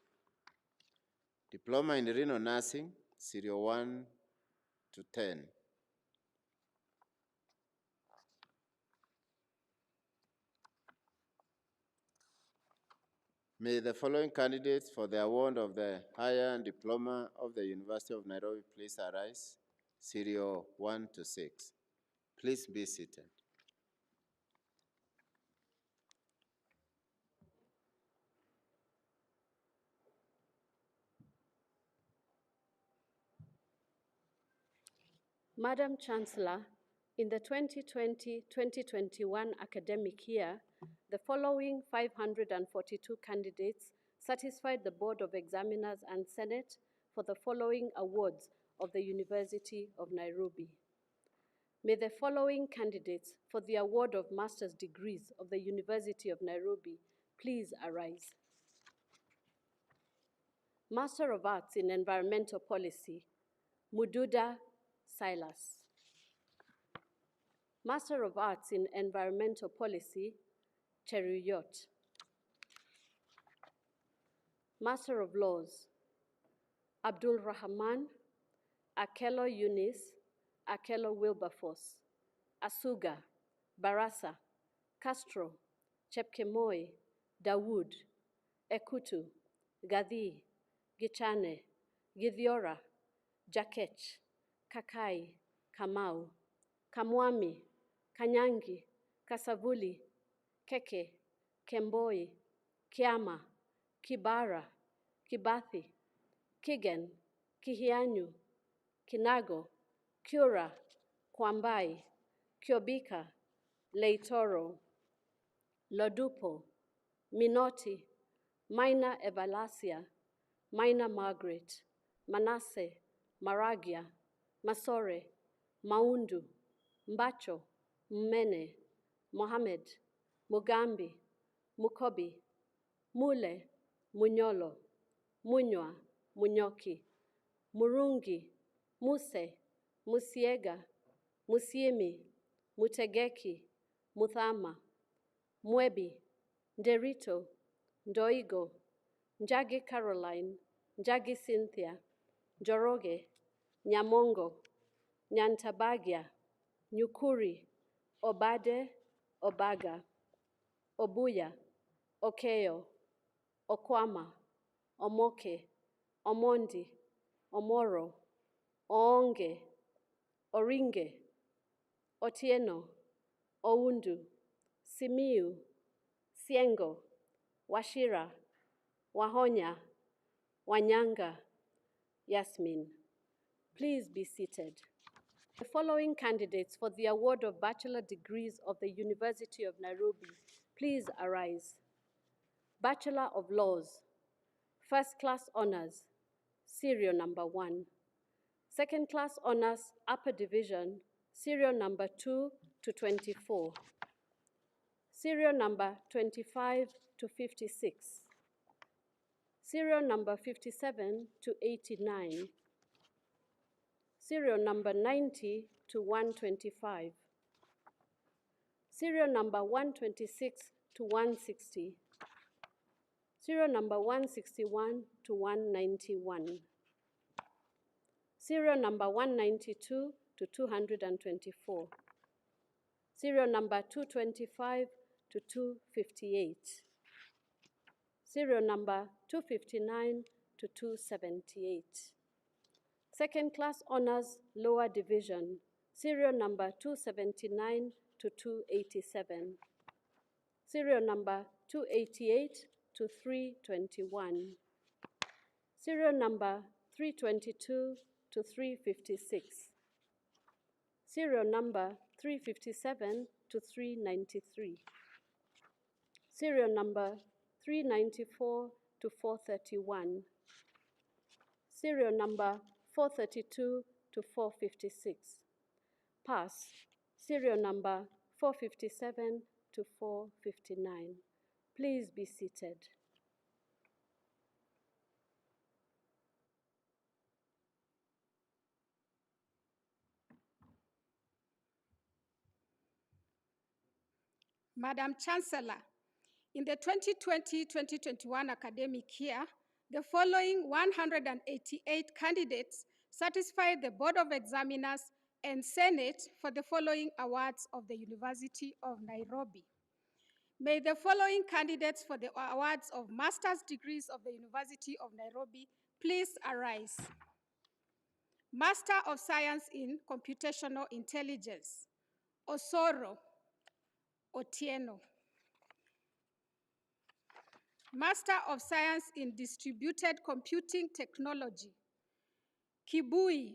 Diploma in Renal Nursing, Serial 1 to 10. May the following candidates for the award of the Higher Diploma of the University of Nairobi please arise. Serial 1 to 6. Please be seated. Madam Chancellor, in the 2020-2021 academic year, the following 542 candidates satisfied the Board of Examiners and Senate for the following awards of the University of Nairobi. May the following candidates for the award of master's degrees of the University of Nairobi please arise. Master of Arts in Environmental Policy, Mududa Silas. Master of Arts in Environmental Policy, Cheruyot. Master of Laws, Abdul Rahman, Akelo Yunis, Akelo Wilberforce, Asuga, Barasa, Castro, Chepkemoi, Dawood, Ekutu, Gadi, Gichane, Githiora, Jakech, Kakai, Kamau, Kamwami, Kanyangi, Kasavuli, Keke, Kemboi, Kiama, Kibara, Kibathi, Kigen, Kihianyu, Kinago, Kura, Kwambai, Kiobika, Leitoro, Lodupo, Minoti, Mina Evalasia, Mina Margaret, Manasse, Maragia, Masore, Maundu, Mbacho, Mmene, Mohammed, Mugambi, Mukobi, Mule, Munyolo, Munywa, Munyoki, Murungi, Muse, Musiega, Musiemi, Mutegeki, Muthama, Mwebi, Nderito, Ndoigo, Njagi Caroline, Njagi Cynthia, Njoroge, Nyamongo, Nyantabagia, Nyukuri, Obade, Obaga, Obuya, Okeo, Okwama, Omoke, Omondi, Omoro, Oonge, Oringe, Otieno, Oundu, Simiu, Siengo, Washira, Wahonya, Wanyanga, Yasmin. Please be seated. The following candidates for the award of bachelor degrees of the University of Nairobi, please arise. Bachelor of Laws, First Class Honors, Serial number 1. Second Class Honors, Upper Division, Serial number 2 to 24. Serial number 25 to 56. Serial number 57 to 89. Serial number 90 to 125. Serial number 126 to 160. Serial number 161 to 191. Serial number 192 to 224. Serial number 225 to 258. Serial number 259 to 278. Second Class Honors, Lower Division, serial number 279 to 287. Serial number 288 to 321. Serial number 322 to 356. Serial number 357 to 393. Serial number 394 to 431. Serial number 432 to 456. Pass, serial number 457 to 459. Please be seated. Madam Chancellor, in the 2020-2021 academic year, the following 188 candidates satisfy the Board of Examiners and Senate for the following awards of the University of Nairobi. May the following candidates for the awards of master's degrees of the University of Nairobi please arise. Master of Science in Computational Intelligence, Osoro Otieno. Master of Science in Distributed Computing Technology, Kibui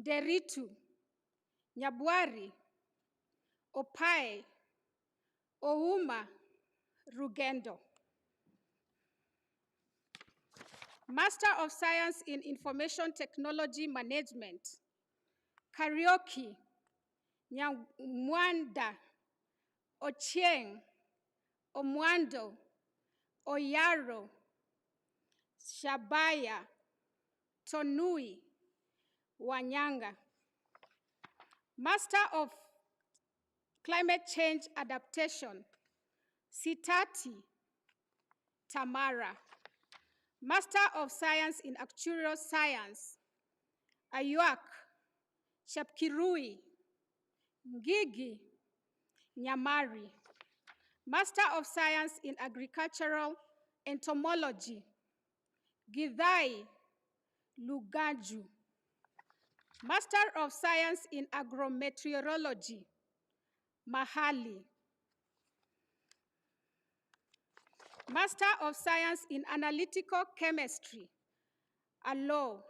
Deritu Nyabwari Opae Ouma Rugendo. Master of Science in Information Technology Management, Karaoke Nyamwanda Ochieng Omwando Oyaro Shabaya Tonui Wanyanga. Master of Climate Change Adaptation, Sitati Tamara. Master of Science in Actuarial Science, Ayuak Shapkirui Ngigi Nyamari. Master of Science in Agricultural Entomology, Githai Lugaju. Master of Science in Agrometeorology, Mahali. Master of Science in Analytical Chemistry, Alo.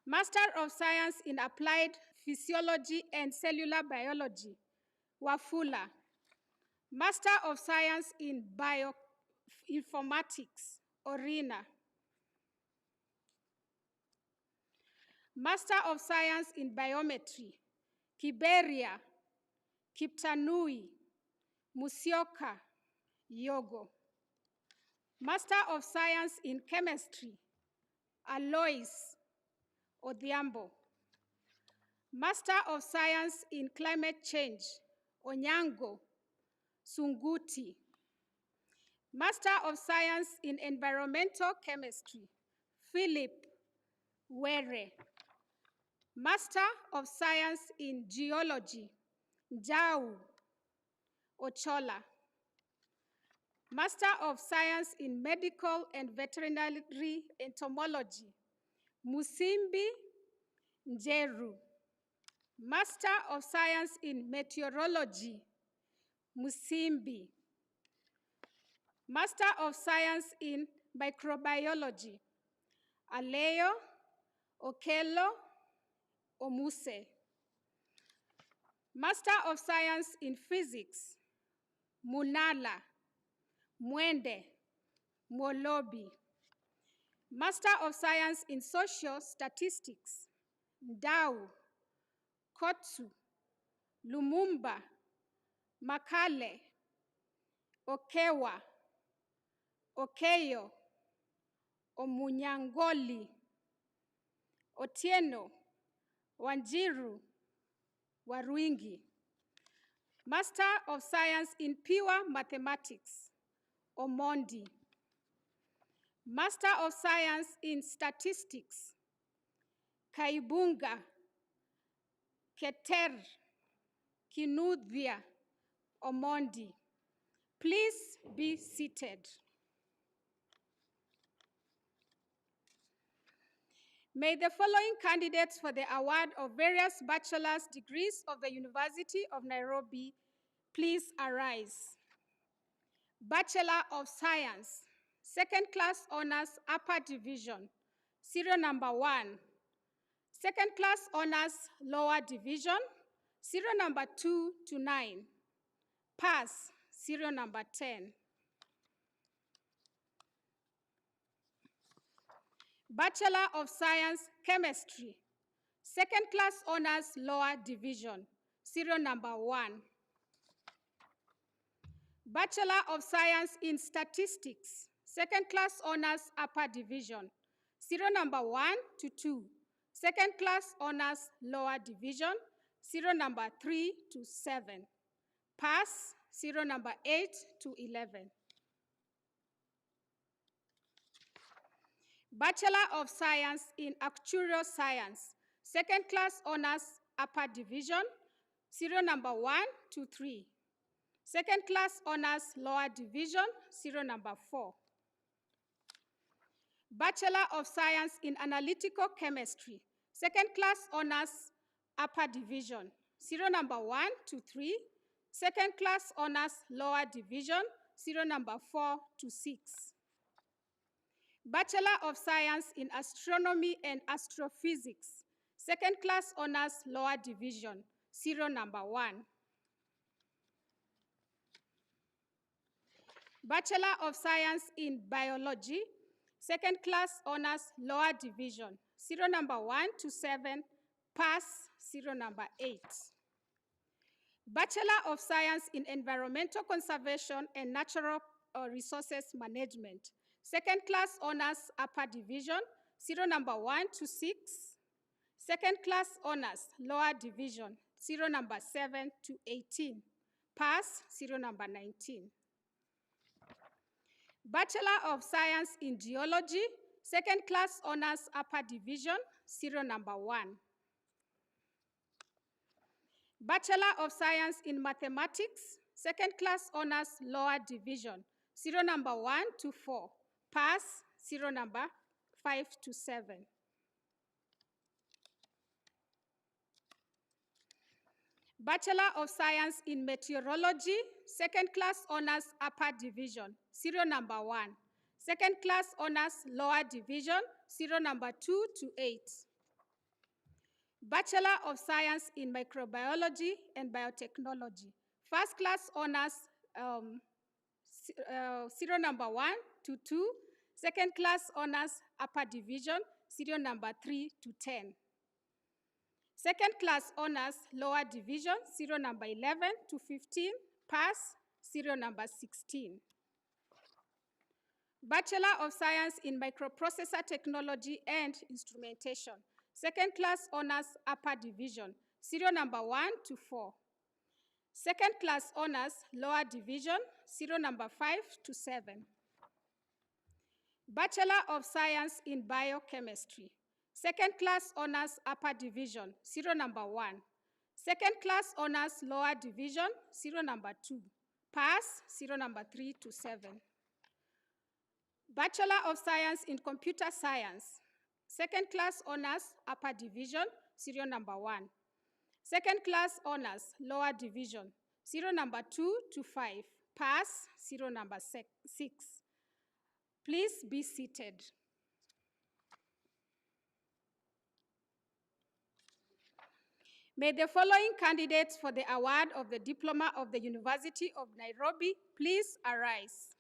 Master of Science in Applied Physiology and Cellular Biology, Wafula. Master of Science in Bioinformatics, Orina. Master of Science in Biometry, Kiberia, Kiptanui, Musioka, Yogo. Master of Science in Chemistry, Alois Odhiambo. Master of Science in Climate Change, Onyango Sunguti. Master of Science in Environmental Chemistry, Philip Were. Master of Science in Geology, Jau Ochola. Master of Science in Medical and Veterinary Entomology, Musimbi Njeru. Master of Science in Meteorology, Musimbi. Master of Science in Microbiology, Aleo Okelo Omuse. Master of Science in Physics, Munala Mwende Molobi. Master of Science in Social Statistics, Ndau Kotsu Lumumba Makale Okewa Okeyo Omunyangoli Otieno Wanjiru Warwingi. Master of Science in Pure Mathematics, Omondi. Master of Science in Statistics, Kaibunga Keter Kinudhia Omondi. Please be seated. May the following candidates for the award of various bachelor's degrees of the University of Nairobi please arise. Bachelor of Science, Second Class Honors Upper Division, serial number 1. Second Class Honors Lower Division, serial number 2 to 9. Pass, serial number 10. Bachelor of Science Chemistry, Second Class Honors Lower Division, serial number 1. Bachelor of Science in Statistics, Second Class Honors Upper Division, serial number 1 to 2. Second Class Honors Lower Division, serial number 3 to 7. Pass, serial number 8 to 11. Bachelor of Science in Actuarial Science, second class honors, upper division, serial number 1 to 3. Second class honors, lower division, serial number 4. Bachelor of Science in Analytical Chemistry, second class honors, upper division, serial number 1 to 3. Second class honors, lower division, serial number 4 to 6. Bachelor of Science in Astronomy and Astrophysics, second class honors, lower division, serial number 1. Bachelor of Science in Biology, second class honors, lower division, serial number 1 to 7, pass, serial number 8. Bachelor of Science in Environmental Conservation and Natural Resources Management, second class honors, upper division, serial number 1 to 6. Second class honors, lower division, serial number 7 to 18. Pass, serial number 19. Bachelor of Science in Geology, second class honors, upper division, serial number 1. Bachelor of Science in Mathematics, second class honors, lower division, serial number 1 to 4. Pass, serial number 5 to 7. Bachelor of Science in Meteorology, second class honors, upper division, serial number 1. Second class honors, lower division, serial number 2 to 8. Bachelor of Science in Microbiology and Biotechnology, first class honors, serial number 1 to 2. Second class honors, upper division, serial number 3 to 10. Second class honors, lower division, serial number 11 to 15, pass, serial number 16. Bachelor of Science in Microprocessor Technology and Instrumentation, second class honors, upper division, serial number 1 to 4. Second class honors, lower division, serial number 5 to 7. Bachelor of Science in Biochemistry, second class honors, upper division, serial number 1. Second class honors, lower division, serial number 2. Pass, serial number 3 to 7. Bachelor of Science in Computer Science, second class honors, upper division, serial number 1. Second class honors, lower division, serial number 2 to 5. Pass, serial number 6. Please be seated. May the following candidates for the award of the Diploma of the University of Nairobi please arise.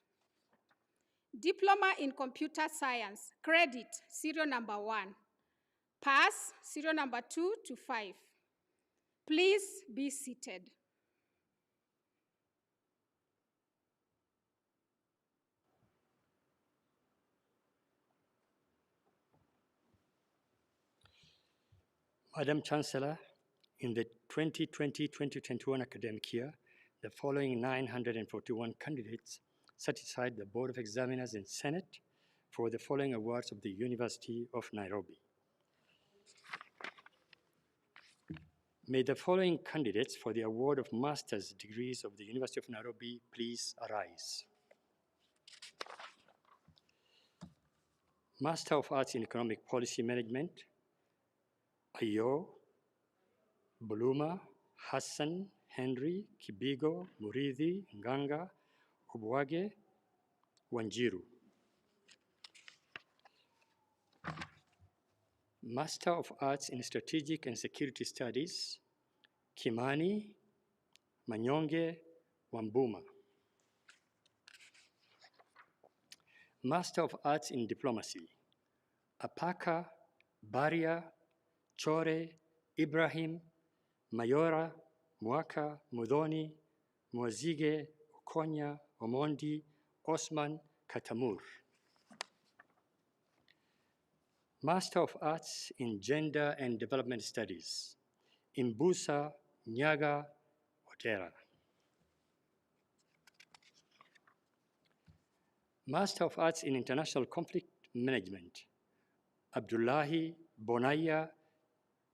Diploma in Computer Science, credit, serial number 1. Pass, serial number 2 to 5. Please be seated. Madam Chancellor, in the 2020-2021 academic year, the following 941 candidates satisfied the Board of Examiners and Senate for the following awards of the University of Nairobi. May the following candidates for the award of master's degrees of the University of Nairobi please arise. Master of Arts in Economic Policy Management, Ayo, Buluma, Hassan, Henry, Kibigo, Muridhi, Nganga, Obwage, Wanjiru. Master of Arts in Strategic and Security Studies, Kimani, Manyonge, Wambuma. Master of Arts in Diplomacy, Apaka, Baria, Chore, Ibrahim, Mayora, Mwaka, Mudhoni, Mwazige, Okonya, Omondi, Osman, Katamur. Master of Arts in Gender and Development Studies, Imbusa, Nyaga, Otera. Master of Arts in International Conflict Management, Abdullahi, Bonaya,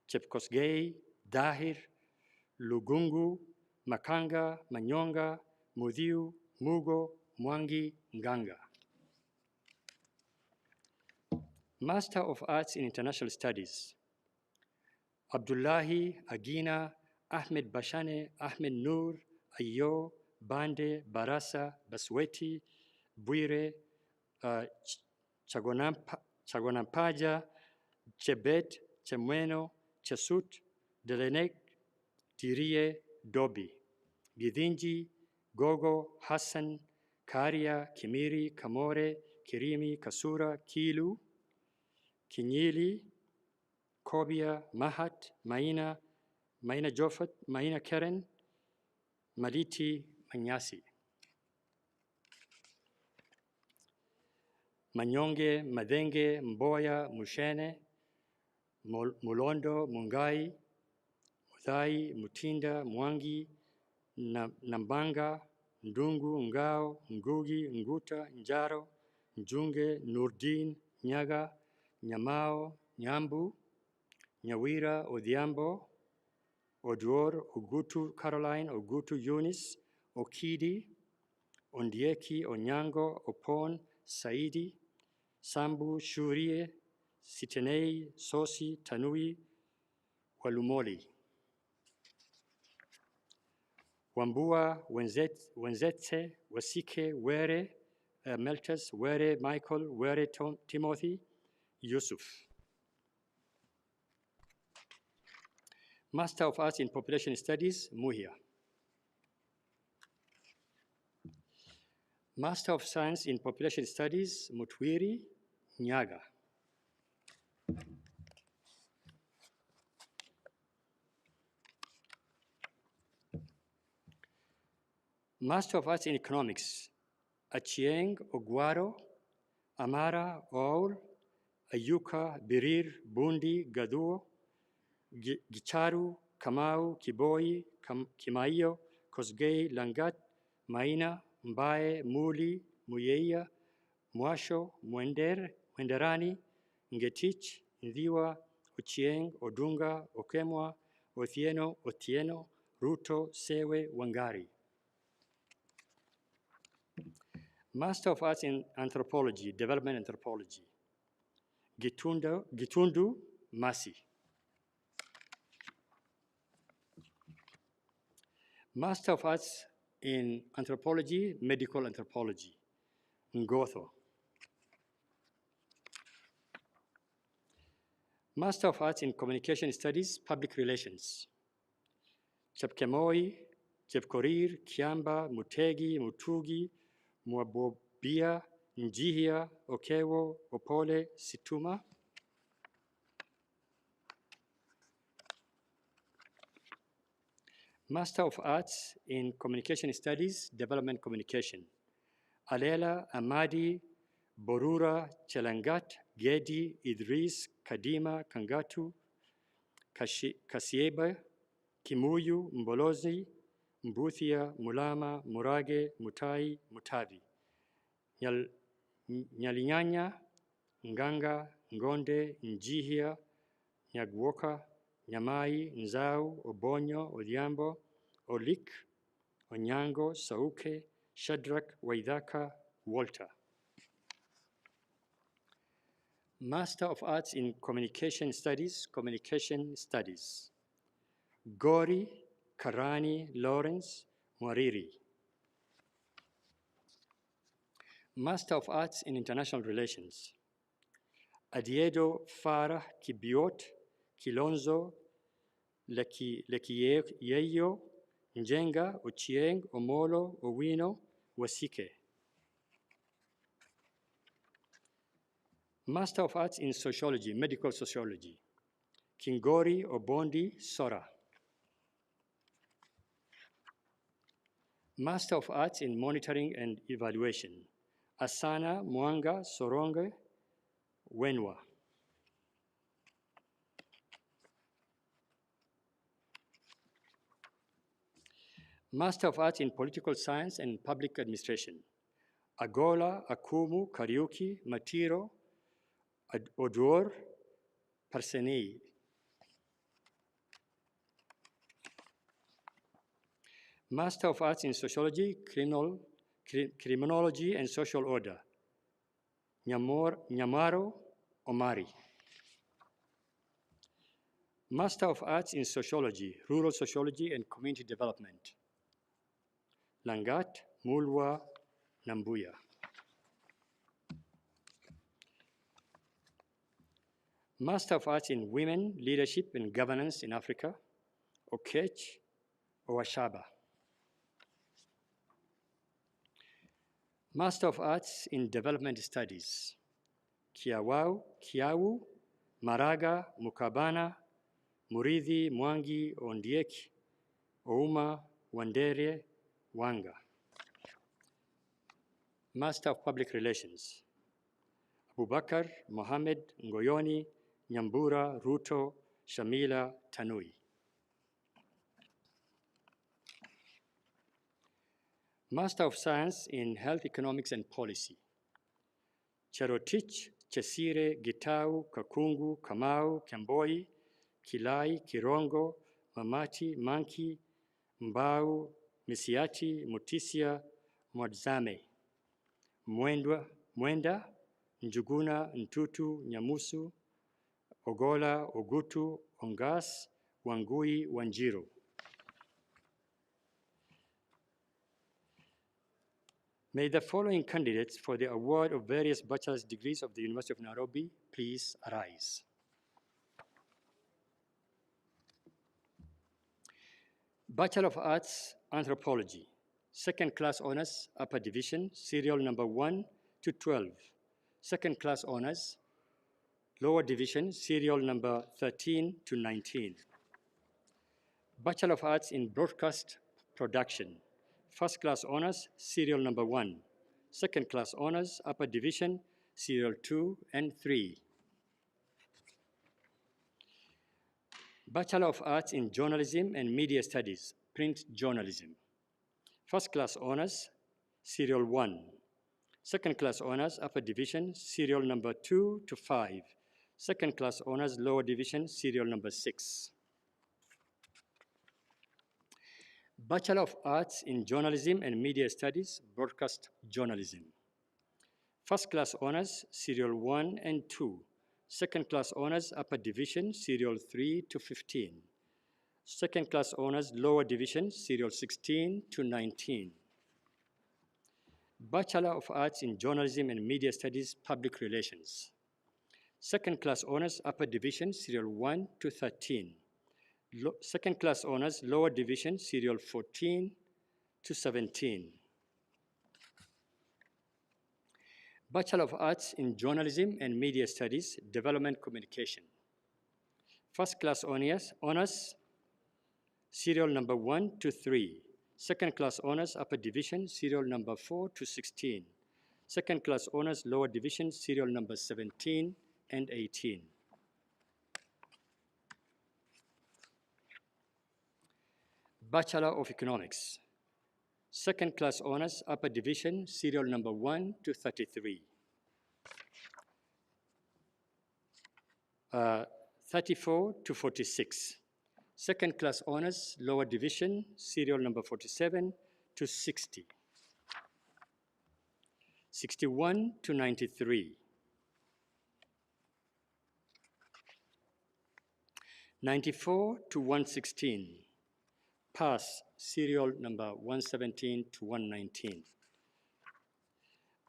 Chepkosgei, Dahir, Lugungu, Makanga, Manyonga, Mudhiu, Mugo, Mwangi, Nganga. Master of Arts in International Studies, Abdullahi, Agina, Ahmed Bashane, Ahmed Nur, Ayo, Bande, Barasa, Basweti, Bwire, Chagonampaja, Chebet, Chemweno, Chesut, Delenek, Tirie, Dobi, Gidinji, Gogo, Hassan, Karia, Kimiri, Kamore, Kirimi, Kasura, Kilu, Kinyili, Kobia, Mahat, Maina, Maina Jofat, Maina Keren, Maliti, Manyasi. Manyonge, Madenge, Mboya, Mushene, Mulondo, Mungai, Muthai, Mutinda, Mwangi, Nambanga, Ndungu, Ngao, Ngugi, Nguta, Njaro, Njunge, Nurdin, Nyaga, Nyamao, Nyambu, Nyawira, Odhiambo, Oduor, Ogutu Caroline, Ogutu Eunice, Okidi, Ondieki, Onyango, Opon, Saidi, Sambu, Shurie, Sitenei, Sosi, Tanui, Walumoli. Wambua, Wenzetse, Wasike, Were, Meltus, Were, Michael, Were, Timothy, Yusuf. Master of Arts in Population Studies, Muhia. Master of Science in Population Studies, Mutwiri, Nyaga. Master of Arts in Economics, Achieng, Ogwaro, Amara, Oul, Ayuka, Birir, Bundi, Gaduo, Gicharu, Kamau, Kiboi, Kimaio, Kosgei, Langat, Maina, Mbae, Muli, Muyeya, Mwasho, Mwenderani, Ngetich, Ndiwa, Ochieng, Odunga, Okemwa, Otieno, Ruto, Sewe, Wangari. Master of Arts in Anthropology, Development Anthropology, Gitundu, Masi. Master of Arts in Anthropology, Medical Anthropology, Ngotho. Master of Arts in Communication Studies, Public Relations, Chepkemoi, Chepkorir, Kiamba, Mutegi, Mutugi, Mwabobia, Njihia, Okewo, Opole, Situma. Master of Arts in Communication Studies, Development Communication, Alela, Amadi, Borura, Chelangat, Gedi, Idris, Kadima, Kangatu, Kasieba, Kimuyu, Mbolozi, Mbuthia, Mulama, Murage, Mutai, Mutavi, Nyalinyanya, Nganga, Ngonde, Njihia, Nyagwoka, Nyamai, Nzau, Obonyo, Odhiambo, Olik, Onyango, Sauke, Shadrach, Waidhaka, Walter. Master of Arts in Communication Studies, Gori, Karani, Lawrence, Mwariri. Master of Arts in International Relations, Adiedo Farah Kibiot, Kilonzo, Lekieyo, Njenga, Ochieng, Omolo, Owino, Wasike. Master of Arts in Sociology, Medical Sociology, Kingori Obondi Sora. Master of Arts in Monitoring and Evaluation, Asana Mwanga Soronge Wenwa. Master of Arts in Political Science and Public Administration, Agola Akumu Kariuki Matiro Odor Parsenei. Master of Arts in Sociology, Criminology, and Social Order, Nyamaro Omari. Master of Arts in Sociology, Rural Sociology, and Community Development, Langat Mulwa Nambuya. Master of Arts in Women, Leadership, and Governance in Africa, Okech Owashaba. Master of Arts in Development Studies, Kiawu, Maraga, Mukabana, Murithi, Mwangi, Ondieki, Ouma, Wandere, Wanga. Master of Public Relations, Abubakar, Mohammed, Ngoyoni, Nyambura, Ruto, Shamila, Tanui. Master of Science in Health Economics and Policy, Cherotich, Chesire, Gitau, Kakungu, Kamau, Kemboi, Kilai, Kirongo, Mamati, Manki, Mbau, Misiati, Mutisia, Mwadzame, Mwenda, Njuguna, Ntutu, Nyamusu, Ogola, Ogutu, Ongas, Wangui, Wanjiro. May the following candidates for the award of various bachelor's degrees of the University of Nairobi please arise. Bachelor of Arts, Anthropology, second class honors, upper division, serial number 1 to 12. Second class honors, lower division, serial number 13 to 19. Bachelor of Arts in Broadcast Production, first class honors, serial number 1. Second class honors, upper division, serial 2 and 3. Bachelor of Arts in Journalism and Media Studies, Print Journalism. First class honors, serial 1. Second class honors, upper division, serial number 2 to 5. Second class honors, lower division, serial number 6. Bachelor of Arts in Journalism and Media Studies, Broadcast Journalism. First class honors, serial 1 and 2. Second class honors, upper division, serial 3 to 15. Second class honors, lower division, serial 16 to 19. Bachelor of Arts in Journalism and Media Studies, Public Relations. Second class honors, upper division, serial 1 to 13. Second class honors, lower division, serial 14 to 17. Bachelor of Arts in Journalism and Media Studies, Development Communication. First class honors, serial number 1 to 3. Second class honors, upper division, serial number 4 to 16. Second class honors, lower division, serial number 17 and 18. Bachelor of Economics. Second class honors, upper division, serial number 1 to 33. 34 to 46. Second class honors, lower division, serial number 47 to 60. 61 to 93. 94 to 116. Pass, serial number 117 to 119.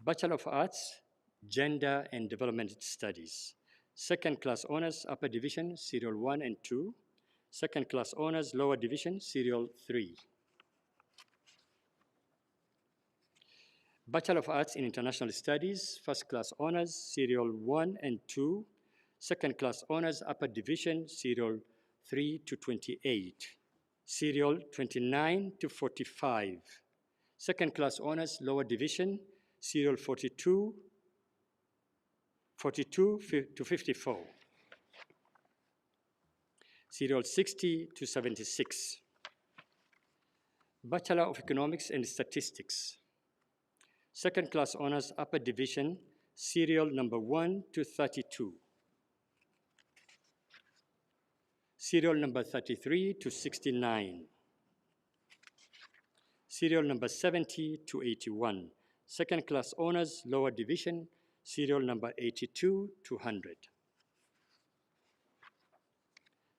Bachelor of Arts, Gender and Development Studies. Second class honors, upper division, serial 1 and 2. Second class honors, lower division, serial 3. Bachelor of Arts in International Studies, first class honors, serial 1 and 2. Second class honors, upper division, serial 3 to 28. Serial 29 to 45. Second class honors, lower division, serial 42 to 54. Serial 60 to 76. Bachelor of Economics and Statistics. Second class honors, upper division, serial number 1 to 32. Serial number 33 to 69. Serial number 70 to 81. Second class honors, lower division, serial number 82 to 100.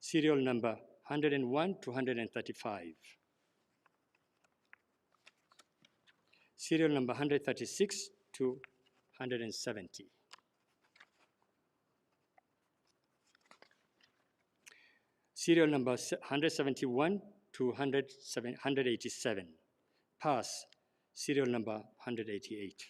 Serial number 101 to 135. Serial number 136 to 170. Serial number 171 to 187. Pass. Serial number 188.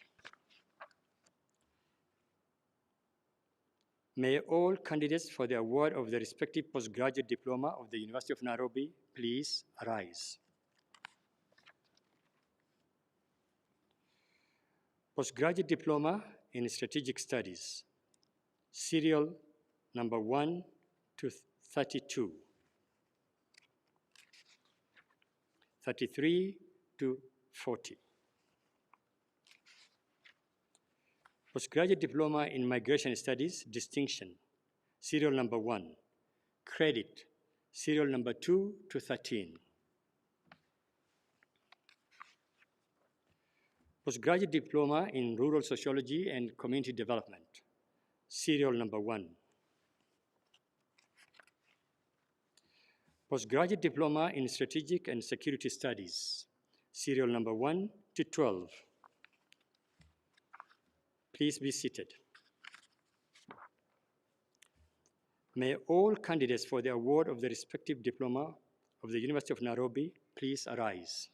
May all candidates for the award of the respective postgraduate diploma of the University of Nairobi please arise. Postgraduate diploma in strategic studies, serial number 1 to 32, 33 to 40. Postgraduate diploma in migration studies, distinction, serial number 1, credit, serial number 2 to 13. Postgraduate diploma in rural sociology and community development, serial number 1. Postgraduate diploma in strategic and security studies, serial number 1 to 12. Please be seated. May all candidates for the award of the respective diploma of the University of Nairobi please arise.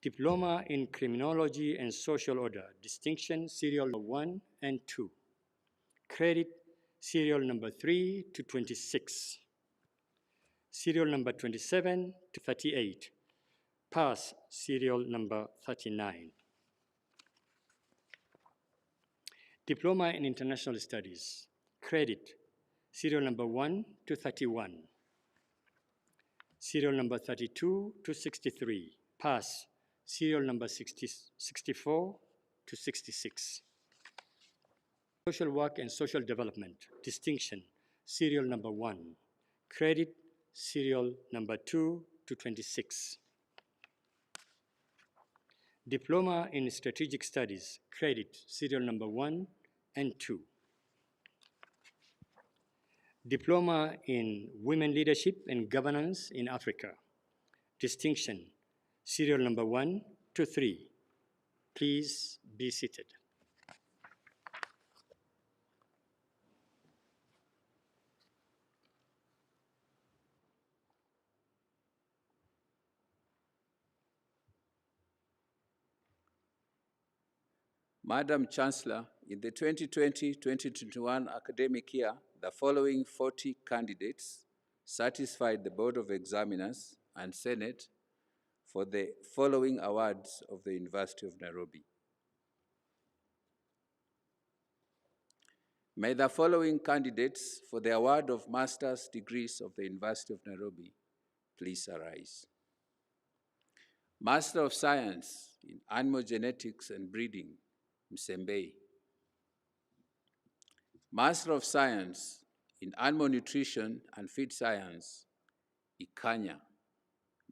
Diploma in Criminology and Social Order, distinction, serial 1 and 2. Credit, serial number 3 to 26. Serial number 27 to 38. Pass, serial number 39. Diploma in International Studies. Credit, serial number 1 to 31. Serial number 32 to 63. Pass, serial number 64 to 66. Social Work and Social Development, distinction, serial number 1. Credit, serial number 2 to 26. Diploma in Strategic Studies, credit, serial number 1 and 2. Diploma in Women Leadership and Governance in Africa, distinction, serial number 1 to 3. Please be seated. Madam Chancellor, in the 2020-2021 academic year, the following 40 candidates satisfied the Board of Examiners and Senate for the following awards of the University of Nairobi. May the following candidates for the award of master's degrees of the University of Nairobi please arise. Master of Science in Animal Genetics and Breeding, Msembei. Master of Science in Animal Nutrition and Feed Science, Ikanya,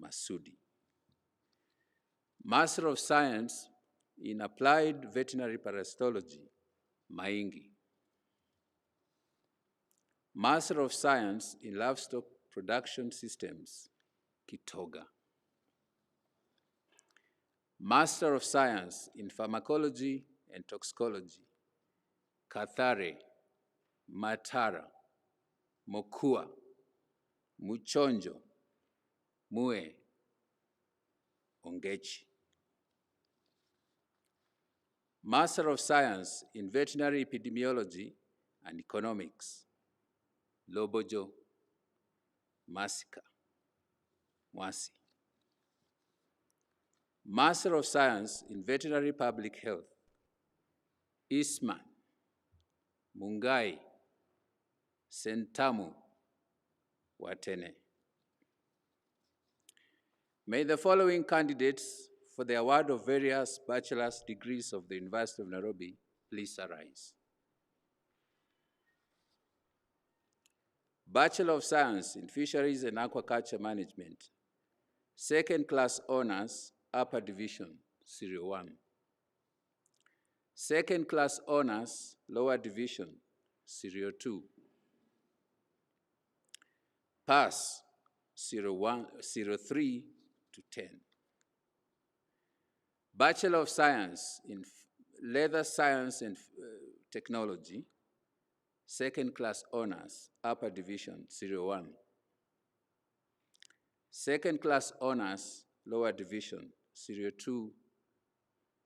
Masudi. Master of Science in Applied Veterinary Parasitology, Maingi. Master of Science in Livestock Production Systems, Kitoga. Master of Science in Pharmacology and Toxicology, Kathare, Matara, Mokua, Muchonjo, Mue, Ongechi. Master of Science in Veterinary Epidemiology and Economics, Lobojo, Masika, Mwasi. Master of Science in Veterinary Public Health, Eastman, Mungai, Sentamu, Watene. May the following candidates for the award of various bachelor's degrees of the University of Nairobi, please arise. Bachelor of Science in Fisheries and Aquaculture Management, second class honors, upper division, Serial 1. Second class honors, lower division, Serial 2. Pass, Serial 3 to 10. Bachelor of Science in Leather Science and Technology, second class honors, upper division, Serial 1. Second class honors, lower division, Serial 2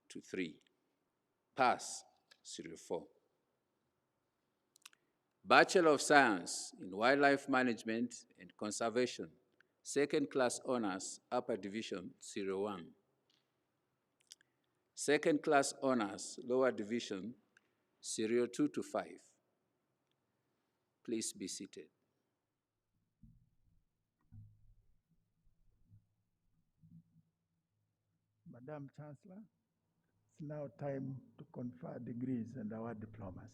to 3. Pass, Serial 4. Bachelor of Science in Wildlife Management and Conservation, second class honors, upper division, Serial 1. Second class honors, lower division, Serial 2 to 5. Please be seated. Madam Chancellor, it's now time to confer degrees and award diplomas.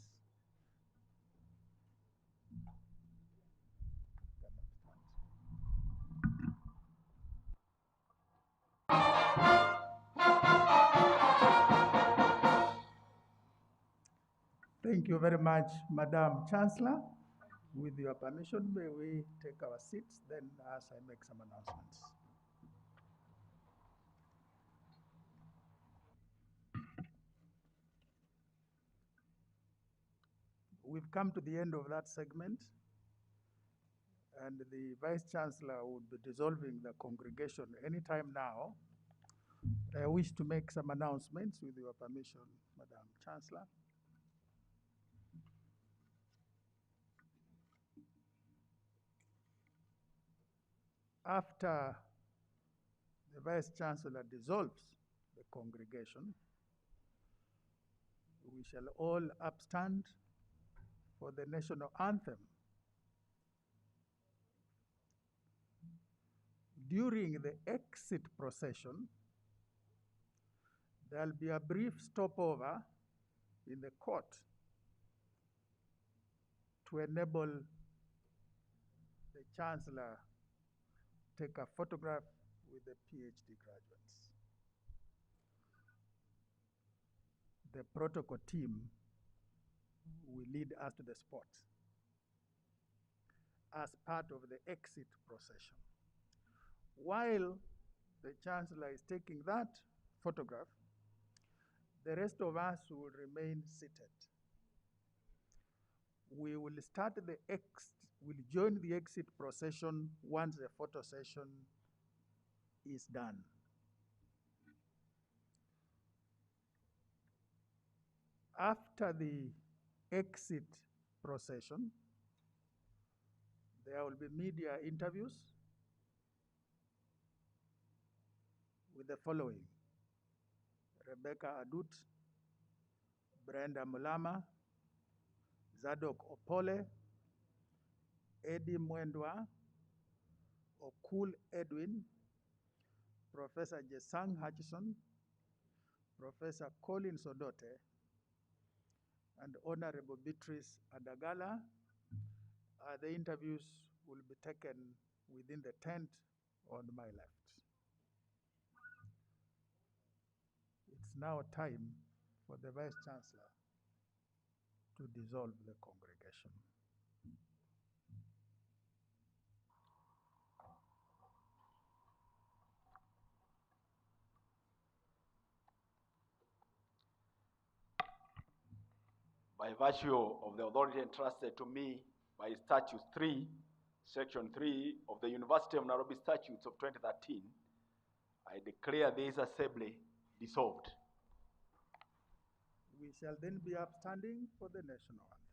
Thank you very much, Madam Chancellor. With your permission, may we take our seats, then as I make some announcements. We've come to the end of that segment, and the Vice Chancellor would be dissolving the congregation anytime now. I wish to make some announcements with your permission, Madam Chancellor. After the Vice Chancellor dissolves the congregation, we shall all upstand for the national anthem. During the exit procession, there will be a brief stopover in the court to enable the Chancellor take a photograph with the PhD graduates. The protocol team will lead us to the spot as part of the exit procession. While the Chancellor is taking that photograph, the rest of us will remain seated. We will join the exit procession once the photo session is done. After the exit procession, there will be media interviews with the following: Rebecca Adut, Brenda Mulama, Zadok Opole, Eddie Mwendwa, Okul Edwin, Professor Jesang Hutchison, Professor Colin Sodote, and Honorable Beatrice Adagala. The interviews will be taken within the tent on my left. It's now time for the Vice Chancellor to dissolve the congregation. By virtue of the authority entrusted to me by Statute 3, Section 3 of the University of Nairobi Statutes of 2013, I declare this assembly dissolved. We shall then be upstanding for the national anthem.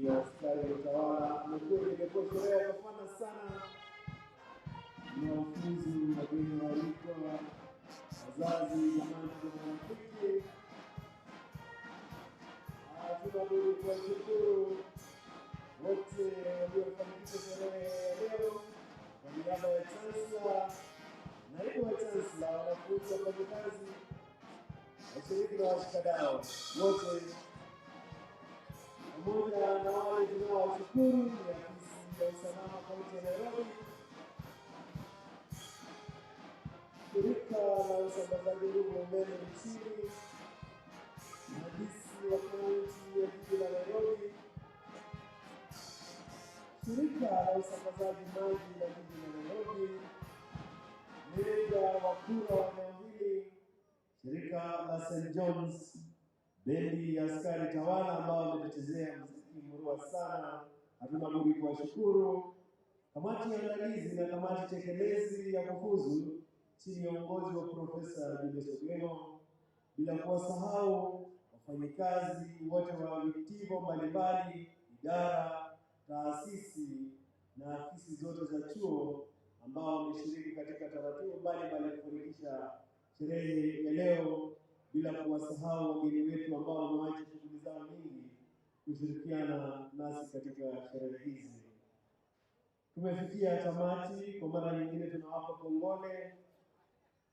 ya askari utawala. Imekuwa sherehe ya kufana sana na wafunzi, wageni waalikwa, wazazi, jamani na marafiki. Tunabudi kuwashukuru wote waliofanikisha sherehe ya leo kwa niaba ya Chancellor, naibu wa Chancellor, wanafunzi, wafanyakazi, washiriki na washikadau wote, pamoja na wale tunaowashukuru ni afisi ya usalama kaunti ya Nairobi, shirika la usambazaji nguvu umeme nchini, mhandisi wa kaunti ya jiji la Nairobi, shirika la usambazaji maji la jiji la Nairobi, meneja wa kura wa eneo hili, shirika la St. John's, bendi ya askari tawala ambao wametuchezea muziki murua sana, hatuna budi kuwashukuru. Kamati ya andalizi na kamati tekelezi ya kufuzu chini ya uongozi wa Profesa Julius Ogemo, bila kuwasahau wafanyikazi wote wa vitivo mbalimbali, idara, taasisi na afisi zote za chuo ambao wameshiriki katika taratibu mbalimbali kufanikisha sherehe ya leo, bila kuwasahau wageni wetu ambao wamewacha shughuli zao nyingi kushirikiana nasi katika sherehe hizi. Tumefikia tamati. Kwa mara nyingine tunawapa kongole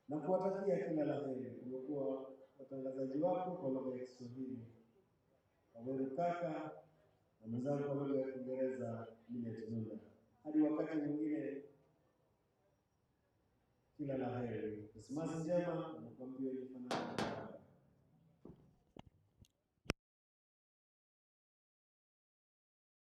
na kuwatakia kila la heri. Tumekuwa watangazaji wako kwa lugha ya Kiswahili, Waweru kaka na mwenzangu kwa lugha ya Kiingereza Minet Nunda. Hadi wakati mwingine, kila la heri. Krismasi njema na kuambia